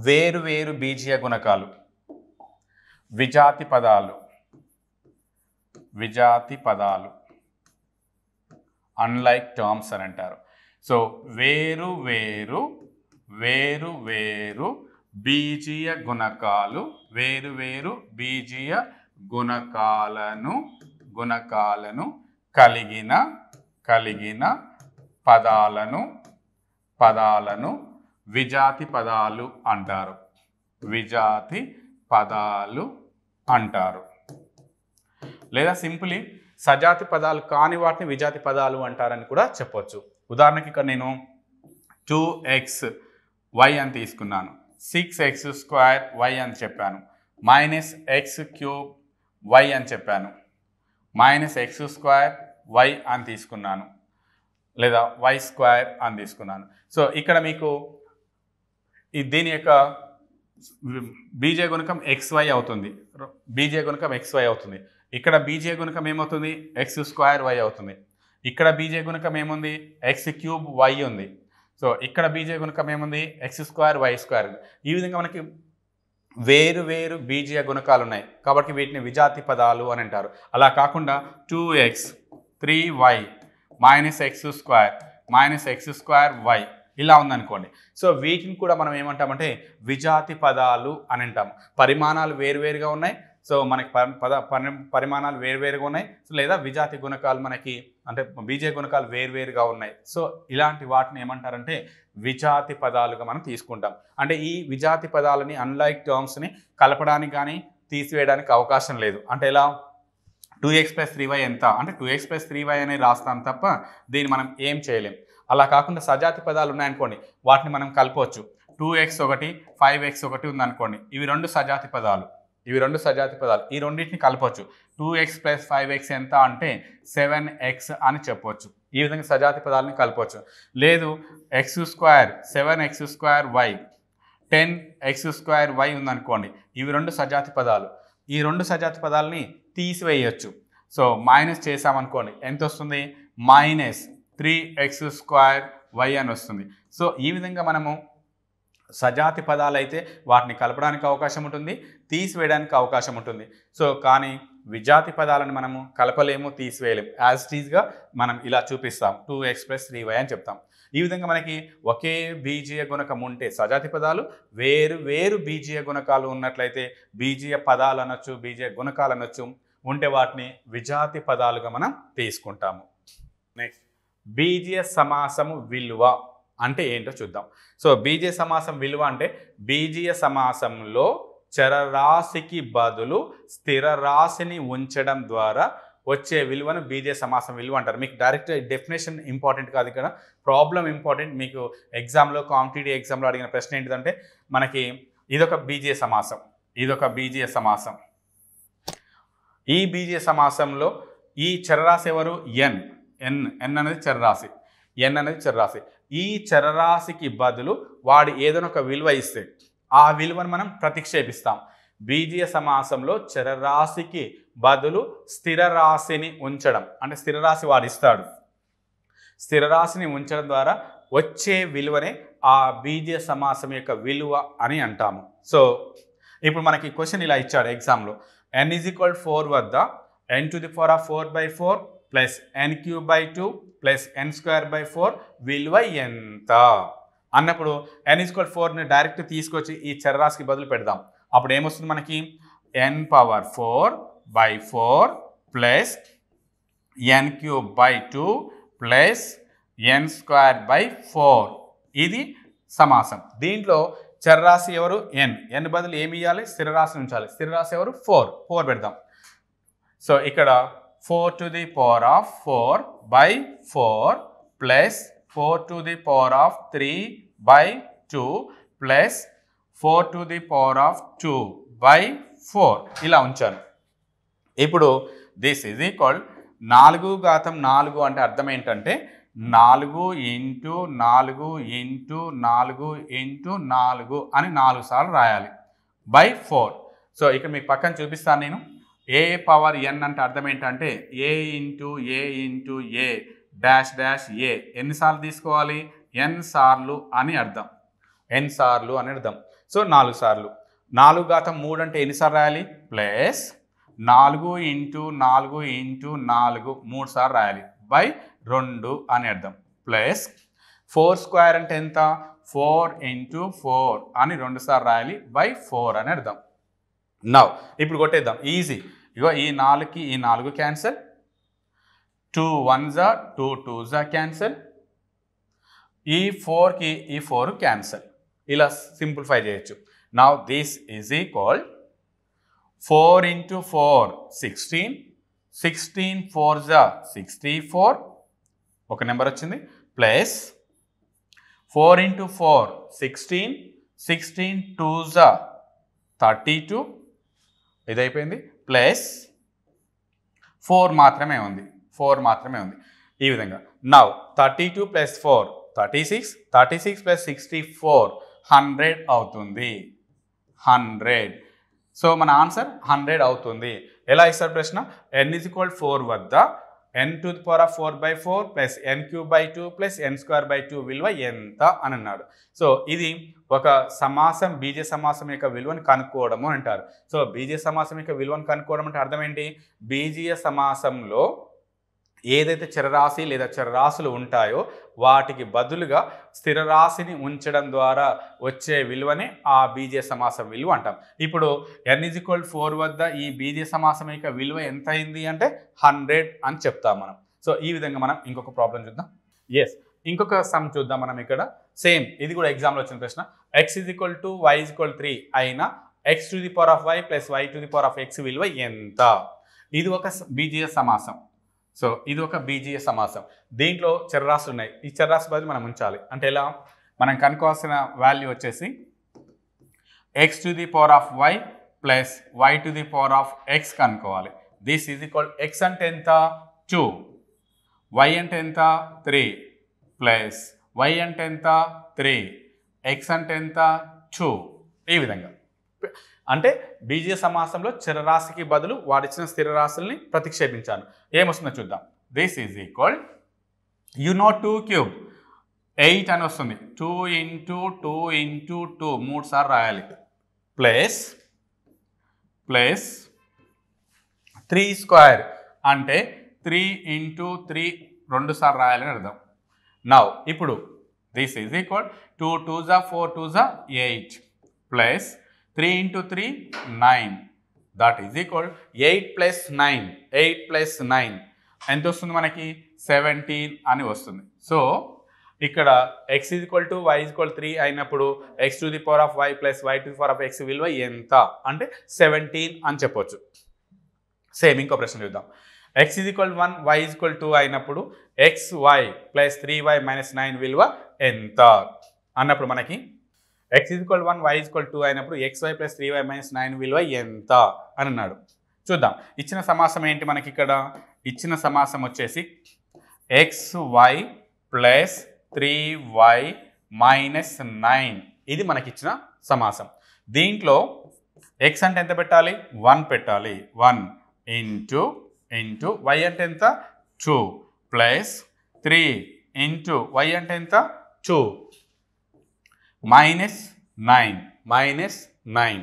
Speaker 1: వేరు వేరు బీజీయ గుణకాలు, విజాతి పదాలు అన్లైక్ టర్మ్స్ అని అంటారు. సో వేరు వేరు బీజీయ గుణకాలు, వేరు వేరు బీజీయ గుణకాలను కలిగిన పదాలను విజాతి పదాలు అంటారు. విజాతి పదాలు అంటారు. లేదా సింపుల్లీ సజాతి పదాలు కాని వాటిని విజాతి పదాలు అంటారని కూడా చెప్పొచ్చు. ఉదాహరణకి ఇక్కడ నేను 2xy అని తీసుకున్నాను, 6x² అని చెప్పాను, -x³ అని చెప్పాను, -x² అని తీసుకున్నాను, లేదా y² అని తీసుకున్నాను. సో ఇక్కడ మీకు దీని యొక్క బీజీయ గుణకం xy అవుతుంది, బీజీయ గుణకం xy అవుతుంది. ఇక్కడ బీజీయ గుణకం ఏమవుతుంది? x²y అవుతుంది. ఇక్కడ బీజీయ గుణకం ఏముంది? x³ ఉంది. సో ఇక్కడ బీజీయ గుణకం ఏముంది? x²y². ఈ విధంగా మనకి వేరు వేరు బీజీయ గుణకాలు ఉన్నాయి కాబట్టి వీటిని విజాతి పదాలు అని అంటారు. అలా కాకుండా 2x 3y -x² ఇలా ఉందనుకోండి. సో వీటిని కూడా మనం ఏమంటామంటే విజాతి పదాలు అని అంటాం. పరిమాణాలు వేరువేరుగా ఉన్నాయి, సో మనకి పరిమాణాలు వేరువేరుగా ఉన్నాయి, లేదా విజాతి గుణకాలు మనకి అంటే బీజీయ గుణకాలు వేరువేరుగా ఉన్నాయి. సో ఇలాంటి వాటిని ఏమంటారంటే విజాతి పదాలుగా మనం తీసుకుంటాం. అంటే ఈ విజాతి పదాలని అన్లైక్ టర్మ్స్ని కలపడానికి కానీ తీసివేయడానికి అవకాశం లేదు. అంటే ఎలా 2x + 3y ఎంత అంటే 2x + 3y అనేది రాస్తాం తప్ప దీన్ని మనం ఏం చేయలేం. అలా కాకుండా సజాతి పదాలు ఉన్నాయనుకోండి, వాటిని మనం కలపవచ్చు. 2x ఒకటి 5x ఒకటి ఉందనుకోండి, ఇవి రెండు సజాతి పదాలు, ఈ రెండింటిని కలపవచ్చు. 2x + 5x ఎంత అంటే 7x అని చెప్పవచ్చు. ఈ విధంగా సజాతి పదాలని కలపవచ్చు. లేదు x² 7x²y 10x²y ఉందనుకోండి, ఇవి రెండు సజాతి పదాలు. ఈ రెండు సజాతి పదాలని తీసివేయచ్చు. సో మైనస్ చేసామనుకోండి, ఎంత వస్తుంది? -3x² అని వస్తుంది. సో ఈ విధంగా మనము సజాతి పదాలు అయితే వాటిని కలపడానికి అవకాశం ఉంటుంది, తీసివేయడానికి అవకాశం ఉంటుంది. సో కానీ విజాతి పదాలను మనము కలపలేము, తీసివేయలేము. యాజ్ ఇట్ ఈజ్గా మనం ఇలా చూపిస్తాం, 2x + 3y అని చెప్తాం. ఈ విధంగా మనకి ఒకే బీజీయ గుణకం ఉంటే సజాతి పదాలు, వేరు వేరు బీజీయ గుణకాలు ఉన్నట్లయితే బీజీయ పదాలు అనొచ్చు, బీజీయ గుణకాలు అనొచ్చు, ఉంటే వాటిని విజాతి పదాలుగా మనం తీసుకుంటాము. నెక్స్ట్ బీజీయ సమాసము విలువ అంటే ఏంటో చూద్దాం. సో బీజీయ సమాసం విలువ అంటే బీజీయ సమాసంలో చరరాశికి బదులు స్థిర రాశిని ఉంచడం ద్వారా వచ్చే విలువను బీజీయ సమాసం విలువ అంటారు. మీకు డైరెక్ట్ డెఫినేషన్ ఇంపార్టెంట్ కాదు, ఇక్కడ ప్రాబ్లం ఇంపార్టెంట్. మీకు ఎగ్జామ్లో కాంపిటేటివ్ ఎగ్జామ్లో అడిగిన ప్రశ్న ఏంటిదంటే మనకి ఇదొక బీజీయ సమాసం, ఈ బీజీయ సమాసంలో ఈ చరరాశి ఎవరు? ఎన్ అనేది చరరాశి. ఈ చరరాశికి బదులు వాడు ఏదైనా ఒక విలువ ఇస్తే ఆ విలువను మనం ప్రతిక్షేపిస్తాం. బీజీయ సమాసంలో చరరాశికి బదులు స్థిర రాశిని ఉంచడం, అంటే స్థిర రాశి వాడు ఇస్తాడు, స్థిర రాశిని ఉంచడం ద్వారా వచ్చే విలువనే ఆ బీజీయ సమాసం యొక్క విలువ అని అంటాము. సో ఇప్పుడు మనకి క్వశ్చన్ ఇలా ఇచ్చాడు ఎగ్జామ్లో, n = 4 వద్ద n⁴ plus n³ plus n²/4 విలువ ఎంత అన్నప్పుడు n = 4ని డైరెక్ట్ తీసుకొచ్చి ఈ చరరాశికి బదులు పెడదాం. అప్పుడు ఏమొస్తుంది మనకి n⁴/4 plus n³ plus n²/4 ఇది సమాసం. దీంట్లో చరరాశి ఎవరు n బదులు ఏమి ఇవ్వాలి, స్థిర రాశి ఉంచాలి. స్థిర రాశి ఎవరు 4 పెడదాం. సో ఇక్కడ 4⁴/4 ప్లస్ 4⁴/3/2 ప్లస్ 4⁴/2/4 ఇలా ఉంచాను. ఇప్పుడు దిస్ ఈజ్ ఈక్వల్ 4⁴ అంటే అర్థం ఏంటంటే 4 × 4 × 4 × 4 అని 4 సార్లు రాయాలి /4. సో ఇక్కడ మీకు పక్కన చూపిస్తాను నేను. a పవర్ n అంటే అర్థం ఏంటంటే a × a dash dash a ఎన్నిసార్లు తీసుకోవాలి, n సార్లు అని అర్థం, n సార్లు అని అర్థం. సో 4 సార్లు. 4⁻³ అంటే ఎన్నిసార్లు రాయాలి, ప్లస్ 4 × 4 × 4 3 సార్లు రాయాలి /2 అని అర్థం, ప్లస్ 4² అంటే ఎంత, 4 × 4 అని 2 సార్లు రాయాలి /4 అని అర్థం. నౌ ఇప్పుడు కొట్టేద్దాం, ఈజీ. ఇగో ఈ 4కి ఈ 4 క్యాన్సల్, 2 1s 2 2s క్యాన్సల్, ఈ 4కి ఈ 4 క్యాన్సల్. ఇలా సింప్లిఫై చేయొచ్చు. Now this is equal 4 × 4 16, 16 4s 64 ఒక నెంబర్ వచ్చింది, ప్లస్ 4 × 4 16, 16 2s 32 ఇది అయిపోయింది, ప్లస్ 4 మాత్రమే ఉంది, 4 మాత్రమే ఉంది. ఈ విధంగా నౌ 32 + 4 36, 36 + 64 100 అవుతుంది, 100. సో మన ఆన్సర్ 100 అవుతుంది. ఎలా ఇస్తారు ప్రశ్న, n = 4 వద్ద n⁴/4 plus n³ plus n²/2 విలువ ఎంత అని అన్నాడు. సో ఇది ఒక సమాసం, బీజ సమాసం యొక్క విలువను కనుక్కోవడము అంటారు. సో బీజ సమాసం యొక్క విలువను కనుక్కోవడం అంటే అర్థం ఏంటి, బీజీయ సమాసంలో ఏదైతే చరరాశి లేదా చరరాశులు ఉంటాయో వాటికి బదులుగా స్థిర రాశిని ఉంచడం ద్వారా వచ్చే విలువనే ఆ బీజీయ సమాసం విలువ అంటాం. ఇప్పుడు n = 4 వద్ద ఈ బీజీయ సమాసం యొక్క విలువ ఎంత అయింది అంటే 100 అని చెప్తాం మనం. సో ఈ విధంగా మనం ఇంకొక ప్రాబ్లం చూద్దాం. ఎస్, ఇంకొక సమ్ చూద్దాం మనం. ఇక్కడ సేమ్, ఇది కూడా ఎగ్జామ్లో వచ్చిన ప్రశ్న. x = y = 3 అయిన x⁴y + y⁴x విలువ ఎంత. ఇది ఒక బీజీయ సమాసం. సో ఇది ఒక బీజీయ సమాసం. దీంట్లో చరరాశులు ఉన్నాయి, ఈ చరరాశి బదులు మనం ఉంచాలి. అంటే ఎలా, మనం కనుక్కోవాల్సిన వాల్యూ వచ్చేసి x⁴y + y⁴x కనుక్కోవాలి. దిస్ ఈజ్ ఈక్వల్ x అంటే ఎంత 2, y అంటే ఎంత 3 ప్లస్ y అంటే ఎంత 3, x అంటే ఎంత 2. ఈ విధంగా అంటే బీజీయ సమాసంలో చరరాశికి బదులు వాడిచ్చిన స్థిర రాశుల్ని ప్రతిక్షేపించాను. ఏమొస్తుందో చూద్దాం. దిస్ ఈజ్ ఈక్వల్ 2³ 8 అని వస్తుంది, 2 × 2 × 2 3 సార్లు రాయాలి, ప్లస్ 3² అంటే 3 × 3 2 సార్లు రాయాలని అర్థం. నౌ ఇప్పుడు this is equal 2 2s 4 2s 8 plus 3 × 3 9 that is equal 8 + 9 8 + 9 ఎంత వస్తుంది మనకి 17 అని వస్తుంది. సో ఇక్కడ x = y = 3 అయినప్పుడు x⁴y + y⁴x విలువ ఎంత అంటే 17 అని చెప్పొచ్చు. సేమ్ ఇంకో ప్రశ్న చూద్దాం. x = 1 y = 2 అయినప్పుడు xy + 3y - 9 విలువ ఎంత అన్నప్పుడు మనకి x = 1 y = 2 అయినప్పుడు xy + 3y - 9 విలువ ఎంత అని అన్నాడు. చూద్దాం. ఇచ్చిన సమాసం ఏంటి మనకి, ఇక్కడ ఇచ్చిన సమాసం వచ్చేసి xy + 3y - 9 ఇది మనకి ఇచ్చిన సమాసం. దీంట్లో x అంటే ఎంత పెట్టాలి, 1 పెట్టాలి, 1 ఇంటూ y అంటే ఎంత 2 ప్లస్ 3 ఇంటూ y అంటే ఎంత 2 minus 9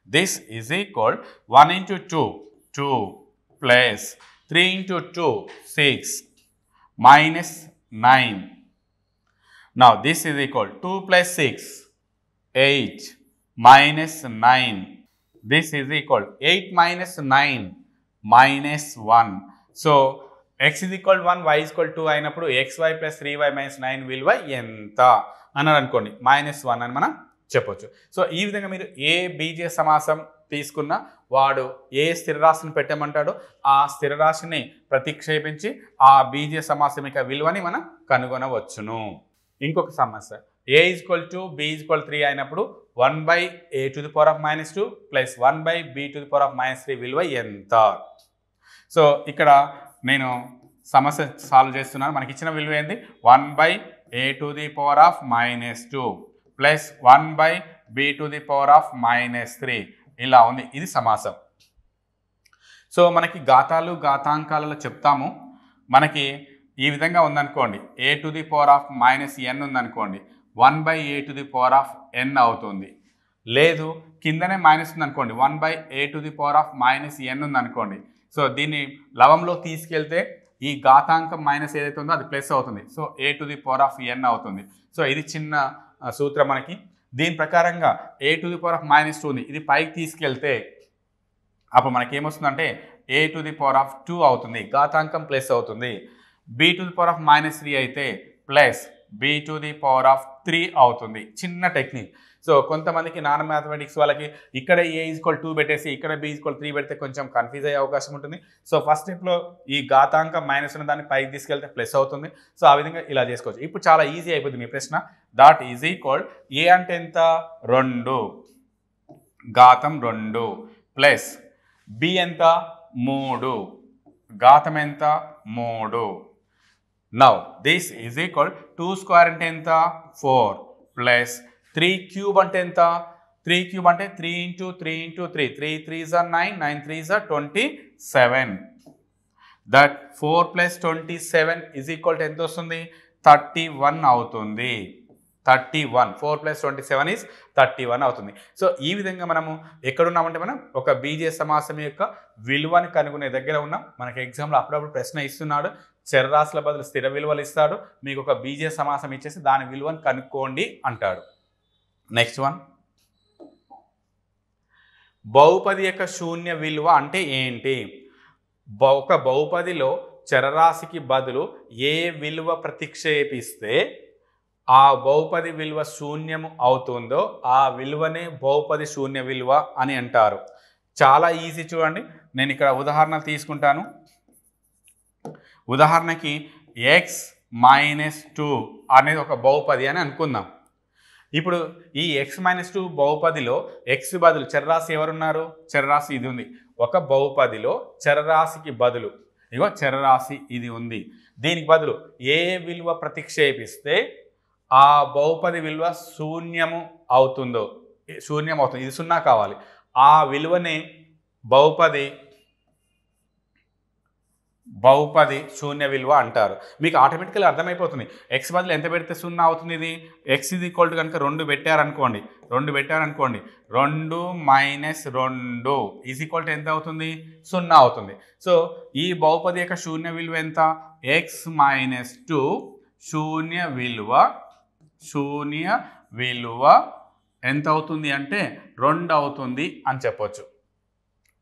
Speaker 1: this is equal 1 into 2 plus 3 into 2 6 minus 9. Now this is equal 2 plus 6 8 minus 9. This is equal 8 minus 9 minus 1. So x is equal 1, y is equal 2 అయినప్పుడు xy plus 3y minus 9 విలువ ఎంత అన్నారు అనుకోండి -1 అని మనం చెప్పొచ్చు. సో ఈ విధంగా మీరు ఏ బీజీయ సమాసం తీసుకున్న వాడు ఏ స్థిరరాశిని పెట్టమంటాడో ఆ స్థిరరాశిని ప్రతిక్షేపించి ఆ బీజీయ సమాసం యొక్క విలువని మనం కనుగొనవచ్చును. ఇంకొక సమస్య a = 2 b = 3 అయినప్పుడు 1/a⁻² ప్లస్ 1/b⁻³ విలువ ఎంత? సో ఇక్కడ నేను సమస్య సాల్వ్ చేస్తున్నాను. మనకి ఇచ్చిన విలువ ఏంది 1/a⁻² ప్లస్ 1/b⁻³ ఇలా ఉంది. ఇది సమాసం. సో మనకి ఘాతాలు ఘాతాంకాలలో చెప్తాము. మనకి ఈ విధంగా ఉందనుకోండి a⁻n ఉందనుకోండి 1/a⁻n అవుతుంది. లేదు కిందనే మైనస్ ఉందనుకోండి 1/a⁻n ఉందనుకోండి. సో దీన్ని లవంలో తీసుకెళ్తే ఈ ఘాతాంకం మైనస్ ఏదైతే ఉందో అది ప్లస్ అవుతుంది. సో a⁻n అవుతుంది. సో ఇది చిన్న సూత్రం మనకి. దీని ప్రకారంగా a⁻−2 ఉంది. ఇది పైకి తీసుకెళ్తే అప్పుడు మనకి ఏమొస్తుందంటే a⁻2 అవుతుంది. ఘాతాంకం ప్లస్ అవుతుంది. b⁻−3 అయితే ప్లస్ b⁻3 అవుతుంది. చిన్న టెక్నిక్. సో కొంతమందికి నాన్ మ్యాథమెటిక్స్ వాళ్ళకి ఇక్కడ a = 2 పెట్టేసి ఇక్కడ b = 3 పెడితే కొంచెం కన్ఫ్యూజ్ అయ్యే అవకాశం ఉంటుంది. సో ఫస్ట్ స్టెప్లో ఈ ఘాతాంకం మైనస్ ఉన్న దాన్ని పైకి తీసుకెళ్తే ప్లస్ అవుతుంది. సో ఆ విధంగా ఇలా చేసుకోవచ్చు. ఇప్పుడు చాలా ఈజీ అయిపోతుంది మీ ప్రశ్న. దాట్ ఈజ్ ఈక్వల్ a అంటే ఎంత 2 ఘాతం 2 ప్లస్ b ఎంత 3 ఘాతం ఎంత 3. నౌ దిస్ ఈజ్ ఈక్వల్ 2² అంటే ఎంత 4 ప్లస్ 3³ అంటే ఎంత 3³ అంటే 3 × 3 × 3 3 3s are 9 9 3s are 27. That 4 + 27 is equal to ఎంత వస్తుంది 31 అవుతుంది. 31 4 + 27 ఈజ్ 31 అవుతుంది. సో ఈ విధంగా మనము ఎక్కడున్నామంటే మనం ఒక బీజీయ సమాసం యొక్క విలువని కనుగొనే దగ్గర ఉన్నాం. మనకి ఎగ్జామ్లో అప్పుడప్పుడు ప్రశ్న ఇస్తున్నాడు. చరరాశుల బదులు స్థిర విలువలు ఇస్తాడు. మీకు ఒక బీజీయ సమాసం ఇచ్చేసి దాని విలువను కనుక్కోండి అంటాడు. నెక్స్ట్ వన్, బహుపది యొక్క శూన్య విలువ అంటే ఏంటి? ఒక బహుపదిలో చరరాశికి బదులు ఏ విలువ ప్రతిక్షేపిస్తే ఆ బహుపది విలువ శూన్యము అవుతుందో ఆ విలువనే బహుపది శూన్య విలువ అని అంటారు. చాలా ఈజీ చూడండి. నేను ఇక్కడ ఉదాహరణ తీసుకుంటాను. ఉదాహరణకి x-2 అనేది ఒక బహుపది అని అనుకుందాం. ఇప్పుడు ఈ x-2 బహుపదిలో x బదులు చరరాశి ఎవరున్నారు? చరరాశి ఇది ఉంది. ఒక బహుపదిలో చరరాశికి బదులు ఇగో చరరాశి ఇది ఉంది. దీనికి బదులు ఏ విలువ ప్రతిక్షేపిస్తే ఆ బహుపది విలువ శూన్యం అవుతుంది. ఇది 0 కావాలి. ఆ విలువనే బహుపది శూన్య విలువ అంటారు. మీకు ఆటోమేటికల్గా అర్థమైపోతుంది. x బదులు ఎంత పెడితే 0 అవుతుంది? ఇది x = కనుక 2 పెట్టారనుకోండి 2 2 - 2 ఎంత అవుతుంది? 0 అవుతుంది. సో ఈ బహుపది యొక్క శూన్య విలువ ఎంత? x-2 శూన్య విలువ ఎంత అవుతుంది అంటే 2 అవుతుంది అని చెప్పొచ్చు.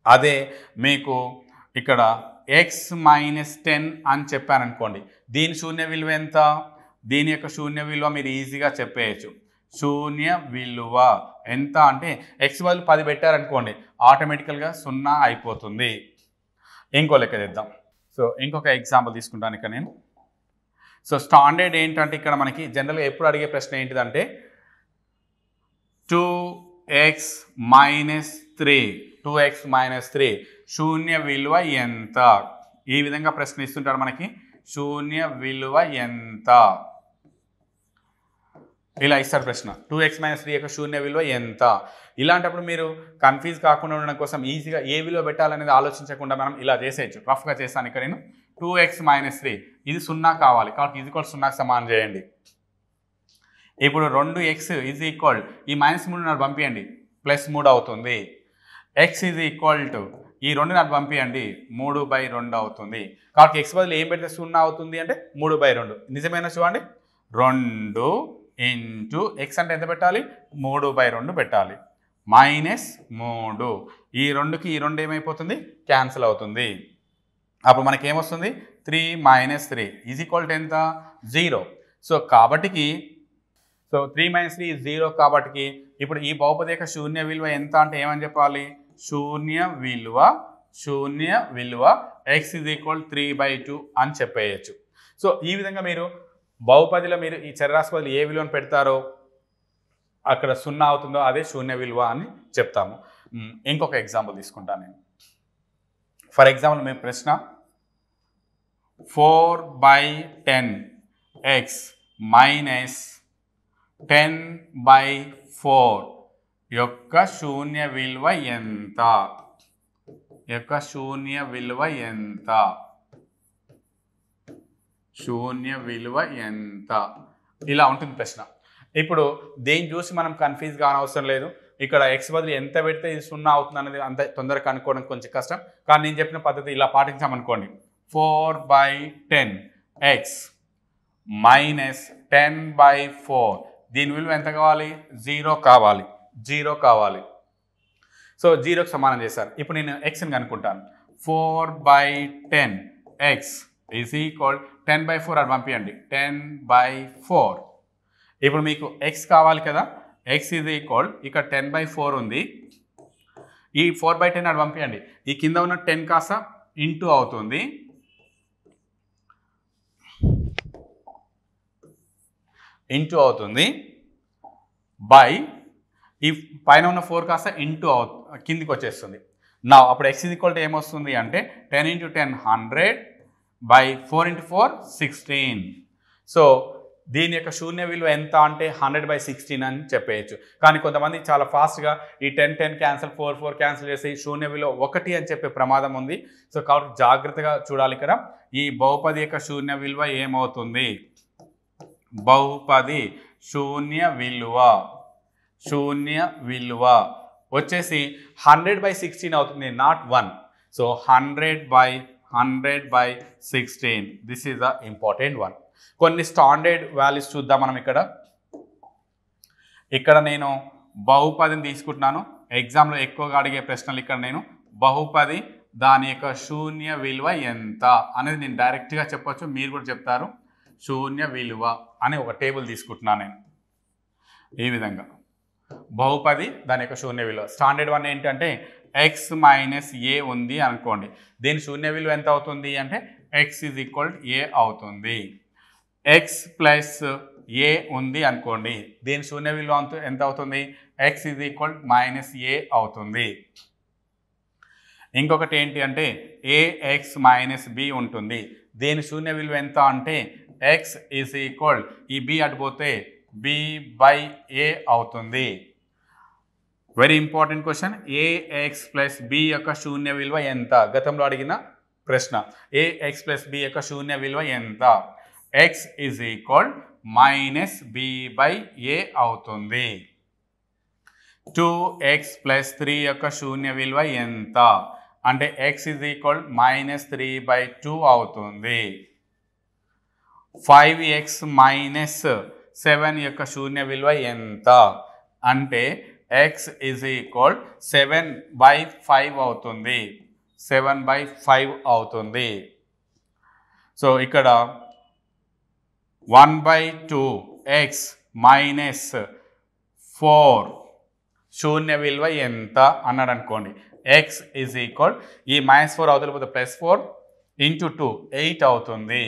Speaker 1: అదే మీకు ఇక్కడ x-10 అని చెప్పారనుకోండి, దీని శూన్య విలువ ఎంత? దీని యొక్క శూన్య విలువ మీరు ఈజీగా చెప్పేయచ్చు. శూన్య విలువ ఎంత అంటే x బదులు 10 పెట్టారనుకోండి ఆటోమేటికల్గా 0 అయిపోతుంది. ఇంకో లెక్క చేద్దాం. సో ఇంకొక ఎగ్జాంపుల్ తీసుకుంటాను ఇక్కడ నేను. సో స్టాండర్డ్ ఏంటంటే ఇక్కడ మనకి జనరల్గా ఎప్పుడు అడిగే ప్రశ్న ఏంటిదంటే 2x-3 శూన్య విలువ ఎంత? ఈ విధంగా ప్రశ్న ఇస్తుంటారు మనకి. శూన్య విలువ ఎంత? ఇలా ఇస్తారు ప్రశ్న. 2x-3 యొక్క శూన్య విలువ ఎంత? ఇలాంటప్పుడు మీరు కన్ఫ్యూజ్ కాకుండా ఉండడం కోసం ఈజీగా ఏ విలువ పెట్టాలనేది ఆలోచించకుండా మనం ఇలా చేసేయచ్చు. రఫ్గా చేస్తాను ఇక్కడ నేను 2x - 3 ఇది 0 కావాలి కాబట్టి ఇది కూడా 0కి సమానం చేయండి. ఇప్పుడు 2x ఈ -3 నాకు పంపించండి +3 అవుతుంది. x ఈ 2 నాకు పంపించండి 3/2 అవుతుంది. కాబట్టి x బదులు ఏం పెడితే 0 అవుతుంది అంటే 3/2. నిజమేనా చూడండి, 2 × x అంటే ఎంత పెట్టాలి 3/2 పెట్టాలి. -3 ఈ 2కి ఈ 2 ఏమైపోతుంది క్యాన్సిల్ అవుతుంది. అప్పుడు మనకి ఏమొస్తుంది 3 - 3 ఎంత 0. సో కాబట్టి 3 - 3 0 కాబట్టి ఇప్పుడు ఈ బహుపది యొక్క శూన్య విలువ ఎంత అంటే ఏమని చెప్పాలి, శూన్య విలువ x 3/2 అని చెప్పేయచ్చు. సో ఈ విధంగా మీరు బహుపదిలో మీరు ఈ చరరాశి బదులు ఏ విలువను పెడతారో అక్కడ 0 అవుతుందో అదే శూన్య విలువ అని చెప్తాము. ఇంకొక ఎగ్జాంపుల్ తీసుకుంటాను నేను. ఫర్ ఎగ్జాంపుల్ మీ ప్రశ్న 4/10x - 10/4 యొక్క శూన్య విలువ ఎంత? శూన్య విలువ ఎంత ఇలా ఉంటుంది ప్రశ్న. ఇప్పుడు దేన్ని చూసి మనం కన్ఫ్యూజ్ కానవసరం లేదు. ఇక్కడ x బదులు ఎంత పెడితే ఇది 0 అవుతుంది అనేది అంత తొందరగా కనుక్కోవడం కొంచెం కష్టం. కానీ నేను చెప్పిన పద్ధతి ఇలా పాటించామనుకోండి 4/10x - 10/4 దీని విలువ ఎంత కావాలి 0 కావాలి. సో 0కి సమానం చేశారు. ఇప్పుడు నేను xని కనుక్కుంటాను. 4/10x 10/4 అని పంపించండి 10/4. ఇప్పుడు మీకు x కావాలి కదా, x ఇక్కడ 10/4 ఉంది. ఈ 4/10 అని పంపించండి. ఈ కింద ఉన్న 10 కాస్త ఇంటూ అవుతుంది. బై ఈ పైన ఉన్న 4 కాస్త ఇంటూ కిందికి వచ్చేస్తుంది. నా అప్పుడు x ఏమొస్తుంది అంటే 10 × 10 100 బై 4 × 4 16. సో దీని యొక్క శూన్య విలువ ఎంత అంటే 100/16 అని చెప్పేయచ్చు. కానీ కొంతమంది చాలా ఫాస్ట్గా ఈ 10 క్యాన్సిల్ 4 క్యాన్సిల్ చేసి శూన్య విలువ 1 అని చెప్పే ప్రమాదం ఉంది. సో కాబట్టి జాగ్రత్తగా చూడాలి. ఇక్కడ ఈ బహుపది యొక్క శూన్య విలువ ఏమవుతుంది, బహుపది శూన్య విలువ వచ్చేసి 100/16 అవుతుంది, not 1. So 100/16 this is the important one. కొన్ని స్టాండర్డ్ వాల్యూస్ చూద్దాం మనం. ఇక్కడ నేను బహుపదిని తీసుకుంటున్నాను. ఎగ్జామ్లో ఎక్కువగా అడిగే ప్రశ్నలు ఇక్కడ నేను బహుపది దాని యొక్క శూన్య విలువ ఎంత అనేది నేను డైరెక్ట్గా చెప్పొచ్చు, మీరు కూడా చెప్తారు. శూన్య విలువ అని ఒక టేబుల్ తీసుకుంటున్నాను నేను. ఈ విధంగా బహుపది దాని యొక్క శూన్య విలువ స్టాండర్డ్ వన్ ఏంటంటే x - a ఉంది అనుకోండి. దీని శూన్య విలువ ఎంత అవుతుంది అంటే x a అవుతుంది. x + a ఉంది అనుకోండి, దీని శూన్య విలువ ఎంత అవుతుంది x - a అవుతుంది. ఇంకొకటి ఏంటి అంటే ax - b ఉంటుంది. దీని శూన్య విలువ ఎంత అంటే x ఈ b అటుపోతే b/a అవుతుంది. Very important question. ax + b యొక్క శూన్య విలువ ఎంత? గతంలో అడిగిన ప్రశ్న. ax + b యొక్క శూన్య విలువ ఎంత? x -b/a అవుతుంది. 2x + 3 యొక్క శూన్య విలువ ఎంత అంటే x -3/2 అవుతుంది. 5x - 7 యొక్క శూన్య విలువ ఎంత అంటే x 7/5 అవుతుంది. 7/5 అవుతుంది. సో ఇక్కడ 1/2x - 4 శూన్య విలువ ఎంత అన్నాడు అనుకోండి. x ఈ -4 అవతల పోతే +4 × 2 8 అవుతుంది.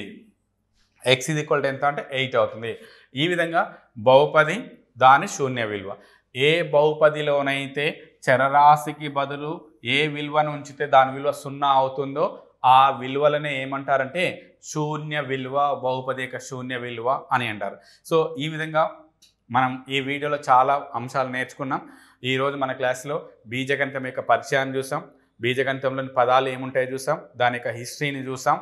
Speaker 1: x ఎంత అంటే 8 అవుతుంది. ఈ విధంగా బహుపది దాని శూన్య విలువ. ఏ బహుపదిలోనైతే చరరాశికి బదులు ఏ విలువను ఉంచితే దాని విలువ 0 అవుతుందో ఆ విలువలనే ఏమంటారంటే శూన్య విలువ, బహుపది యొక్క శూన్య విలువ అని అంటారు. సో ఈ విధంగా మనం ఈ వీడియోలో చాలా అంశాలు నేర్చుకున్నాం. ఈరోజు మన క్లాస్లో బీజగణితం యొక్క పరిచయాన్ని చూసాం, బీజగణితంలోని పదాలు ఏముంటాయో చూసాం, దాని యొక్క హిస్టరీని చూసాం.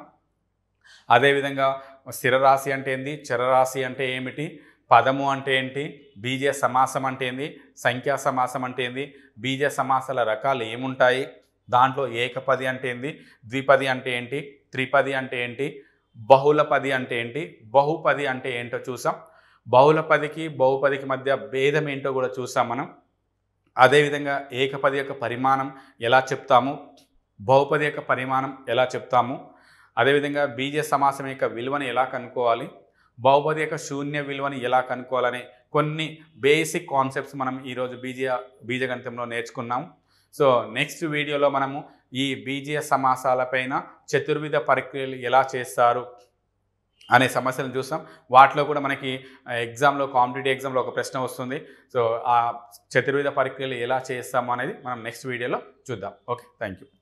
Speaker 1: అదేవిధంగా స్థిరరాశి అంటే ఏంది, చరరాశి అంటే ఏమిటి, పదము అంటే ఏంటి, బీజ సమాసం అంటే ఏంది, సంఖ్యా సమాసం అంటే ఏంది, బీజ సమాసాల రకాలు ఏముంటాయి, దాంట్లో ఏకపది అంటే ఏంది, ద్విపది అంటే ఏంటి, త్రిపది అంటే ఏంటి, బహుళపది అంటే ఏంటి, బహుపది అంటే ఏంటో చూసాం. బహుళపదికి బహుపదికి మధ్య భేదం ఏంటో కూడా చూసాం మనం. అదేవిధంగా ఏకపది యొక్క పరిమాణం ఎలా చెప్తాము, బహుపది యొక్క పరిమాణం ఎలా చెప్తాము, అదేవిధంగా బీజ సమాసం యొక్క విలువని ఎలా కనుక్కోవాలి, బహుపది యొక్క శూన్య విలువని ఎలా కనుక్కోవాలనే కొన్ని బేసిక్ కాన్సెప్ట్స్ మనం ఈరోజు బీజగణితంలో నేర్చుకున్నాము. సో నెక్స్ట్ వీడియోలో మనము ఈ బీజీయ సమాసాలపైన చతుర్విధ ప్రక్రియలు ఎలా చేస్తారు అనే సమస్యలను చూస్తాం. వాటిలో కూడా మనకి ఎగ్జామ్లో, కాంపిటేటివ్ ఎగ్జామ్లో ఒక ప్రశ్న వస్తుంది. సో ఆ చతుర్విధ ప్రక్రియలు ఎలా చేస్తాము అనేది మనం నెక్స్ట్ వీడియోలో చూద్దాం. Okay, thank you.